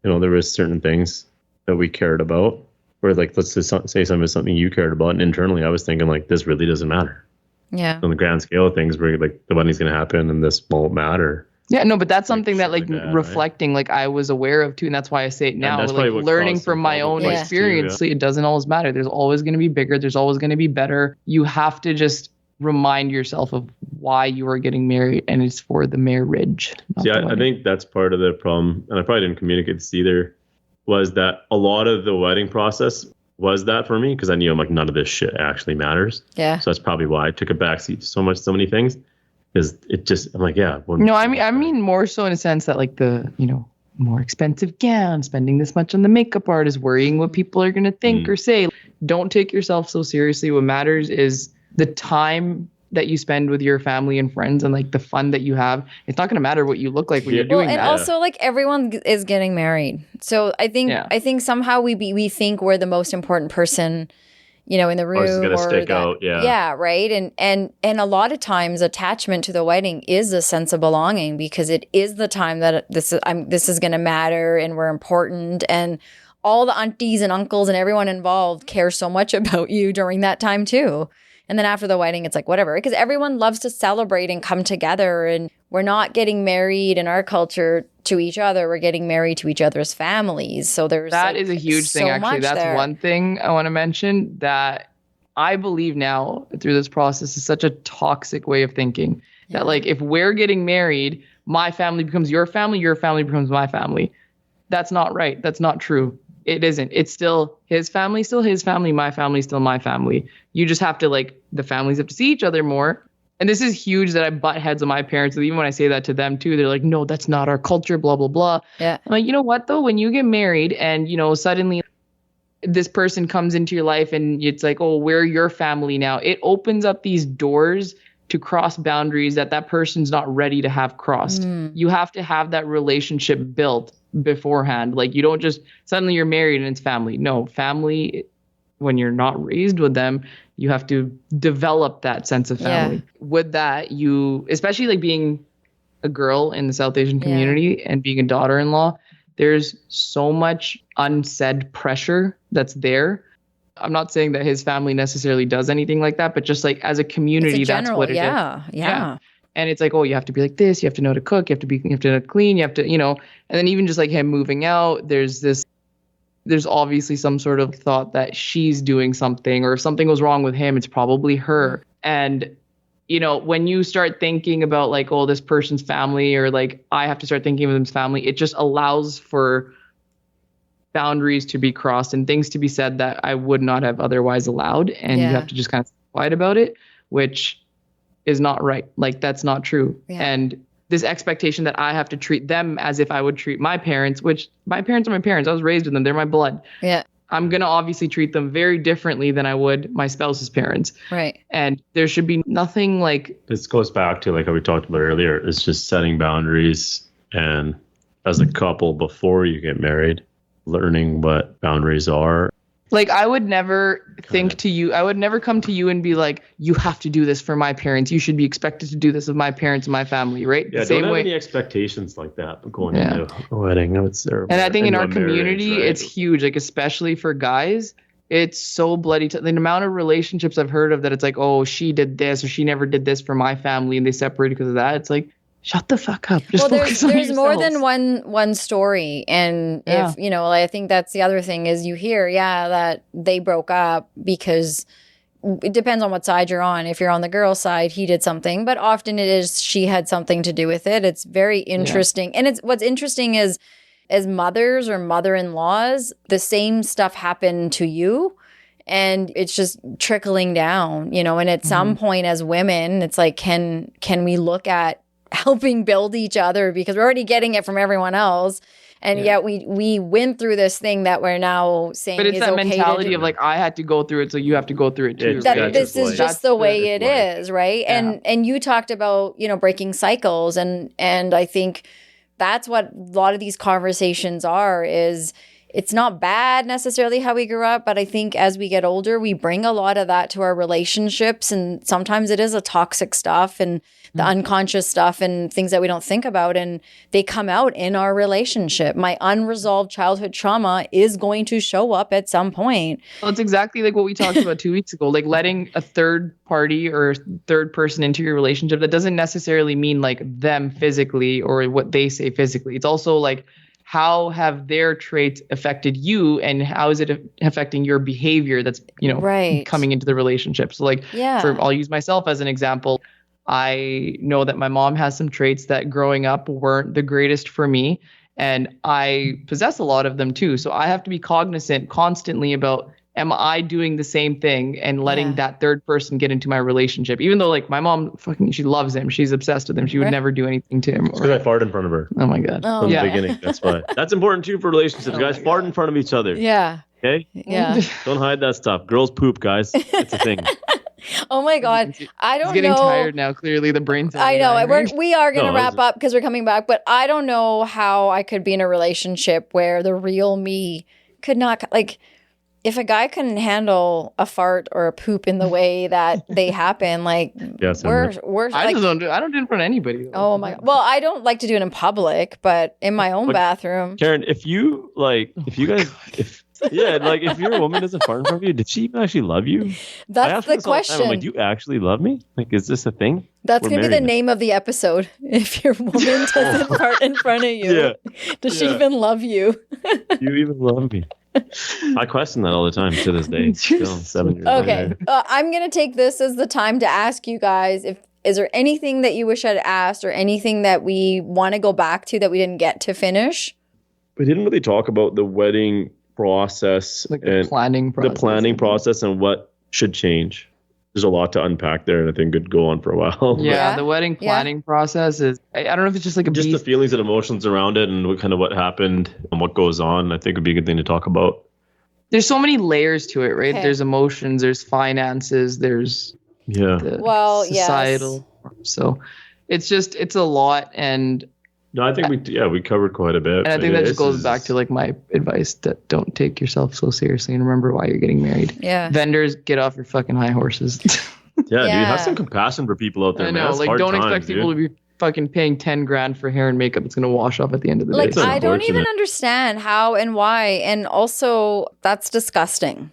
[SPEAKER 2] there was certain things that we cared about where like, let's just say something you cared about. And internally I was thinking like, this really doesn't matter.
[SPEAKER 1] Yeah.
[SPEAKER 2] On the grand scale of things where like the wedding's going to happen and this won't matter.
[SPEAKER 3] Yeah, no, but that's something that reflecting, right? Like I was aware of too. And that's why I say it now, like learning from my own experience. It doesn't always matter. There's always going to be bigger. There's always going to be better. You have to just remind yourself of why you are getting married, and it's for the marriage.
[SPEAKER 2] I think that's part of the problem. And I probably didn't communicate this either, was that a lot of the wedding process was that for me. Cause I knew I'm like, none of this shit actually matters.
[SPEAKER 1] Yeah.
[SPEAKER 2] So that's probably why I took a backseat to so many things. Because it just, I'm like, yeah.
[SPEAKER 3] No, I mean more so in a sense that like the, more expensive gown, spending this much on the makeup artist, worrying what people are going to think or say. Don't take yourself so seriously. What matters is the time that you spend with your family and friends and like the fun that you have. It's not going to matter what you look like when you're doing that.
[SPEAKER 1] And also like everyone is getting married. So I think somehow we think we're the most important person, in the room.
[SPEAKER 2] Or it's going to stick out. Yeah.
[SPEAKER 1] Yeah. Right. And a lot of times attachment to the wedding is a sense of belonging, because it is the time that this is going to matter and we're important. And all the aunties and uncles and everyone involved care so much about you during that time too. And then after the wedding, it's like, whatever, because everyone loves to celebrate and come together. And we're not getting married in our culture to each other. We're getting married to each other's families. So that
[SPEAKER 3] is a huge thing, actually. That's one thing I want to mention that I believe now through this process is such a toxic way of thinking. That like, if we're getting married, my family becomes your family becomes my family. That's not right. That's not true. It isn't. It's still his family, my family, still my family. You just have to, like, the families have to see each other more. And this is huge that I butt heads with my parents. And even when I say that to them too, they're like, no, that's not our culture, blah, blah, blah.
[SPEAKER 1] Yeah.
[SPEAKER 3] I'm like, you know what though? When you get married and, suddenly this person comes into your life and it's like, oh, we're your family now. It opens up these doors to cross boundaries that person's not ready to have crossed. You have to have that relationship built beforehand. Like, you don't just suddenly you're married and it's family. No, family, when you're not raised with them, you have to develop that sense of family. Yeah. With that, you, especially like being a girl in the South Asian community and being a daughter-in-law, there's so much unsaid pressure that's there. I'm not saying that his family necessarily does anything like that, but just like as a community, that's what it is. Yeah. And it's like, oh, you have to be like this. You have to know to cook. You have to know to clean. You have to, and then even just like him moving out, there's obviously some sort of thought that she's doing something, or if something goes wrong with him, it's probably her. And, when you start thinking about like, oh, this person's family, or like I have to start thinking of them's family, it just allows for boundaries to be crossed and things to be said that I would not have otherwise allowed. And you have to just kind of be quiet about it, which is not right. Like, that's not true. Yeah. And this expectation that I have to treat them as if I would treat my parents, which my parents are my parents. I was raised with them. They're my blood. Yeah. I'm going to obviously treat them very differently than I would my spouse's parents. Right. And there should be nothing like...
[SPEAKER 2] This goes back to like how we talked about earlier. It's just setting boundaries, and as a couple before you get married, learning what boundaries are.
[SPEAKER 3] Like, I would never come to you and be like, you have to do this for my parents. You should be expected to do this with my parents and my family, right?
[SPEAKER 2] Yeah, don't have any expectations like that going into a wedding. And
[SPEAKER 3] I think in our community, it's huge, like especially for guys. It's so bloody. The amount of relationships I've heard of that it's like, oh, she did this or she never did this for my family and they separated because of that. It's like, shut the fuck up. Just
[SPEAKER 1] there's more than one story. And if, I think that's the other thing is you hear, that they broke up because it depends on what side you're on. If you're on the girl side, he did something, but often it is she had something to do with it. It's very interesting. And what's interesting is as mothers or mother-in-laws, the same stuff happened to you. And it's just trickling down, and at some point as women, it's like, can we look at helping build each other, because we're already getting it from everyone else, and yet we went through this thing that we're now saying. But it's that okay
[SPEAKER 3] mentality of like, I had to go through it, so you have to go through it too.
[SPEAKER 1] This is just the way it is, right? Yeah. And you talked about breaking cycles, and I think that's what a lot of these conversations are. Is it's not bad necessarily how we grew up, but I think as we get older, we bring a lot of that to our relationships, and sometimes it is a toxic stuff and the unconscious stuff and things that we don't think about, and they come out in our relationship. My unresolved childhood trauma is going to show up at some point.
[SPEAKER 3] Well, it's exactly like what we talked about 2 weeks ago, like letting a third party or third person into your relationship. That doesn't necessarily mean like them physically or what they say physically. It's also like, how have their traits affected you, and how is it affecting your behavior that's, coming into the relationship? So like, I'll use myself as an example. I know that my mom has some traits that growing up weren't the greatest for me, and I possess a lot of them too. So I have to be cognizant constantly about, am I doing the same thing and letting that third person get into my relationship? Even though like my mom, she loves him. She's obsessed with him. She would never do anything to him.
[SPEAKER 2] It's because I farted in front of her.
[SPEAKER 3] Oh my God.
[SPEAKER 2] From the beginning. That's why. That's important too for relationships. Guys, fart in front of each other.
[SPEAKER 1] Yeah.
[SPEAKER 2] Okay?
[SPEAKER 1] Yeah.
[SPEAKER 2] Don't hide that stuff. Girls poop, guys. It's a thing.
[SPEAKER 1] Oh my God. I don't know.
[SPEAKER 3] He's getting tired now. Clearly the brain's...
[SPEAKER 1] I know. We are going to wrap up because we're coming back, but I don't know how I could be in a relationship where the real me could not, like... if a guy couldn't handle a fart or a poop in the way that they happen, like we're
[SPEAKER 3] I
[SPEAKER 1] like,
[SPEAKER 3] just don't do it in front of anybody. Though.
[SPEAKER 1] oh my God. Well, I don't like to do it in public, but in my own bathroom.
[SPEAKER 2] Karen, if you guys, if your woman doesn't fart in front of you, did she even actually love you?
[SPEAKER 1] That's the question.
[SPEAKER 2] I'm like, do you actually love me? Like, is this a thing?
[SPEAKER 1] That's going to be the name of the episode. If your woman doesn't fart in front of you, does she even love you?
[SPEAKER 2] You even love me? I question that all the time to this day. Still, 7 years
[SPEAKER 1] Okay.
[SPEAKER 2] later.
[SPEAKER 1] I'm going to take this as the time to ask you guys, is there anything that you wish I'd asked or anything that we want to go back to that we didn't get to finish?
[SPEAKER 2] We didn't really talk about the wedding process,
[SPEAKER 3] like the planning
[SPEAKER 2] process and what should change. There's a lot to unpack there, and I think could go on for a while.
[SPEAKER 3] Yeah, the wedding planning process is, I don't know if it's just like
[SPEAKER 2] the feelings and emotions around it and what happened and what goes on. I think would be a good thing to talk about.
[SPEAKER 3] There's so many layers to it, right?
[SPEAKER 1] Okay.
[SPEAKER 3] There's emotions, there's finances, there's societal. So it's a lot. And
[SPEAKER 2] no, I think we covered quite a bit.
[SPEAKER 3] And I think that just goes back to like my advice that don't take yourself so seriously and remember why you're getting married.
[SPEAKER 1] Yeah.
[SPEAKER 3] Vendors, get off your fucking high horses.
[SPEAKER 2] Dude, have some compassion for people out there.
[SPEAKER 3] I know,
[SPEAKER 2] man.
[SPEAKER 3] don't expect people to be fucking paying 10 grand for hair and makeup. It's going to wash off at the end of the day.
[SPEAKER 1] Like, I don't even understand how and why. And also, that's disgusting.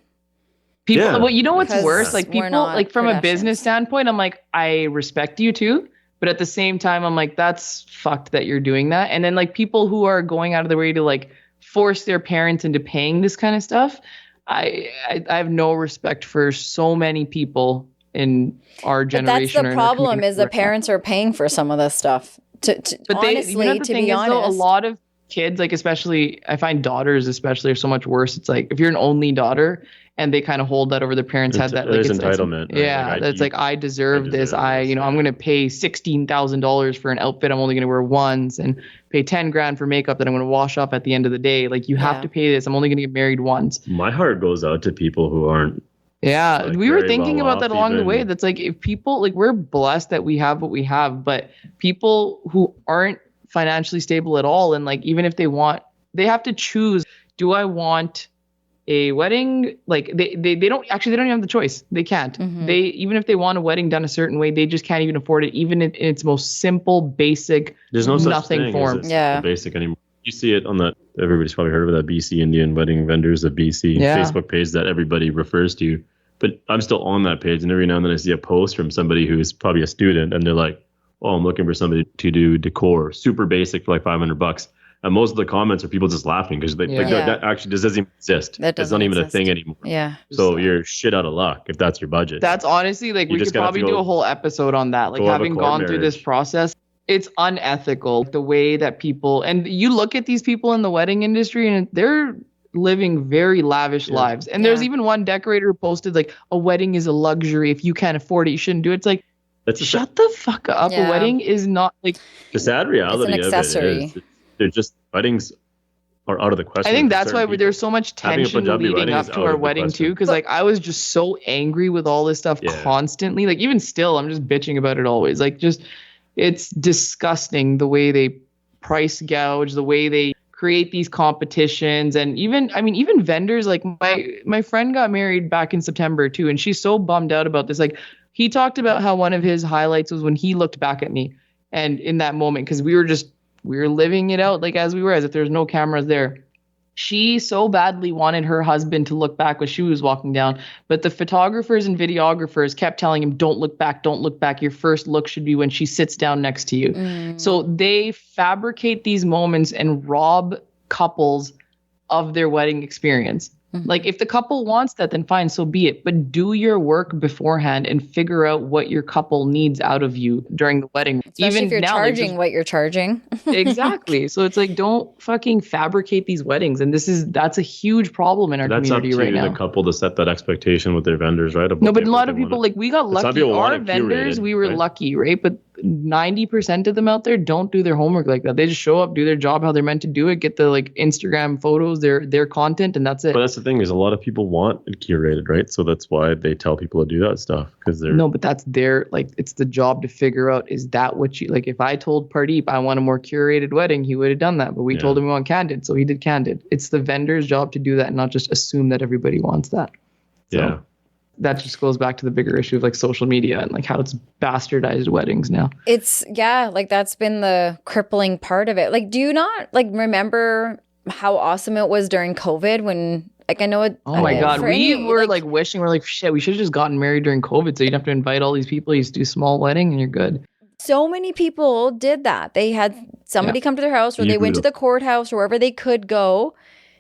[SPEAKER 3] People, well, you know what's worse? Like people,
[SPEAKER 1] like
[SPEAKER 3] from a business standpoint, I'm like, I respect you too. But at the same time, I'm like, that's fucked that you're doing that. And then like people who are going out of their way to like force their parents into paying this kind of stuff. I have no respect for so many people in our generation.
[SPEAKER 1] But that's the problem is the parents are paying for some of this stuff. Honestly, to be honest,
[SPEAKER 3] a lot of kids, like especially, I find daughters especially are so much worse. It's like if you're an only daughter and they kind of hold that over their parents' head, that like
[SPEAKER 2] it's entitlement.
[SPEAKER 3] Right? That's like I deserve this. I'm going to pay $16,000 for an outfit I'm only going to wear once, and pay 10 grand for makeup that I'm going to wash off at the end of the day. Like you have to pay this. I'm only going to get married once.
[SPEAKER 2] My heart goes out to people who aren't.
[SPEAKER 3] Yeah, like, we were thinking about that along the way. That's like if people like we're blessed that we have what we have, but people who aren't financially stable at all, and like even if they have to choose. Do I want a wedding? Like they don't even have the choice. They can't.
[SPEAKER 1] Mm-hmm.
[SPEAKER 3] They even if they want a wedding done a certain way, they just can't even afford it. Even in its most simple, basic.
[SPEAKER 2] There's no
[SPEAKER 3] nothing
[SPEAKER 2] such thing
[SPEAKER 3] form.
[SPEAKER 2] As basic anymore. You see it on that. Everybody's probably heard of that BC Indian Wedding Vendors, the BC Facebook page that everybody refers to. But I'm still on that page, and every now and then I see a post from somebody who's probably a student, and they're like, "Oh, I'm looking for somebody to do decor, super basic for like $500." And most of the comments are people just laughing because that actually doesn't even exist. It's not even a thing anymore.
[SPEAKER 1] Yeah.
[SPEAKER 2] So you're shit out of luck if that's your budget.
[SPEAKER 3] That's honestly like we could probably do a whole episode on that. Like having gone through this process, it's unethical the way that people, and you look at these people in the wedding industry and they're living very lavish lives. And there's even one decorator who posted like a wedding is a luxury. If you can't afford it, you shouldn't do it. It's like, shut the fuck up. A wedding is not like
[SPEAKER 2] the sad reality.
[SPEAKER 1] It's an accessory.
[SPEAKER 2] Of it is they're just weddings are out of the question.
[SPEAKER 3] I think that's why there's so much tension leading up to our wedding too. Because like I was just so angry with all this stuff constantly. Like even still, I'm just bitching about it always. Like just it's disgusting the way they price gouge, the way they create these competitions, and even vendors. Like my friend got married back in September too, and she's so bummed out about this. Like he talked about how one of his highlights was when he looked back at me, and in that moment, because we were living it out like as we were, as if there's no cameras there. She so badly wanted her husband to look back when she was walking down, but the photographers and videographers kept telling him, don't look back, don't look back. Your first look should be when she sits down next to you. So they fabricate these moments and rob couples of their wedding experience. Like if the couple wants that, then fine, so be it. But do your work beforehand and figure out what your couple needs out of you during the wedding.
[SPEAKER 1] Especially
[SPEAKER 3] even
[SPEAKER 1] if you're
[SPEAKER 3] now,
[SPEAKER 1] charging what you're charging.
[SPEAKER 3] Exactly. So it's like, don't fucking fabricate these weddings. And that's a huge problem in our community right now.
[SPEAKER 2] That's up to the couple to set that expectation with their vendors, right?
[SPEAKER 3] No, but a lot of people, like we got lucky. Our vendors, we were lucky, right? But 90% of them out there don't do their homework like that. They just show up, do their job how they're meant to do it, get the like Instagram photos, their content, and that's it.
[SPEAKER 2] But that's the thing, is a lot of people want it curated, right? So that's why they tell people to do that stuff, because they're
[SPEAKER 3] No, but that's their, like, it's the job to figure out, is that what you like? If I told Pardeep I want a more curated wedding, he would have done that. But we told him we want candid, so he did candid. It's the vendor's job to do that and not just assume that everybody wants that. So that just goes back to the bigger issue of like social media and like how it's bastardized weddings now.
[SPEAKER 1] It's like that's been the crippling part of it. Like, do you not like remember how awesome it was during COVID when like I know it.
[SPEAKER 3] Oh my God. We were like wishing, we're like, shit, we should have just gotten married during COVID. So you'd have to invite all these people. You just do a small wedding and you're good.
[SPEAKER 1] So many people did that. They had somebody come to their house, or they went to the courthouse or wherever they could go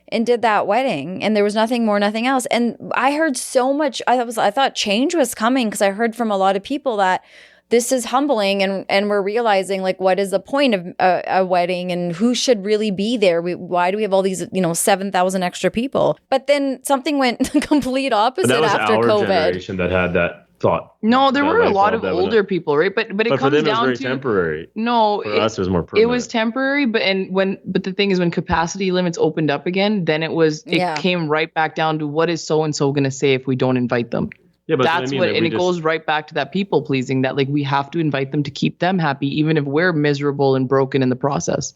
[SPEAKER 1] and did that wedding, and there was nothing more, nothing else. And I heard so much. I thought change was coming, because I heard from a lot of people that this is humbling, and we're realizing like what is the point of a wedding and who should really be there. Why do we have all these 7,000 extra people? But then something went complete opposite after COVID. That was our
[SPEAKER 2] generation that had that thought.
[SPEAKER 3] No, there were a lot of older people, right? But it comes
[SPEAKER 2] for them
[SPEAKER 3] down
[SPEAKER 2] it was very temporary.
[SPEAKER 3] No,
[SPEAKER 2] for us it was more permanent.
[SPEAKER 3] It was temporary, but the thing is, when capacity limits opened up again, then it came right back down to what is so and so going to say if we don't invite them. Yeah, but that's what, and it goes right back to that people pleasing, that like we have to invite them to keep them happy, even if we're miserable and broken in the process.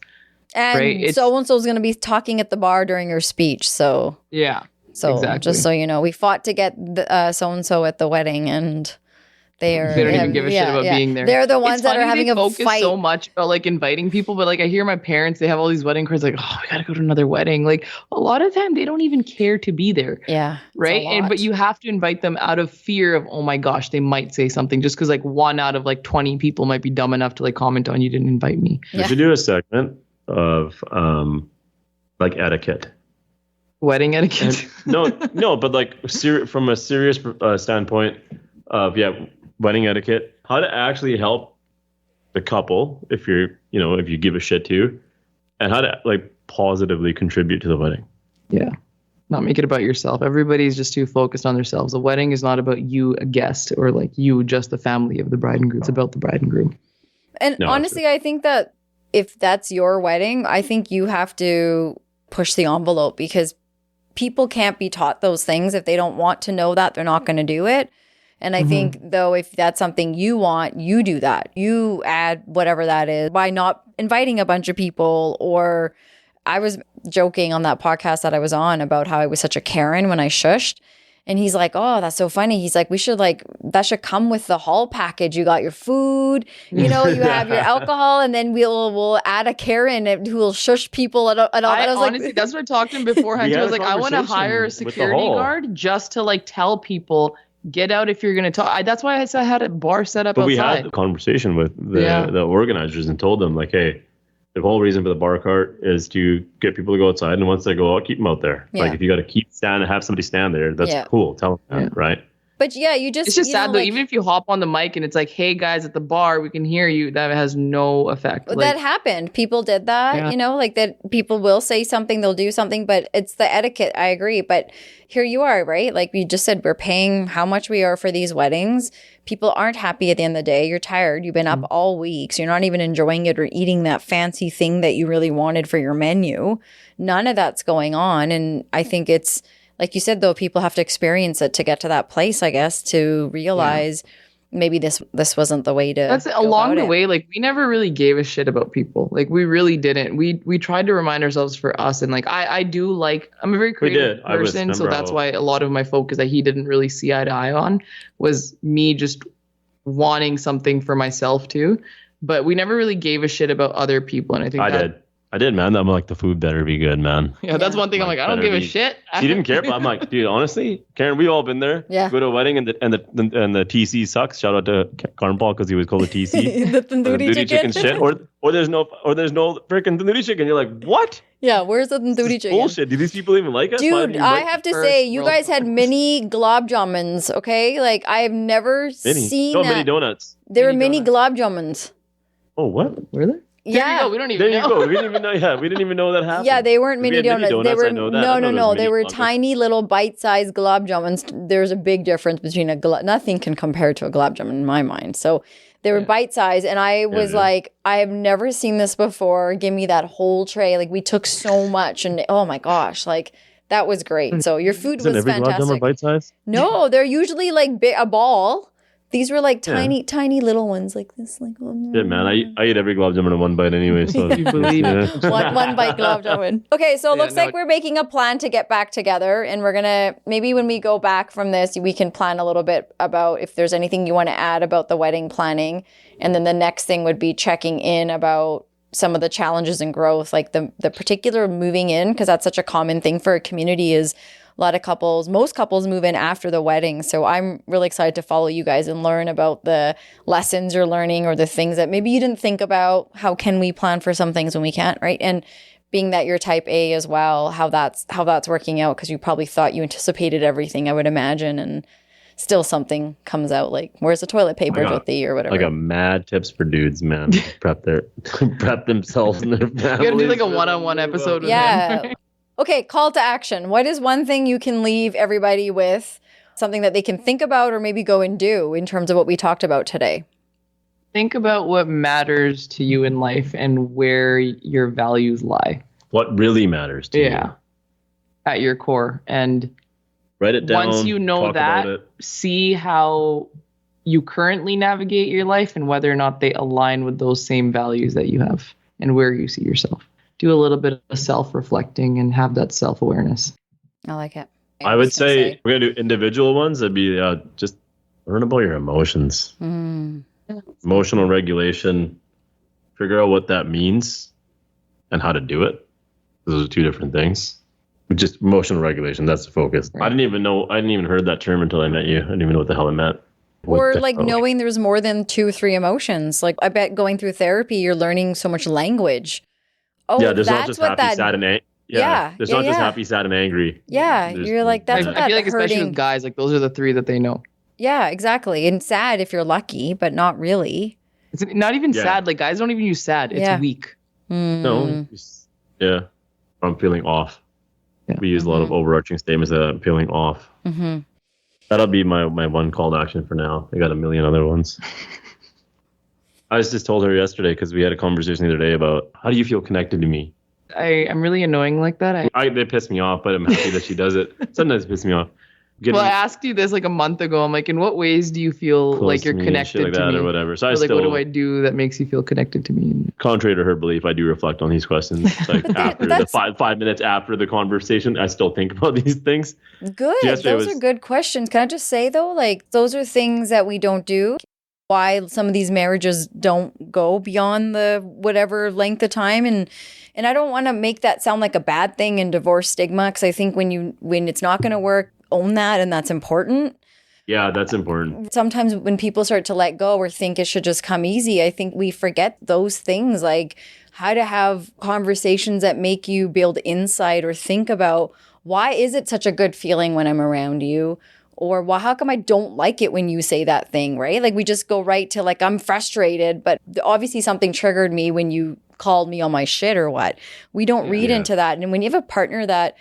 [SPEAKER 1] And so and so is going to be talking at the bar during your speech. So
[SPEAKER 3] yeah.
[SPEAKER 1] So exactly. Just so you know, we fought to get so-and-so at the wedding, and they
[SPEAKER 3] don't even give a shit about being there.
[SPEAKER 1] They're the ones that are having a fight.
[SPEAKER 3] So much about like inviting people, but like I hear my parents, they have all these wedding cards like, oh, we got to go to another wedding. Like a lot of time they don't even care to be there.
[SPEAKER 1] Yeah.
[SPEAKER 3] Right. But you have to invite them out of fear of, oh my gosh, they might say something, just because like 1 out of like 20 people might be dumb enough to like comment on you didn't invite me.
[SPEAKER 2] We should do a segment of like etiquette.
[SPEAKER 3] Wedding etiquette?
[SPEAKER 2] No, but like from a serious standpoint of wedding etiquette, how to actually help the couple if you give a shit to, and how to like positively contribute to the wedding.
[SPEAKER 3] Yeah, not make it about yourself. Everybody's just too focused on themselves. The wedding is not about you, a guest, or like you, just the family of the bride and groom. It's about the bride and groom.
[SPEAKER 1] And honestly, I think that if that's your wedding, I think you have to push the envelope, because people can't be taught those things. If they don't want to know that, they're not going to do it. And I think, though, if that's something you want, you do that. You add whatever that is by not inviting a bunch of people. Or I was joking on that podcast that I was on about how I was such a Karen when I shushed. And he's like, oh, that's so funny. He's like, that should come with the hall package. You got your food, you have your alcohol, and then we'll add a Karen who will shush people. And I was
[SPEAKER 3] honestly,
[SPEAKER 1] like,
[SPEAKER 3] that's what I talked to him beforehand. I was like, I want to hire a security guard just to like tell people, get out if you're going to talk. That's why I had a bar set up outside.
[SPEAKER 2] We had the conversation with the organizers and told them like, hey, the whole reason for the bar cart is to get people to go outside, and once they go out, keep them out there. Yeah. Like if you got to have somebody stand there, that's cool. Tell them that, right?
[SPEAKER 1] But it's just
[SPEAKER 3] sad though. Even if you hop on the mic and it's like, hey guys at the bar, we can hear you, that has no effect.
[SPEAKER 1] That happened. People did that, like that people will say something, they'll do something, but it's the etiquette. I agree. But here you are, right? Like you just said, we're paying how much we are for these weddings. People aren't happy at the end of the day. You're tired. You've been up all week. So you're not even enjoying it or eating that fancy thing that you really wanted for your menu. None of that's going on. And I think it's, like you said, though, people have to experience it to get to that place, I guess, to realize maybe this wasn't the way to.
[SPEAKER 3] That's along the way. Like we never really gave a shit about people. Like we really didn't. We tried to remind ourselves for us. And like I'm a very creative person, so that's why a lot of my focus that he didn't really see eye to eye on was me just wanting something for myself too. But we never really gave a shit about other people. And I think
[SPEAKER 2] I did, man. I'm like, the food better be good, man.
[SPEAKER 3] Yeah, that's one thing. I'm like, I don't give a shit.
[SPEAKER 2] He didn't care, but I'm like, dude, honestly, Karen, we've all been there. Yeah. Go to a wedding and the TC sucks. Shout out to Karn Paul because he was called a TC.
[SPEAKER 1] the tandoori chicken
[SPEAKER 2] shit. Or there's no freaking tandoori chicken. You're like, what?
[SPEAKER 1] Yeah, where's the tandoori chicken?
[SPEAKER 2] Bullshit. Do these people even like us?
[SPEAKER 1] Dude, I have to say, you guys had mini glob jamuns, okay? Like I have never seen that.
[SPEAKER 2] Mini donuts.
[SPEAKER 1] They were mini glob jamuns.
[SPEAKER 2] Oh, what?
[SPEAKER 3] Were they?
[SPEAKER 1] Yeah,
[SPEAKER 3] we don't even know.
[SPEAKER 2] We didn't even know. Yeah, we didn't even know that happened.
[SPEAKER 1] Yeah, they weren't mini donuts. They were no. They were tiny little bite-sized glob jamuns. There's a big difference between nothing can compare to a glob jamun in my mind. So They were bite size. And I was like, I have never seen this before. Give me that whole tray. Like we took so much and oh my gosh, like that was great. So your food was
[SPEAKER 2] every
[SPEAKER 1] fantastic.
[SPEAKER 2] glove bite size?
[SPEAKER 1] No, they're usually like a ball. These were like tiny little ones like this. Like, oh, no.
[SPEAKER 2] Yeah, man. I eat every glove jumper in one bite anyway. So
[SPEAKER 3] You believe
[SPEAKER 1] one bite glove jumper. Okay, so it looks like we're making a plan to get back together, and we're gonna maybe when we go back from this, we can plan a little bit about if there's anything you want to add about the wedding planning, and then the next thing would be checking in about some of the challenges and growth, like the particular moving in, because that's such a common thing for a community is. A lot of couples, most couples move in after the wedding. So I'm really excited to follow you guys and learn about the lessons you're learning or the things that maybe you didn't think about. How can we plan for some things when we can't, right? And being that you're type A as well, how that's working out because you probably thought you anticipated everything, I would imagine, and still something comes out like, where's the toilet paper with the or whatever.
[SPEAKER 2] I got mad tips for dudes, man. prep themselves and their families.
[SPEAKER 3] You gotta do like a one-on-one episode with him.
[SPEAKER 1] Okay, call to action. What is one thing you can leave everybody with, something that they can think about or maybe go and do in terms of what we talked about today?
[SPEAKER 3] Think about what matters to you in life and where your values lie.
[SPEAKER 2] What really matters to you.
[SPEAKER 3] At your core. And
[SPEAKER 2] write it down.
[SPEAKER 3] Once you know that, see how you currently navigate your life and whether or not they align with those same values that you have and where you see yourself. Do a little bit of self-reflecting and have that self-awareness.
[SPEAKER 1] I like it.
[SPEAKER 2] I would say we're going to do individual ones. That'd be just learn about your emotions. Emotional regulation. Figure out what that means and how to do it. Those are two different things. Just emotional regulation. That's the focus. Right. I didn't even heard that term until I met you. I didn't even know what the hell it meant.
[SPEAKER 1] Or like knowing there's more than 2 or 3 emotions. Like I bet going through therapy, you're learning so much language. Oh,
[SPEAKER 2] yeah, there's not just happy, sad, and angry. There's not just happy, sad, and angry.
[SPEAKER 1] Yeah, you're like, that's what that
[SPEAKER 3] I feel like especially with guys, like those are the 3 that they know.
[SPEAKER 1] Yeah, exactly. And sad if you're lucky, but not really.
[SPEAKER 3] It's not even sad. Like guys don't even use sad. It's weak.
[SPEAKER 2] No. Yeah. I'm feeling off. Yeah. We use a lot of overarching statements that I'm feeling off. That'll be my one call to action for now. I got a million other ones. I just told her yesterday because we had a conversation the other day about how do you feel connected to me?
[SPEAKER 3] I'm really annoying like that.
[SPEAKER 2] They piss me off, but I'm happy that she does it. Sometimes it pisses me off.
[SPEAKER 3] I asked you this like a month ago. I'm like, in what ways do you feel like you're connected to me?
[SPEAKER 2] Or whatever. So
[SPEAKER 3] what do I do that makes you feel connected to me?
[SPEAKER 2] Contrary to her belief, I do reflect on these questions. Like after the 5 minutes after the conversation, I still think about these things.
[SPEAKER 1] Good. Those are good questions. Can I just say though, like those are things that we don't do. Why some of these marriages don't go beyond the whatever length of time. And I don't want to make that sound like a bad thing and divorce stigma. Because I think when it's not going to work, own that. And that's important.
[SPEAKER 2] Yeah, that's important.
[SPEAKER 1] Sometimes when people start to let go or think it should just come easy, I think we forget those things, like how to have conversations that make you build insight or think about why is it such a good feeling when I'm around you? Or, well, how come I don't like it when you say that thing, right? Like we just go right to like, I'm frustrated, but obviously something triggered me when you called me on my shit or what. We don't read into that. And when you have a partner that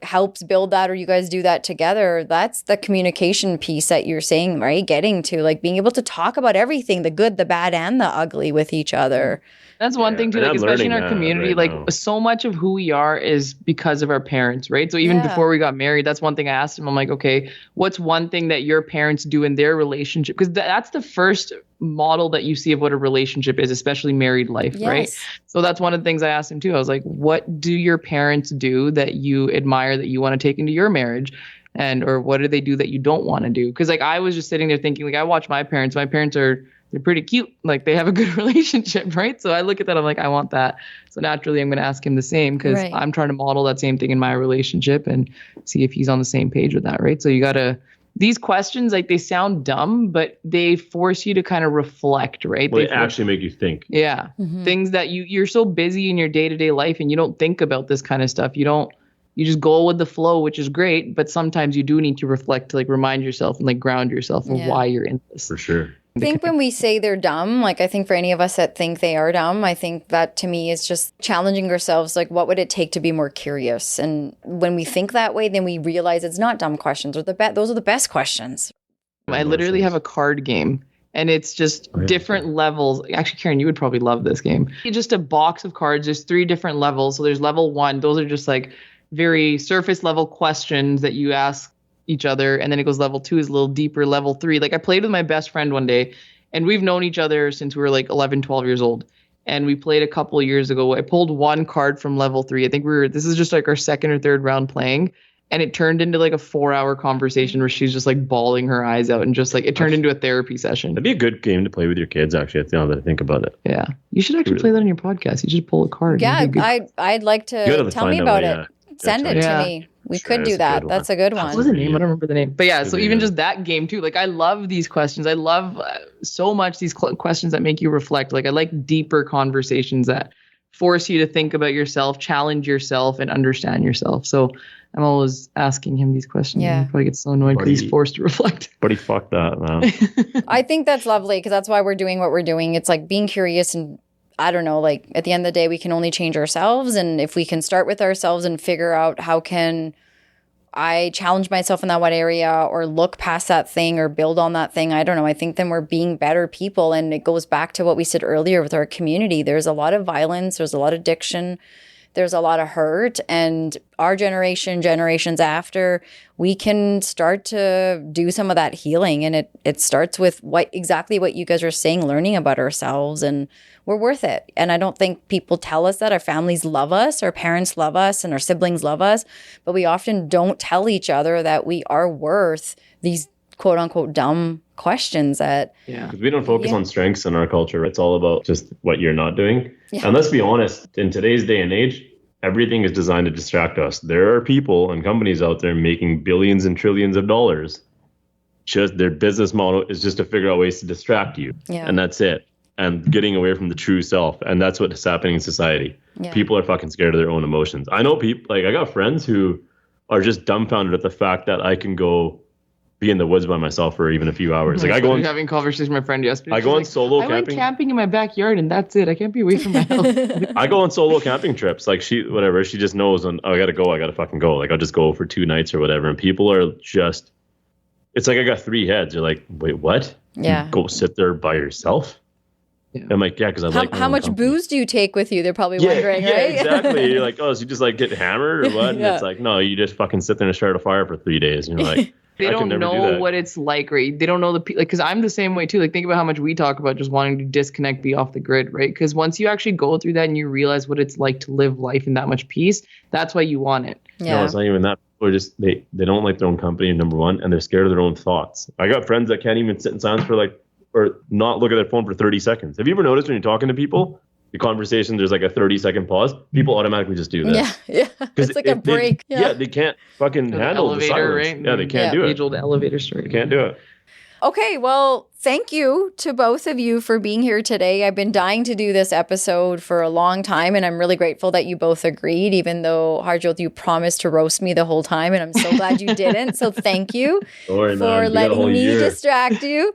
[SPEAKER 1] helps build that or you guys do that together, that's the communication piece that you're saying, right? Getting to like being able to talk about everything, the good, the bad, and the ugly with each other.
[SPEAKER 3] That's one thing too, like especially in our community, like so much of who we are is because of our parents, right? So even before we got married, that's one thing I asked him. I'm like, okay, what's one thing that your parents do in their relationship? Because that's the first model that you see of what a relationship is, especially married life, right? So that's one of the things I asked him too. I was like, what do your parents do that you admire that you want to take into your marriage? Or what do they do that you don't want to do? Because like I was just sitting there thinking, like I watch my parents. My parents they're pretty cute. Like they have a good relationship, right? So I look at that, I'm like, I want that. So naturally I'm going to ask him the same because I'm trying to model that same thing in my relationship and see if he's on the same page with that, right? So you got to, these questions, like they sound dumb, but they force you to kind of reflect, right?
[SPEAKER 2] Well, they actually make you think.
[SPEAKER 3] Yeah. Things that you're so busy in your day-to-day life and you don't think about this kind of stuff. You just go with the flow, which is great. But sometimes you do need to reflect to like remind yourself and like ground yourself of why you're in this.
[SPEAKER 2] For sure.
[SPEAKER 1] I think when we say they're dumb, like I think for any of us that think they are dumb, I think that to me is just challenging ourselves. Like, what would it take to be more curious? And when we think that way, then we realize it's not dumb questions or those are the best questions.
[SPEAKER 3] I literally have a card game. And it's just different levels. Actually, Karen, you would probably love this game. It's just a box of cards. There's 3 different levels. So there's level 1. Those are just like very surface level questions that you ask each other. And then it goes level 2 is a little deeper. Level 3. Like I played with my best friend one day, and we've known each other since we were like 11, 12 years old. And we played a couple of years ago. I pulled 1 card from level 3. I think this is just like our second or third round playing. And it turned into like a 4-hour conversation where she's just like bawling her eyes out, and just like it turned into a therapy session.
[SPEAKER 2] That'd be a good game to play with your kids, actually, now that I think about it.
[SPEAKER 3] Yeah. You should actually play that on your podcast. You should pull a card.
[SPEAKER 1] Yeah, I'd like to tell me about it. Send it to me. We could do that. That's a good one.
[SPEAKER 3] What was the name? I don't remember the name. But yeah, so even just that game too. Like I love these questions. I love so much these questions that make you reflect. Like I like deeper conversations that force you to think about yourself, challenge yourself, and understand yourself. So I'm always asking him these questions. Yeah. He probably gets so annoyed because he's forced to reflect.
[SPEAKER 2] Buddy, fuck that, man.
[SPEAKER 1] I think that's lovely, because that's why we're doing what we're doing. It's like being curious, and I don't know, like at the end of the day, we can only change ourselves. And if we can start with ourselves and figure out how can I challenge myself in that one area, or look past that thing, or build on that thing, I don't know. I think then we're being better people. And it goes back to what we said earlier with our community. There's a lot of violence. There's a lot of addiction. There's a lot of hurt. And our generation, generations after, we can start to do some of that healing. And it starts with exactly what you guys are saying, learning about ourselves, and we're worth it. And I don't think people tell us that. Our families love us, our parents love us, and our siblings love us. But we often don't tell each other that we are worth these quote unquote dumb questions that.
[SPEAKER 2] Yeah. Because we don't focus on strengths in our culture. It's all about just what you're not doing. Yeah. And let's be honest, in today's day and age, everything is designed to distract us. There are people and companies out there making billions and trillions of dollars. Just their business model is just to figure out ways to distract you. Yeah. And that's it. And getting away from the true self. And that's what's happening in society. Yeah. People are fucking scared of their own emotions. I know people, like I got friends who are just dumbfounded at the fact that I can go be in the woods by myself for even a few hours. Like I go
[SPEAKER 3] having conversations with my friend yesterday.
[SPEAKER 2] I go on solo camping.
[SPEAKER 3] I went camping in my backyard, and that's it. I can't be away from my house.
[SPEAKER 2] I go on solo camping trips. Like she just knows I gotta go. I gotta fucking go. Like I'll just go for 2 nights or whatever. And people are just, it's like I got 3 heads. You're like, wait, what?
[SPEAKER 1] Yeah.
[SPEAKER 2] You go sit there by yourself? Yeah. I'm like, yeah, because I like.
[SPEAKER 1] How much booze do you take with you? They're probably wondering,
[SPEAKER 2] right?
[SPEAKER 1] Yeah,
[SPEAKER 2] exactly. You're like, oh, so you just like get hammered or what? And it's like, no, you just fucking sit there and start a fire for 3 days. And you're like,
[SPEAKER 3] they don't know what it's like, right? They don't know because I'm the same way too. Like think about how much we talk about just wanting to disconnect, be off the grid, right? Because once you actually go through that and you realize what it's like to live life in that much peace, that's why you want it.
[SPEAKER 1] Yeah.
[SPEAKER 2] No, it's not even that. Or just they don't like their own company, number one, and they're scared of their own thoughts. I got friends that can't even sit in silence for or not look at their phone for 30 seconds. Have you ever noticed when you're talking to people, the conversation, there's like a 30-second pause, people automatically just do that.
[SPEAKER 1] Yeah. It's like a break.
[SPEAKER 2] They can't fucking handle the silence. Right? Yeah, they can't do it.
[SPEAKER 3] Age-old elevator story.
[SPEAKER 2] They can't do it.
[SPEAKER 1] Okay, well, thank you to both of you for being here today. I've been dying to do this episode for a long time, and I'm really grateful that you both agreed, even though, Harjot, you promised to roast me the whole time, and I'm so glad you didn't. So thank you for letting me distract you.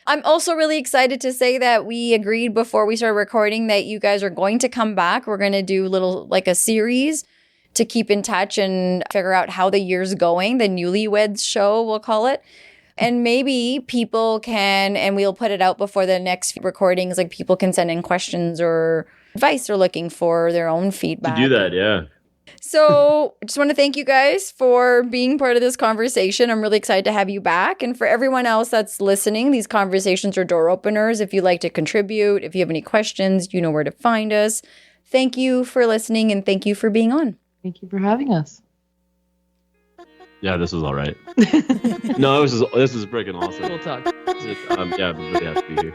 [SPEAKER 1] I'm also really excited to say that we agreed before we started recording that you guys are going to come back. We're going to do a series to keep in touch and figure out how the year's going, the Newlyweds show, we'll call it. And maybe people can, and we'll put it out before the next recordings, like people can send in questions or advice they're looking for, their own feedback.
[SPEAKER 2] To do that, yeah.
[SPEAKER 1] So I just want to thank you guys for being part of this conversation. I'm really excited to have you back. And for everyone else that's listening, these conversations are door openers. If you'd like to contribute, if you have any questions, you know where to find us. Thank you for listening, and thank you for being on.
[SPEAKER 3] Thank you for having us.
[SPEAKER 2] Yeah, this was all right. No, this was freaking awesome.
[SPEAKER 3] We'll talk.
[SPEAKER 2] Yeah, I'm really happy to be here.